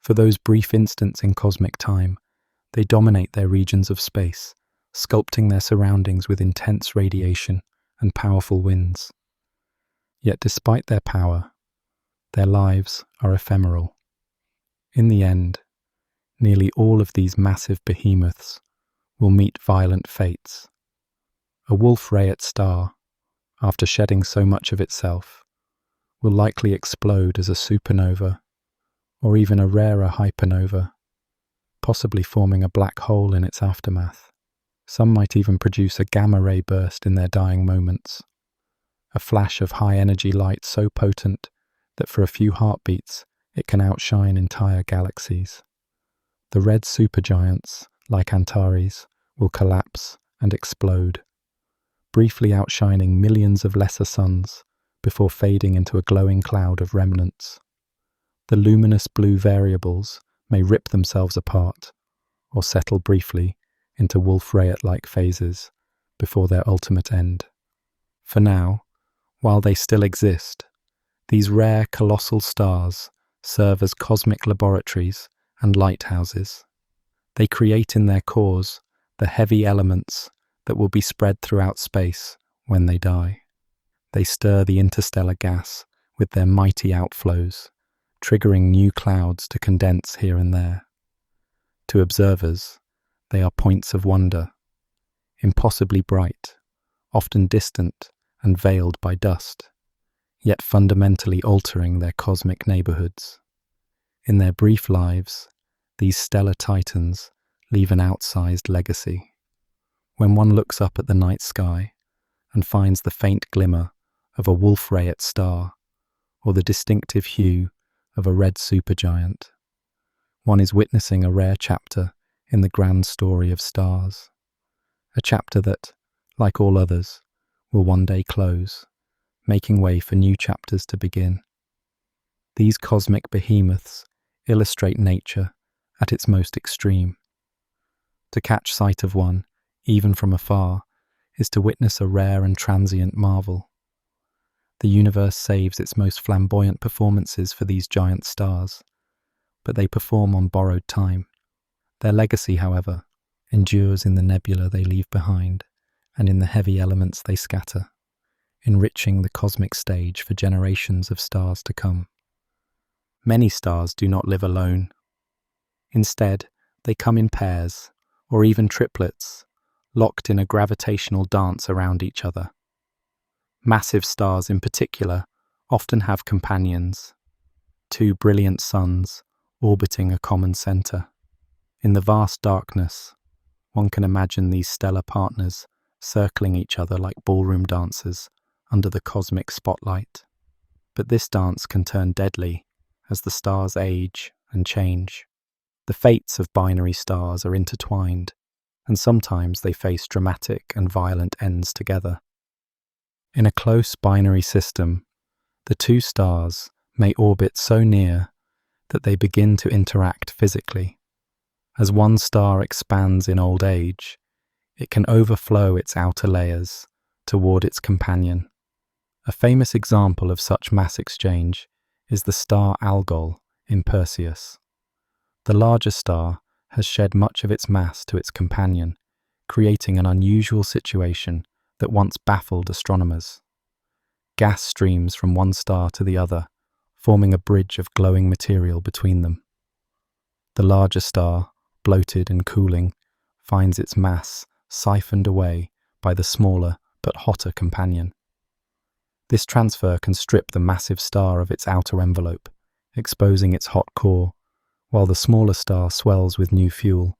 For those brief instants in cosmic time, they dominate their regions of space, sculpting their surroundings with intense radiation and powerful winds. Yet despite their power, their lives are ephemeral. In the end, nearly all of these massive behemoths will meet violent fates. A Wolf-Rayet star, after shedding so much of itself, will likely explode as a supernova, or even a rarer hypernova, possibly forming a black hole in its aftermath. Some might even produce a gamma-ray burst in their dying moments, a flash of high-energy light so potent that for a few heartbeats it can outshine entire galaxies. The red supergiants, like Antares, will collapse and explode, briefly outshining millions of lesser suns before fading into a glowing cloud of remnants. The luminous blue variables may rip themselves apart or settle briefly into Wolf-Rayet-like phases before their ultimate end. For now, while they still exist, these rare colossal stars serve as cosmic laboratories and lighthouses. They create in their cores the heavy elements that will be spread throughout space when they die. They stir the interstellar gas with their mighty outflows, triggering new clouds to condense here and there. To observers, they are points of wonder, impossibly bright, often distant and veiled by dust, yet fundamentally altering their cosmic neighborhoods. In their brief lives, these stellar titans leave an outsized legacy. When one looks up at the night sky and finds the faint glimmer of a Wolf-Rayet star or the distinctive hue of a red supergiant, one is witnessing a rare chapter in the grand story of stars, a chapter that, like all others, will one day close, making way for new chapters to begin. These cosmic behemoths illustrate nature at its most extreme. To catch sight of one, even from afar, is to witness a rare and transient marvel. The universe saves its most flamboyant performances for these giant stars, but they perform on borrowed time. Their legacy, however, endures in the nebula they leave behind and in the heavy elements they scatter, enriching the cosmic stage for generations of stars to come. Many stars do not live alone. Instead, they come in pairs, or even triplets, locked in a gravitational dance around each other. Massive stars in particular often have companions, two brilliant suns orbiting a common center. In the vast darkness, one can imagine these stellar partners circling each other like ballroom dancers under the cosmic spotlight. But this dance can turn deadly as the stars age and change. The fates of binary stars are intertwined, and sometimes they face dramatic and violent ends together. In a close binary system, the two stars may orbit so near that they begin to interact physically. As one star expands in old age, it can overflow its outer layers toward its companion. A famous example of such mass exchange is the star Algol in Perseus. The larger star has shed much of its mass to its companion, creating an unusual situation that once baffled astronomers. Gas streams from one star to the other, forming a bridge of glowing material between them. The larger star, bloated and cooling, finds its mass siphoned away by the smaller but hotter companion. This transfer can strip the massive star of its outer envelope, exposing its hot core, while the smaller star swells with new fuel,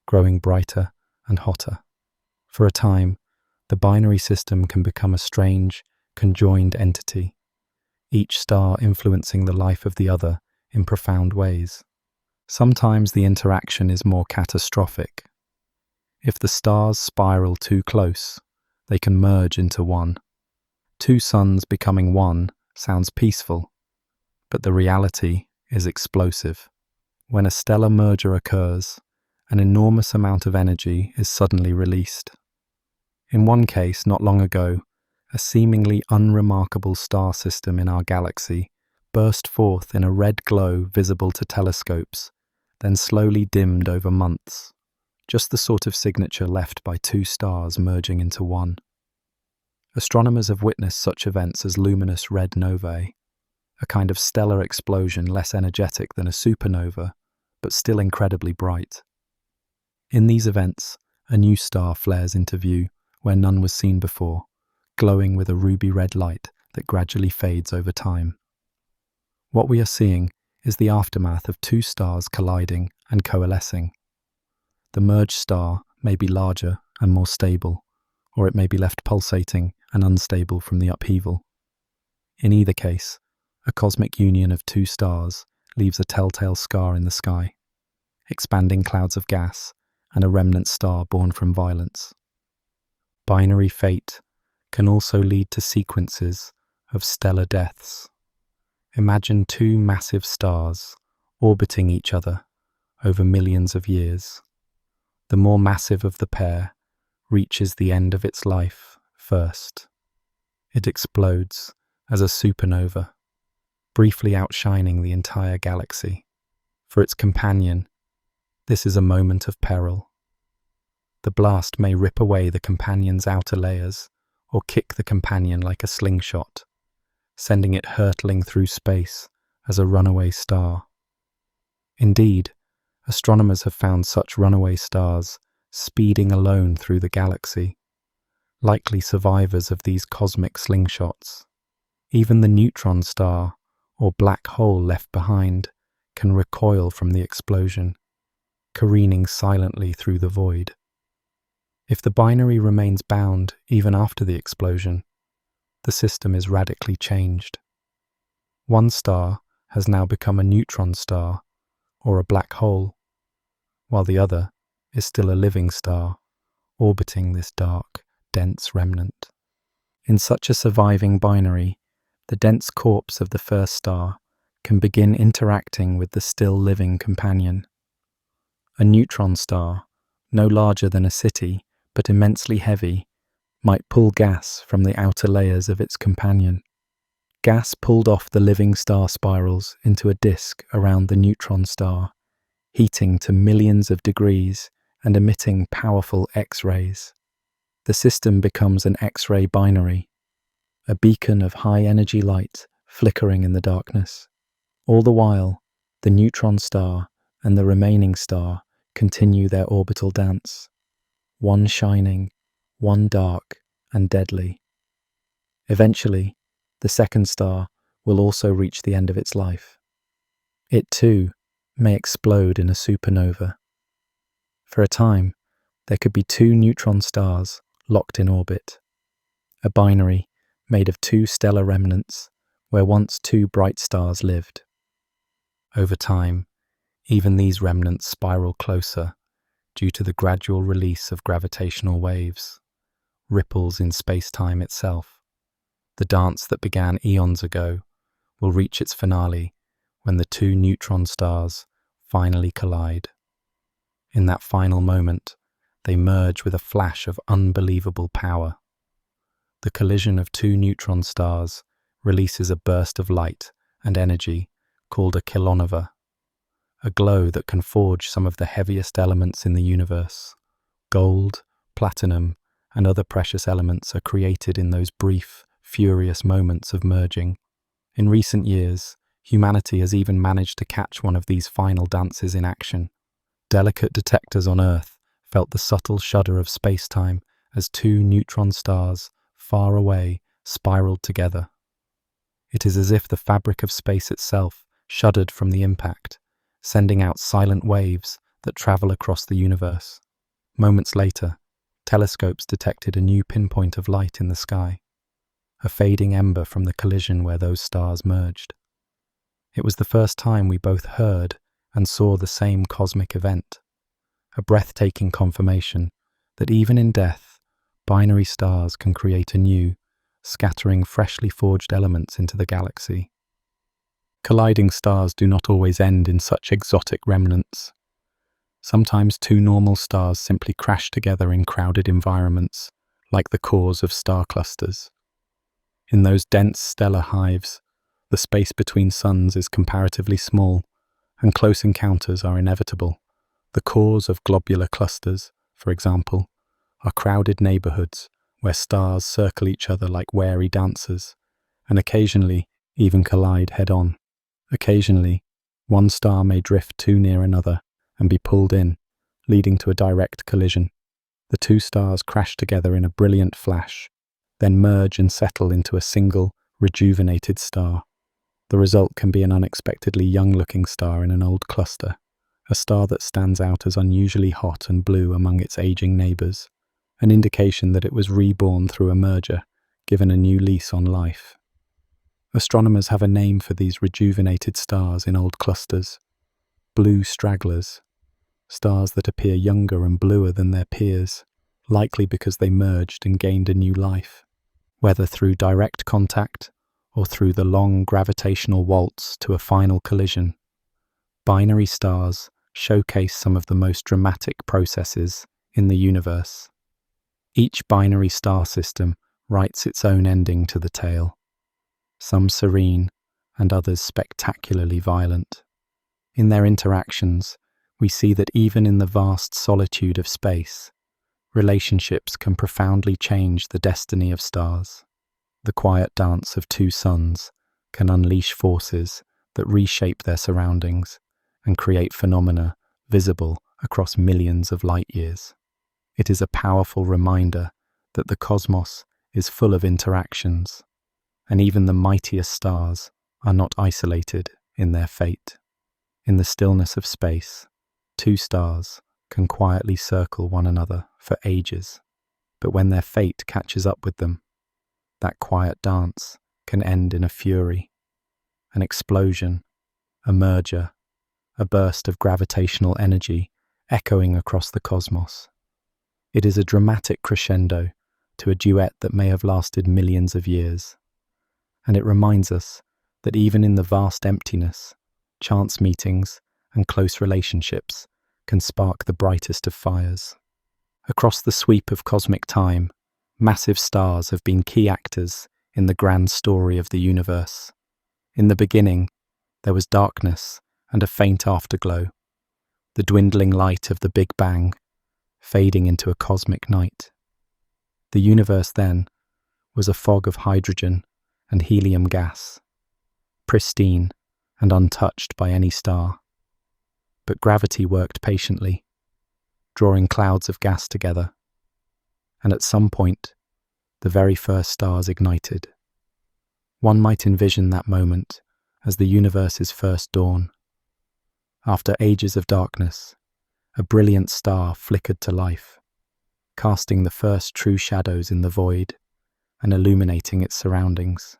growing brighter and hotter. For a time, the binary system can become a strange, conjoined entity, each star influencing the life of the other in profound ways. Sometimes the interaction is more catastrophic. If the stars spiral too close, they can merge into one. Two suns becoming one sounds peaceful, but the reality is explosive. When a stellar merger occurs, an enormous amount of energy is suddenly released. In one case, not long ago, a seemingly unremarkable star system in our galaxy burst forth in a red glow visible to telescopes, then slowly dimmed over months, just the sort of signature left by two stars merging into one. Astronomers have witnessed such events as luminous red novae, a kind of stellar explosion less energetic than a supernova, but still incredibly bright. In these events, a new star flares into view where none was seen before, glowing with a ruby-red light that gradually fades over time. What we are seeing is the aftermath of two stars colliding and coalescing. The merged star may be larger and more stable, or it may be left pulsating and unstable from the upheaval. In either case, a cosmic union of two stars leaves a telltale scar in the sky, expanding clouds of gas and a remnant star born from violence. Binary fate can also lead to sequences of stellar deaths. Imagine two massive stars orbiting each other over millions of years. The more massive of the pair reaches the end of its life first. It explodes as a supernova, briefly outshining the entire galaxy. For its companion, this is a moment of peril. The blast may rip away the companion's outer layers or kick the companion like a slingshot, sending it hurtling through space as a runaway star. Indeed, astronomers have found such runaway stars speeding alone through the galaxy, likely survivors of these cosmic slingshots. Even the neutron star, or black hole left behind, can recoil from the explosion, careening silently through the void. If the binary remains bound even after the explosion, the system is radically changed. One star has now become a neutron star, or a black hole, while the other is still a living star, orbiting this dark, dense remnant. In such a surviving binary, the dense corpse of the first star can begin interacting with the still living companion. A neutron star, no larger than a city, but immensely heavy, might pull gas from the outer layers of its companion. Gas pulled off the living star spirals into a disk around the neutron star, heating to millions of degrees and emitting powerful X-rays. The system becomes an X-ray binary, a beacon of high-energy light flickering in the darkness. All the while, the neutron star and the remaining star continue their orbital dance, one shining, one dark and deadly. Eventually, the second star will also reach the end of its life. It too may explode in a supernova. For a time, there could be two neutron stars locked in orbit, a binary made of two stellar remnants where once two bright stars lived. Over time, even these remnants spiral closer due to the gradual release of gravitational waves, ripples in spacetime itself. The dance that began eons ago will reach its finale when the two neutron stars finally collide. In that final moment, they merge with a flash of unbelievable power. The collision of two neutron stars releases a burst of light and energy called a kilonova. a glow that can forge some of the heaviest elements in the universe. Gold, platinum, and other precious elements are created in those brief, furious moments of merging. In recent years, humanity has even managed to catch one of these final dances in action. Delicate detectors on Earth felt the subtle shudder of spacetime as two neutron stars, far away, spiraled together. It is as if the fabric of space itself shuddered from the impact, sending out silent waves that travel across the universe. Moments later, telescopes detected a new pinpoint of light in the sky, a fading ember from the collision where those stars merged. It was the first time we both heard and saw the same cosmic event, a breathtaking confirmation that even in death, binary stars can create anew, scattering freshly forged elements into the galaxy. Colliding stars do not always end in such exotic remnants. Sometimes two normal stars simply crash together in crowded environments, like the cores of star clusters. In those dense stellar hives, the space between suns is comparatively small, and close encounters are inevitable. The cores of globular clusters, for example, are crowded neighborhoods where stars circle each other like wary dancers, and occasionally even collide head-on. Occasionally, one star may drift too near another and be pulled in, leading to a direct collision. The two stars crash together in a brilliant flash, then merge and settle into a single, rejuvenated star. The result can be an unexpectedly young-looking star in an old cluster, a star that stands out as unusually hot and blue among its aging neighbors, an indication that it was reborn through a merger, given a new lease on life. Astronomers have a name for these rejuvenated stars in old clusters: blue stragglers, stars that appear younger and bluer than their peers, likely because they merged and gained a new life. Whether through direct contact or through the long gravitational waltz to a final collision, binary stars showcase some of the most dramatic processes in the universe. Each binary star system writes its own ending to the tale, some serene and others spectacularly violent. In their interactions, we see that even in the vast solitude of space, relationships can profoundly change the destiny of stars. The quiet dance of two suns can unleash forces that reshape their surroundings and create phenomena visible across millions of light years. It is a powerful reminder that the cosmos is full of interactions, and even the mightiest stars are not isolated in their fate. In the stillness of space, two stars can quietly circle one another for ages, but when their fate catches up with them, that quiet dance can end in a fury, an explosion, a merger, a burst of gravitational energy echoing across the cosmos. It is a dramatic crescendo to a duet that may have lasted millions of years, and it reminds us that even in the vast emptiness, chance meetings and close relationships can spark the brightest of fires. Across the sweep of cosmic time, massive stars have been key actors in the grand story of the universe. In the beginning, there was darkness and a faint afterglow, the dwindling light of the Big Bang, fading into a cosmic night. The universe then was a fog of hydrogen and helium gas, pristine and untouched by any star. But gravity worked patiently, drawing clouds of gas together, and at some point, the very first stars ignited. One might envision that moment as the universe's first dawn. After ages of darkness, a brilliant star flickered to life, casting the first true shadows in the void and illuminating its surroundings.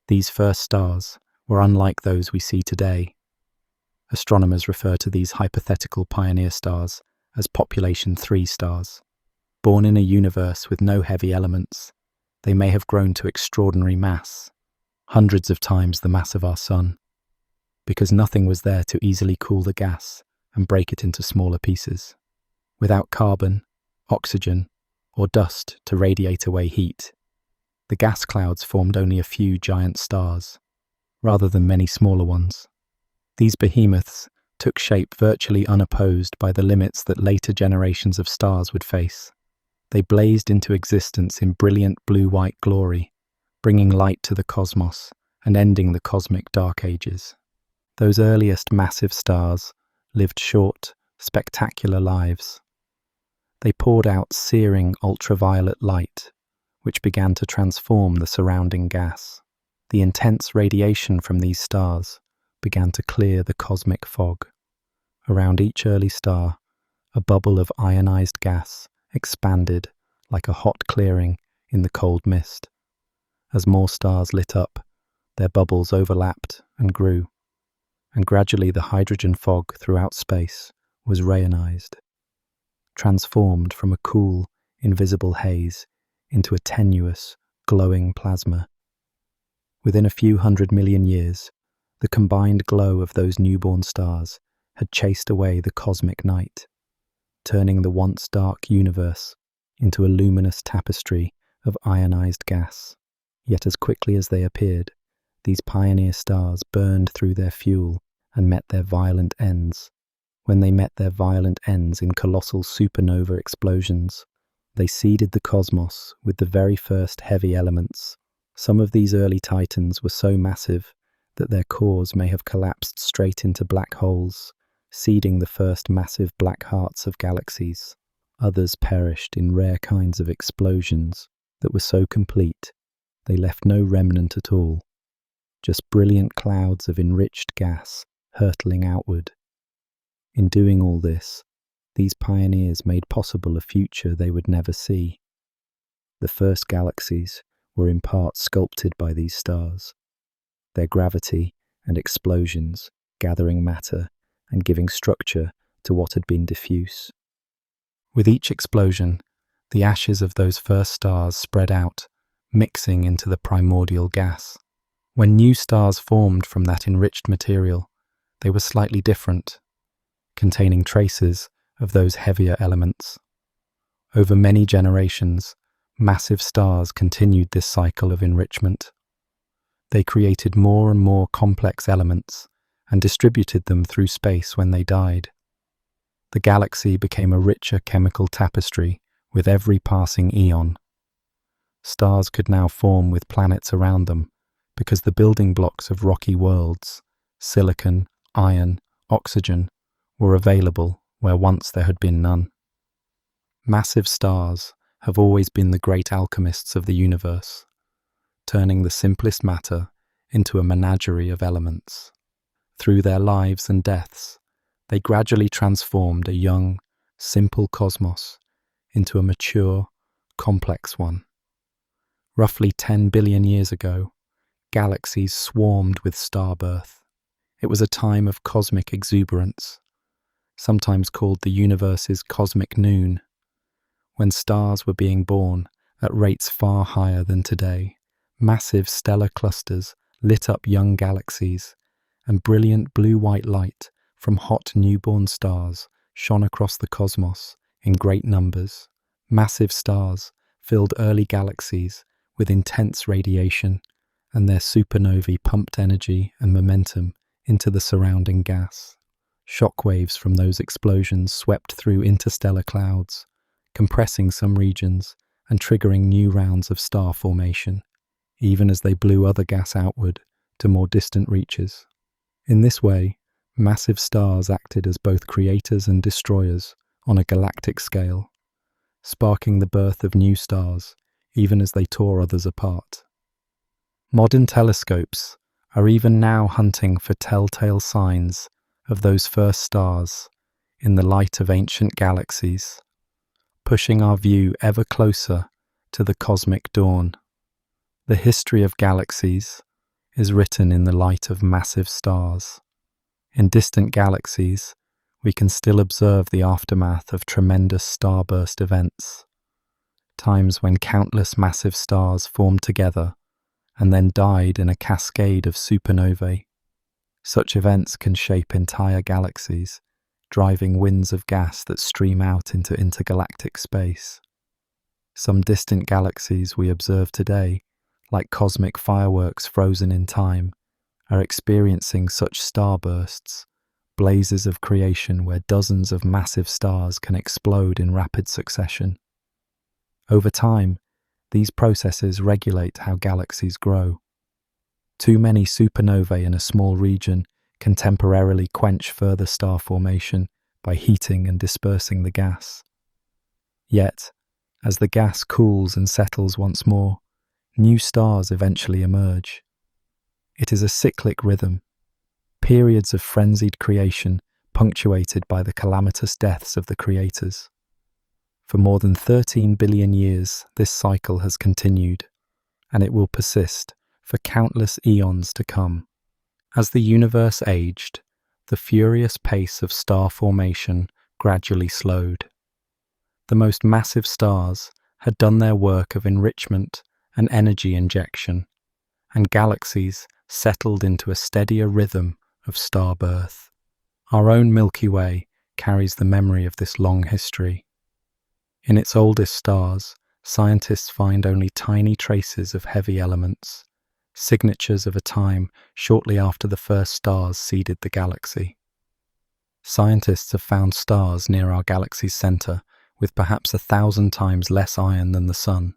These first stars were unlike those we see today. Astronomers refer to these hypothetical pioneer stars as population 3 stars. Born in a universe with no heavy elements, they may have grown to extraordinary mass, hundreds of times the mass of our Sun, because nothing was there to easily cool the gas and break it into smaller pieces. Without carbon, oxygen, or dust to radiate away heat, the gas clouds formed only a few giant stars, rather than many smaller ones. These behemoths took shape virtually unopposed by the limits that later generations of stars would face. They blazed into existence in brilliant blue-white glory, bringing light to the cosmos and ending the cosmic dark ages. Those earliest massive stars lived short, spectacular lives. They poured out searing ultraviolet light, which began to transform the surrounding gas. The intense radiation from these stars began to clear the cosmic fog. Around each early star, a bubble of ionized gas expanded like a hot clearing in the cold mist. As more stars lit up, their bubbles overlapped and grew, and gradually the hydrogen fog throughout space was rayonized, transformed from a cool, invisible haze into a tenuous, glowing plasma. Within a few 100 million years, the combined glow of those newborn stars had chased away the cosmic night, turning the once dark universe into a luminous tapestry of ionized gas. Yet as quickly as they appeared, these pioneer stars burned through their fuel and met their violent ends. When they met their violent ends in colossal supernova explosions, they seeded the cosmos with the very first heavy elements. Some of these early titans were so massive that their cores may have collapsed straight into black holes, seeding the first massive black hearts of galaxies. Others perished in rare kinds of explosions that were so complete they left no remnant at all, just brilliant clouds of enriched gas hurtling outward. In doing all this, these pioneers made possible a future they would never see. The first galaxies were in part sculpted by these stars, their gravity and explosions gathering matter and giving structure to what had been diffuse. With each explosion, the ashes of those first stars spread out, mixing into the primordial gas. When new stars formed from that enriched material, they were slightly different, containing traces of those heavier elements. Over many generations, massive stars continued this cycle of enrichment. They created more and more complex elements and distributed them through space when they died. The galaxy became a richer chemical tapestry with every passing eon. Stars could now form with planets around them because the building blocks of rocky worlds, silicon, iron, oxygen, were available where once there had been none. Massive stars have always been the great alchemists of the universe, turning the simplest matter into a menagerie of elements. Through their lives and deaths, they gradually transformed a young, simple cosmos into a mature, complex one. Roughly 10 billion years ago, galaxies swarmed with starbirth. It was a time of cosmic exuberance, sometimes called the universe's cosmic noon, when stars were being born at rates far higher than today. Massive stellar clusters lit up young galaxies, and brilliant blue-white light from hot newborn stars shone across the cosmos in great numbers. Massive stars filled early galaxies with intense radiation, and their supernovae pumped energy and momentum into the surrounding gas. Shockwaves from those explosions swept through interstellar clouds, compressing some regions and triggering new rounds of star formation, even as they blew other gas outward to more distant reaches. In this way, massive stars acted as both creators and destroyers on a galactic scale, sparking the birth of new stars even as they tore others apart. Modern telescopes are even now hunting for telltale signs of those first stars in the light of ancient galaxies, pushing our view ever closer to the cosmic dawn. The history of galaxies is written in the light of massive stars. In distant galaxies, we can still observe the aftermath of tremendous starburst events, times when countless massive stars formed together and then died in a cascade of supernovae. Such events can shape entire galaxies, driving winds of gas that stream out into intergalactic space. Some distant galaxies we observe today, like cosmic fireworks frozen in time, are experiencing such starbursts blazes of creation where dozens of massive stars can explode in rapid succession. Over time, these processes regulate how galaxies grow. Too many supernovae in a small region can temporarily quench further star formation by heating and dispersing the gas. Yet, as the gas cools and settles once more, new stars eventually emerge. It is a cyclic rhythm, periods of frenzied creation punctuated by the calamitous deaths of the creators. For more than 13 billion years, this cycle has continued, and it will persist for countless eons to come. As the universe aged, the furious pace of star formation gradually slowed. The most massive stars had done their work of enrichment and energy injection, and galaxies settled into a steadier rhythm of star birth. Our own Milky Way carries the memory of this long history. In its oldest stars, scientists find only tiny traces of heavy elements, signatures of a time shortly after the first stars seeded the galaxy. Scientists have found stars near our galaxy's center with perhaps 1,000 times less iron than the Sun,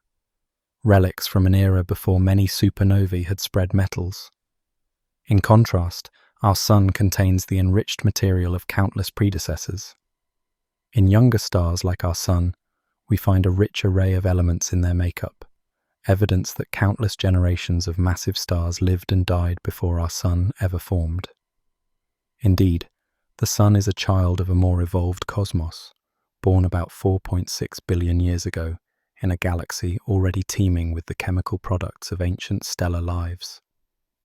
relics from an era before many supernovae had spread metals. In contrast, our Sun contains the enriched material of countless predecessors. In younger stars like our Sun, we find a rich array of elements in their makeup, evidence that countless generations of massive stars lived and died before our Sun ever formed. Indeed, the Sun is a child of a more evolved cosmos, born about 4.6 billion years ago in a galaxy already teeming with the chemical products of ancient stellar lives.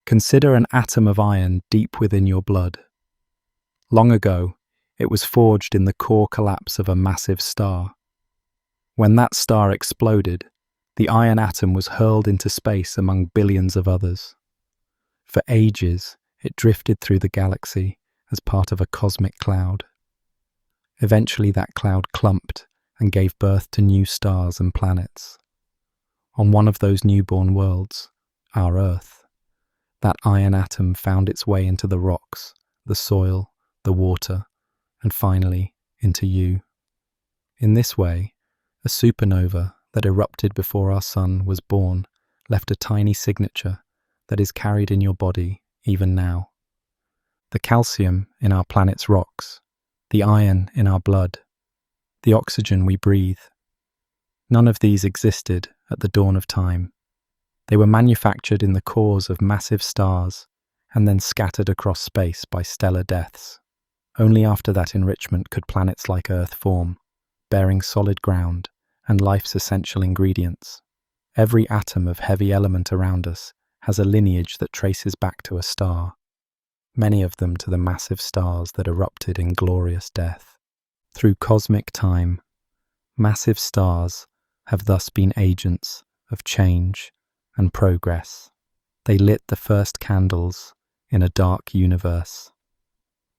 Consider an atom of iron deep within your blood. Long ago, it was forged in the core collapse of a massive star. When that star exploded, the iron atom was hurled into space among billions of others. For ages, it drifted through the galaxy as part of a cosmic cloud. Eventually, that cloud clumped and gave birth to new stars and planets. On one of those newborn worlds, our Earth, that iron atom found its way into the rocks, the soil, the water, and finally into you. In this way, a supernova that erupted before our Sun was born left a tiny signature that is carried in your body even now. The calcium in our planet's rocks, the iron in our blood, the oxygen we breathe. None of these existed at the dawn of time. They were manufactured in the cores of massive stars and then scattered across space by stellar deaths. Only after that enrichment could planets like Earth form, bearing solid ground and life's essential ingredients. Every atom of heavy element around us has a lineage that traces back to a star, many of them to the massive stars that erupted in glorious death. Through cosmic time, massive stars have thus been agents of change and progress. They lit the first candles in a dark universe,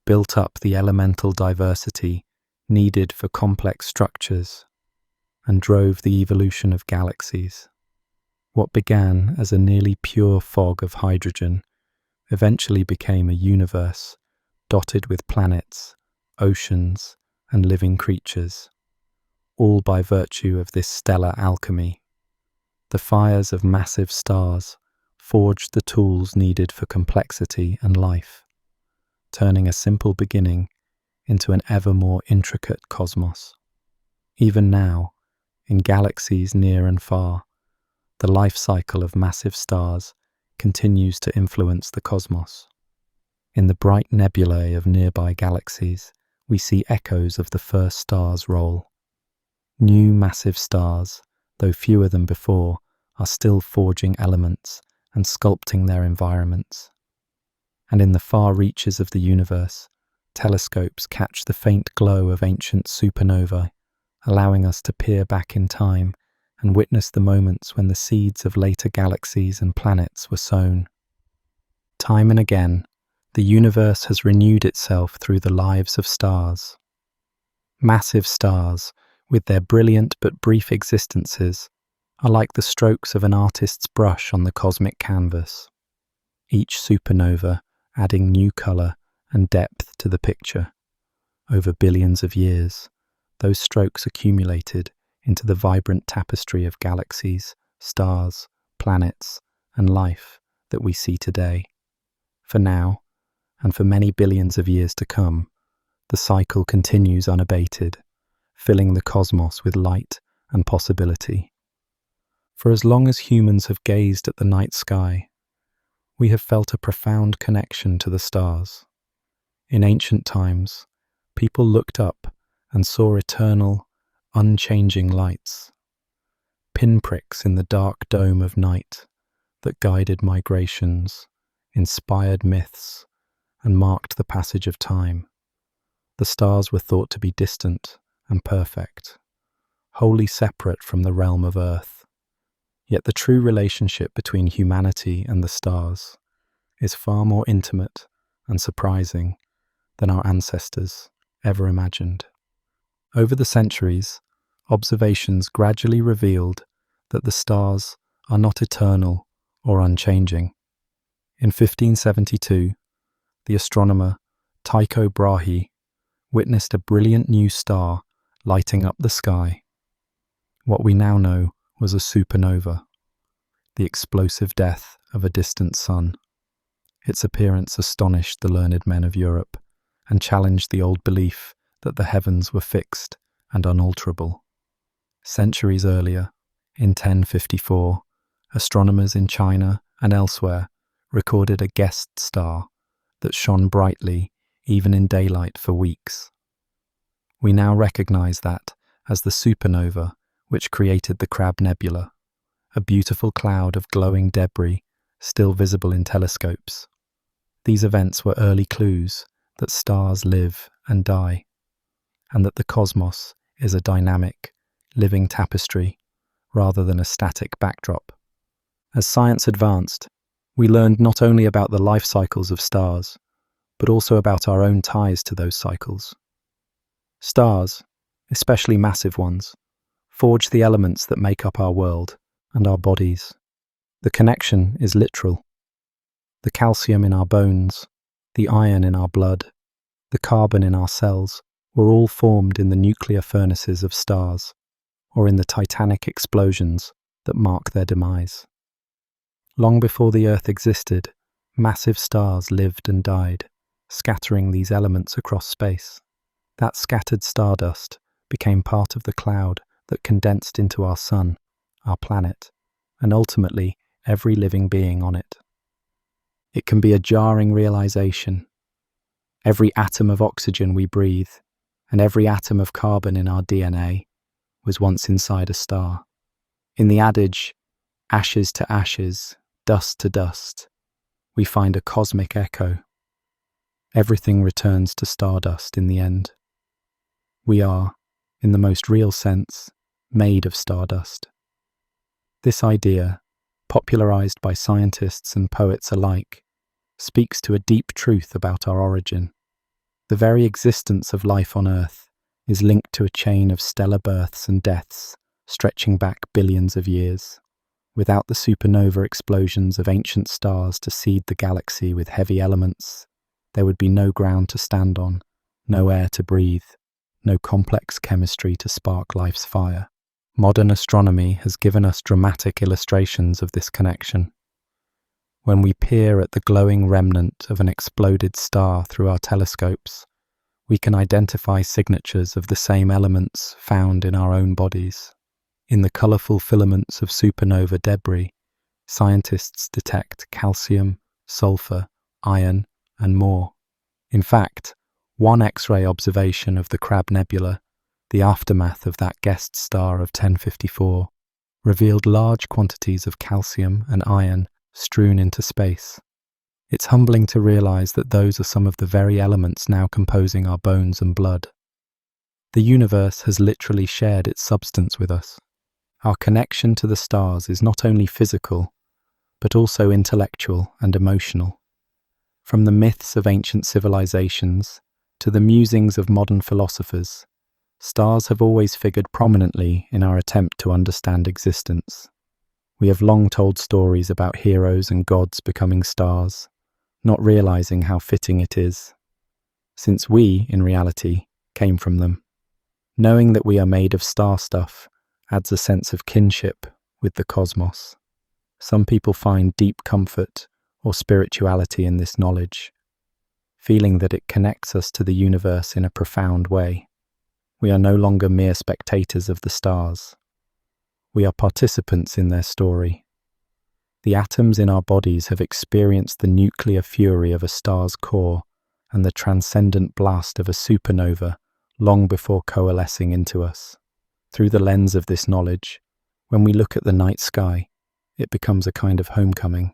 built up the elemental diversity needed for complex structures, and drove the evolution of galaxies. What began as a nearly pure fog of hydrogen eventually became a universe dotted with planets, oceans, and living creatures, all by virtue of this stellar alchemy. The fires of massive stars forged the tools needed for complexity and life, turning a simple beginning into an ever more intricate cosmos. Even now, in galaxies near and far, the life cycle of massive stars continues to influence the cosmos. In the bright nebulae of nearby galaxies, we see echoes of the first star's role. New massive stars, though fewer than before, are still forging elements and sculpting their environments. And in the far reaches of the universe, telescopes catch the faint glow of ancient supernovae, allowing us to peer back in time and witness the moments when the seeds of later galaxies and planets were sown. Time and again, the universe has renewed itself through the lives of stars. Massive stars, with their brilliant but brief existences, are like the strokes of an artist's brush on the cosmic canvas, each supernova adding new color and depth to the picture. Over billions of years, those strokes accumulated into the vibrant tapestry of galaxies, stars, planets, and life that we see today. For now, and for many billions of years to come, the cycle continues unabated, filling the cosmos with light and possibility. For as long as humans have gazed at the night sky, we have felt a profound connection to the stars. In ancient times, people looked up and saw eternal, unchanging lights, pinpricks in the dark dome of night that guided migrations, inspired myths, and marked the passage of time. The stars were thought to be distant and perfect, wholly separate from the realm of Earth. Yet the true relationship between humanity and the stars is far more intimate and surprising than our ancestors ever imagined. Over the centuries, observations gradually revealed that the stars are not eternal or unchanging. In 1572, the astronomer Tycho Brahe witnessed a brilliant new star lighting up the sky. What we now know was a supernova, the explosive death of a distant sun. Its appearance astonished the learned men of Europe and challenged the old belief that the heavens were fixed and unalterable. Centuries earlier, in 1054, astronomers in China and elsewhere recorded a guest star that shone brightly even in daylight for weeks. We now recognize that as the supernova which created the Crab Nebula, a beautiful cloud of glowing debris still visible in telescopes. These events were early clues that stars live and die, and that the cosmos is a dynamic, living tapestry rather than a static backdrop. As science advanced, we learned not only about the life cycles of stars, but also about our own ties to those cycles. Stars, especially massive ones, forge the elements that make up our world and our bodies. The connection is literal. The calcium in our bones, the iron in our blood, the carbon in our cells were all formed in the nuclear furnaces of stars, or in the titanic explosions that mark their demise. Long before the Earth existed, massive stars lived and died, scattering these elements across space. That scattered stardust became part of the cloud that condensed into our sun, our planet, and ultimately every living being on it. It can be a jarring realization. Every atom of oxygen we breathe, and every atom of carbon in our DNA, was once inside a star. In the adage, ashes to ashes, dust to dust, we find a cosmic echo. Everything returns to stardust in the end. We are, in the most real sense, made of stardust. This idea, popularized by scientists and poets alike, speaks to a deep truth about our origin. The very existence of life on Earth is linked to a chain of stellar births and deaths stretching back billions of years. Without the supernova explosions of ancient stars to seed the galaxy with heavy elements, there would be no ground to stand on, no air to breathe, no complex chemistry to spark life's fire. Modern astronomy has given us dramatic illustrations of this connection. When we peer at the glowing remnant of an exploded star through our telescopes, we can identify signatures of the same elements found in our own bodies. In the colourful filaments of supernova debris, scientists detect calcium, sulfur, iron, and more. In fact, one X-ray observation of the Crab Nebula, the aftermath of that guest star of 1054, revealed large quantities of calcium and iron strewn into space. It's humbling to realize that those are some of the very elements now composing our bones and blood. The universe has literally shared its substance with us. Our connection to the stars is not only physical, but also intellectual and emotional. From the myths of ancient civilizations to the musings of modern philosophers, stars have always figured prominently in our attempt to understand existence. We have long told stories about heroes and gods becoming stars, not realizing how fitting it is since we, in reality, came from them. Knowing that we are made of star stuff adds a sense of kinship with the cosmos. Some people find deep comfort or spirituality in this knowledge, feeling that it connects us to the universe in a profound way. We are no longer mere spectators of the stars. We are participants in their story. The atoms in our bodies have experienced the nuclear fury of a star's core and the transcendent blast of a supernova long before coalescing into us. Through the lens of this knowledge, when we look at the night sky, it becomes a kind of homecoming.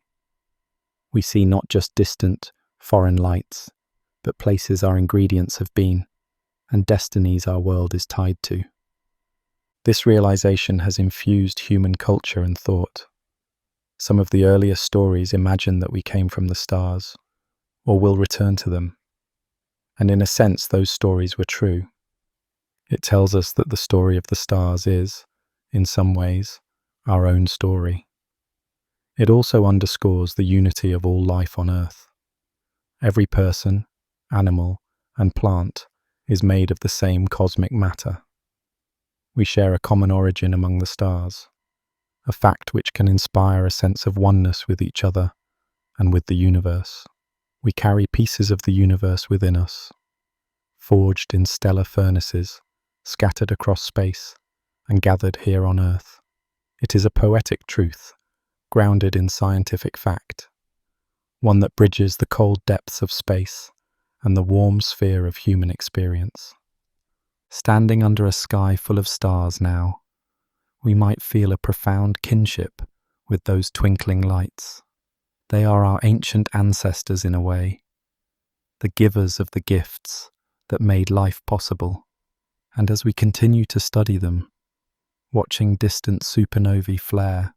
We see not just distant, foreign lights, but places our ingredients have been, and destinies our world is tied to. This realization has infused human culture and thought. Some of the earliest stories imagine that we came from the stars, or will return to them. And in a sense, those stories were true. It tells us that the story of the stars is, in some ways, our own story. It also underscores the unity of all life on Earth. Every person, animal, and plant is made of the same cosmic matter. We share a common origin among the stars, a fact which can inspire a sense of oneness with each other and with the universe. We carry pieces of the universe within us, forged in stellar furnaces, scattered across space, and gathered here on Earth. It is a poetic truth, grounded in scientific fact, one that bridges the cold depths of space and the warm sphere of human experience. Standing under a sky full of stars now, we might feel a profound kinship with those twinkling lights. They are our ancient ancestors in a way, the givers of the gifts that made life possible. And as we continue to study them, watching distant supernovae flare,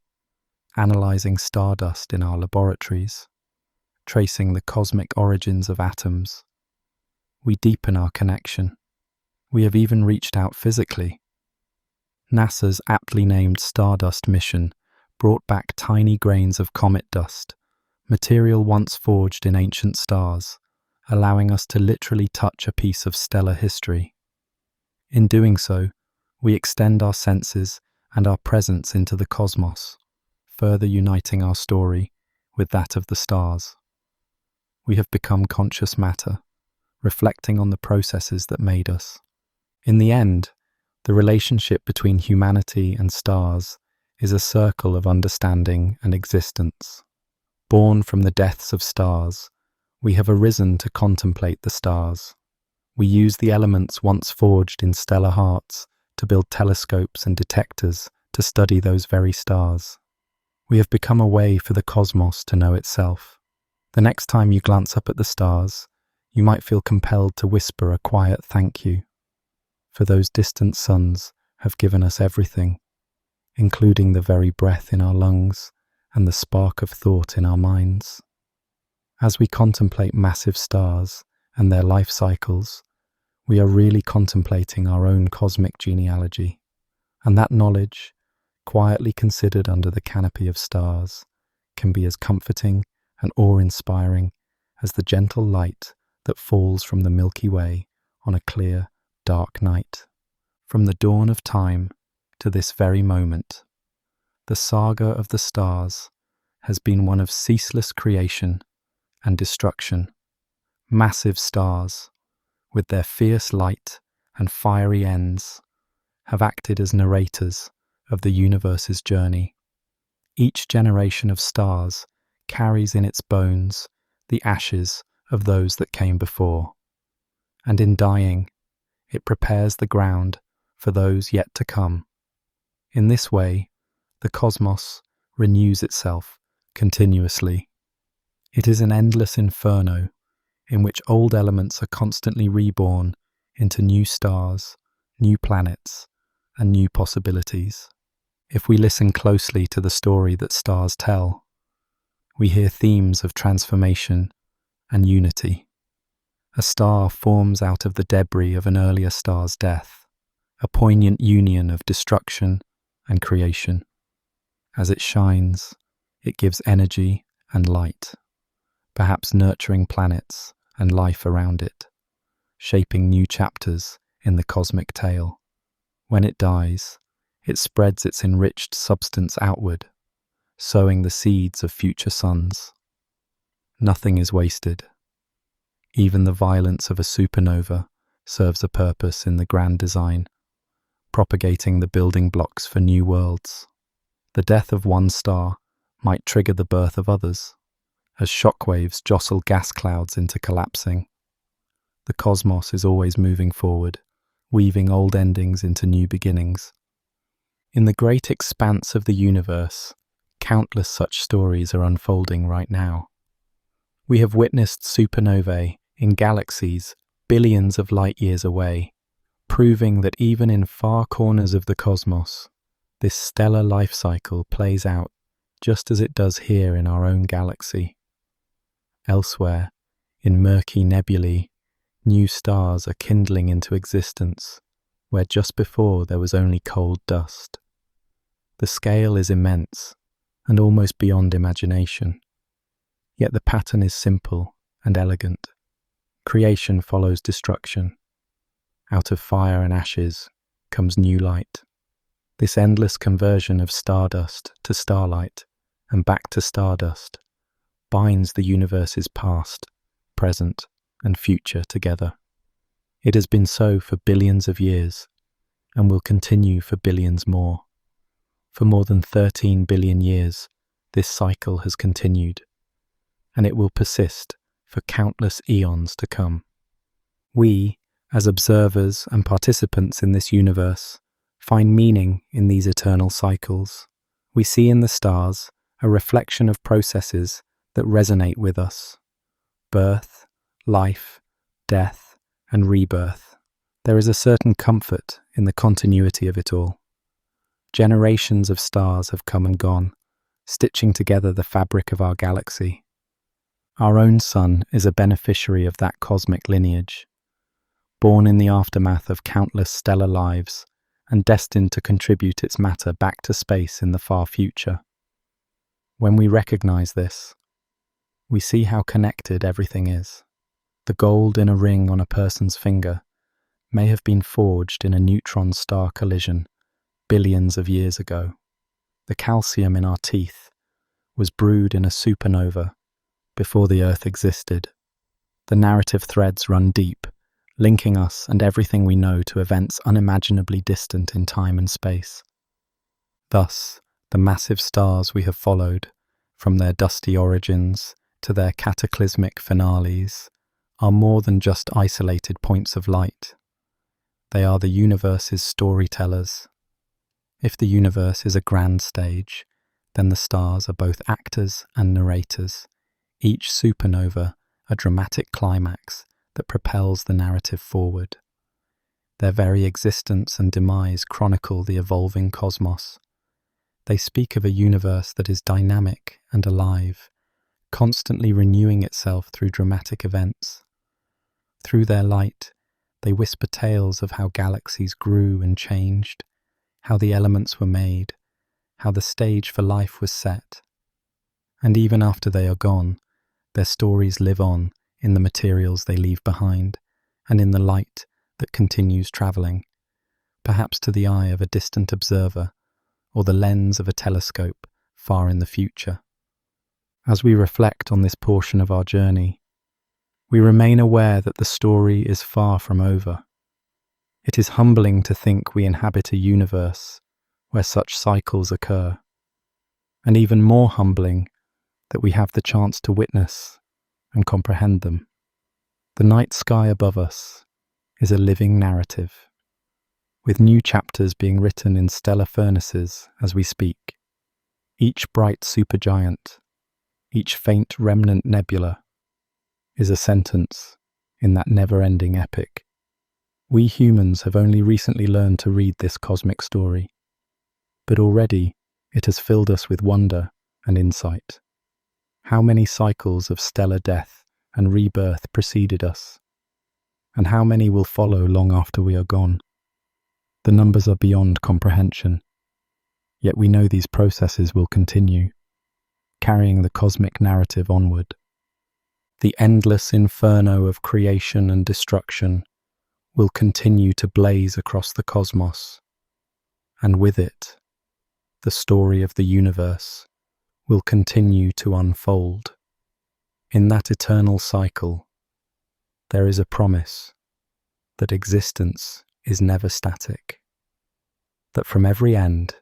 analyzing stardust in our laboratories, tracing the cosmic origins of atoms, we deepen our connection. We have even reached out physically. NASA's aptly named Stardust mission brought back tiny grains of comet dust, material once forged in ancient stars, allowing us to literally touch a piece of stellar history. In doing so, we extend our senses and our presence into the cosmos, further uniting our story with that of the stars. We have become conscious matter, reflecting on the processes that made us. In the end, the relationship between humanity and stars is a circle of understanding and existence. Born from the deaths of stars, we have arisen to contemplate the stars. We use the elements once forged in stellar hearts to build telescopes and detectors to study those very stars. We have become a way for the cosmos to know itself. The next time you glance up at the stars, you might feel compelled to whisper a quiet thank you, for those distant suns have given us everything, including the very breath in our lungs and the spark of thought in our minds. As we contemplate massive stars and their life cycles, we are really contemplating our own cosmic genealogy, and that knowledge, quietly considered under the canopy of stars, can be as comforting and awe-inspiring as the gentle light that falls from the Milky Way on a clear, dark night. From the dawn of time to this very moment, the saga of the stars has been one of ceaseless creation and destruction. Massive stars, with their fierce light and fiery ends, have acted as narrators of the universe's journey. Each generation of stars carries in its bones the ashes of those that came before, and in dying, it prepares the ground for those yet to come. In this way, the cosmos renews itself continuously. It is an endless inferno in which old elements are constantly reborn into new stars, new planets, and new possibilities. If we listen closely to the story that stars tell, we hear themes of transformation and unity. A star forms out of the debris of an earlier star's death, a poignant union of destruction and creation. As it shines, it gives energy and light, perhaps nurturing planets and life around it. shaping new chapters in the cosmic tale. When it dies, it spreads its enriched substance outward, sowing the seeds of future suns. Nothing is wasted. Even the violence of a supernova serves a purpose in the grand design, propagating the building blocks for new worlds. The death of one star might trigger the birth of others, as shockwaves jostle gas clouds into collapsing. The cosmos is always moving forward, weaving old endings into new beginnings. In the great expanse of the universe, countless such stories are unfolding right now. We have witnessed supernovae in galaxies billions of light years away, proving that even in far corners of the cosmos, this stellar life cycle plays out just as it does here in our own galaxy. Elsewhere, in murky nebulae, new stars are kindling into existence, where just before there was only cold dust. The scale is immense and almost beyond imagination, yet the pattern is simple and elegant. Creation follows destruction. Out of fire and ashes comes new light. This endless conversion of stardust to starlight and back to stardust binds the universe's past, present, and future together. It has been so for billions of years and will continue for billions more. For more than 13 billion years, this cycle has continued, and it will persist for countless eons to come. We, as observers and participants in this universe, find meaning in these eternal cycles. We see in the stars a reflection of processes that resonate with us: birth, life, death, and rebirth. There is a certain comfort in the continuity of it all. Generations of stars have come and gone, stitching together the fabric of our galaxy. Our own sun is a beneficiary of that cosmic lineage, born in the aftermath of countless stellar lives and destined to contribute its matter back to space in the far future. When we recognize this, we see how connected everything is. The gold in a ring on a person's finger may have been forged in a neutron-star collision billions of years ago. The calcium in our teeth was brewed in a supernova before the Earth existed. The narrative threads run deep, linking us and everything we know to events unimaginably distant in time and space. Thus, the massive stars we have followed, from their dusty origins to their cataclysmic finales, are more than just isolated points of light. They are the universe's storytellers. If the universe is a grand stage, then the stars are both actors and narrators, each supernova a dramatic climax that propels the narrative forward. Their very existence and demise chronicle the evolving cosmos. They speak of a universe that is dynamic and alive, constantly renewing itself through dramatic events. Through their light, they whisper tales of how galaxies grew and changed, how the elements were made, how the stage for life was set. And even after they are gone, their stories live on in the materials they leave behind, and in the light that continues travelling, perhaps to the eye of a distant observer, or the lens of a telescope far in the future. As we reflect on this portion of our journey, we remain aware that the story is far from over. It is humbling to think we inhabit a universe where such cycles occur, and even more humbling that we have the chance to witness and comprehend them. The night sky above us is a living narrative, with new chapters being written in stellar furnaces as we speak. Each bright supergiant, each faint remnant nebula, is a sentence in that never-ending epic. We humans have only recently learned to read this cosmic story, but already it has filled us with wonder and insight. How many cycles of stellar death and rebirth preceded us, and how many will follow long after we are gone? The numbers are beyond comprehension, yet we know these processes will continue, carrying the cosmic narrative onward. The endless inferno of creation and destruction will continue to blaze across the cosmos, and with it, the story of the universe will continue to unfold. In that eternal cycle, there is a promise that existence is never static, that from every end,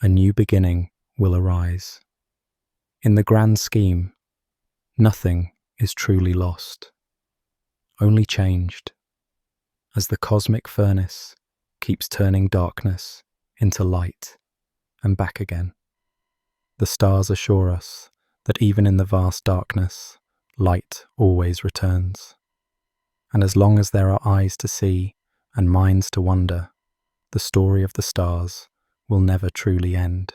a new beginning will arise. In the grand scheme, nothing is truly lost, only changed, as the cosmic furnace keeps turning darkness into light and back again. The stars assure us that even in the vast darkness, light always returns. And as long as there are eyes to see and minds to wonder, the story of the stars will never truly end.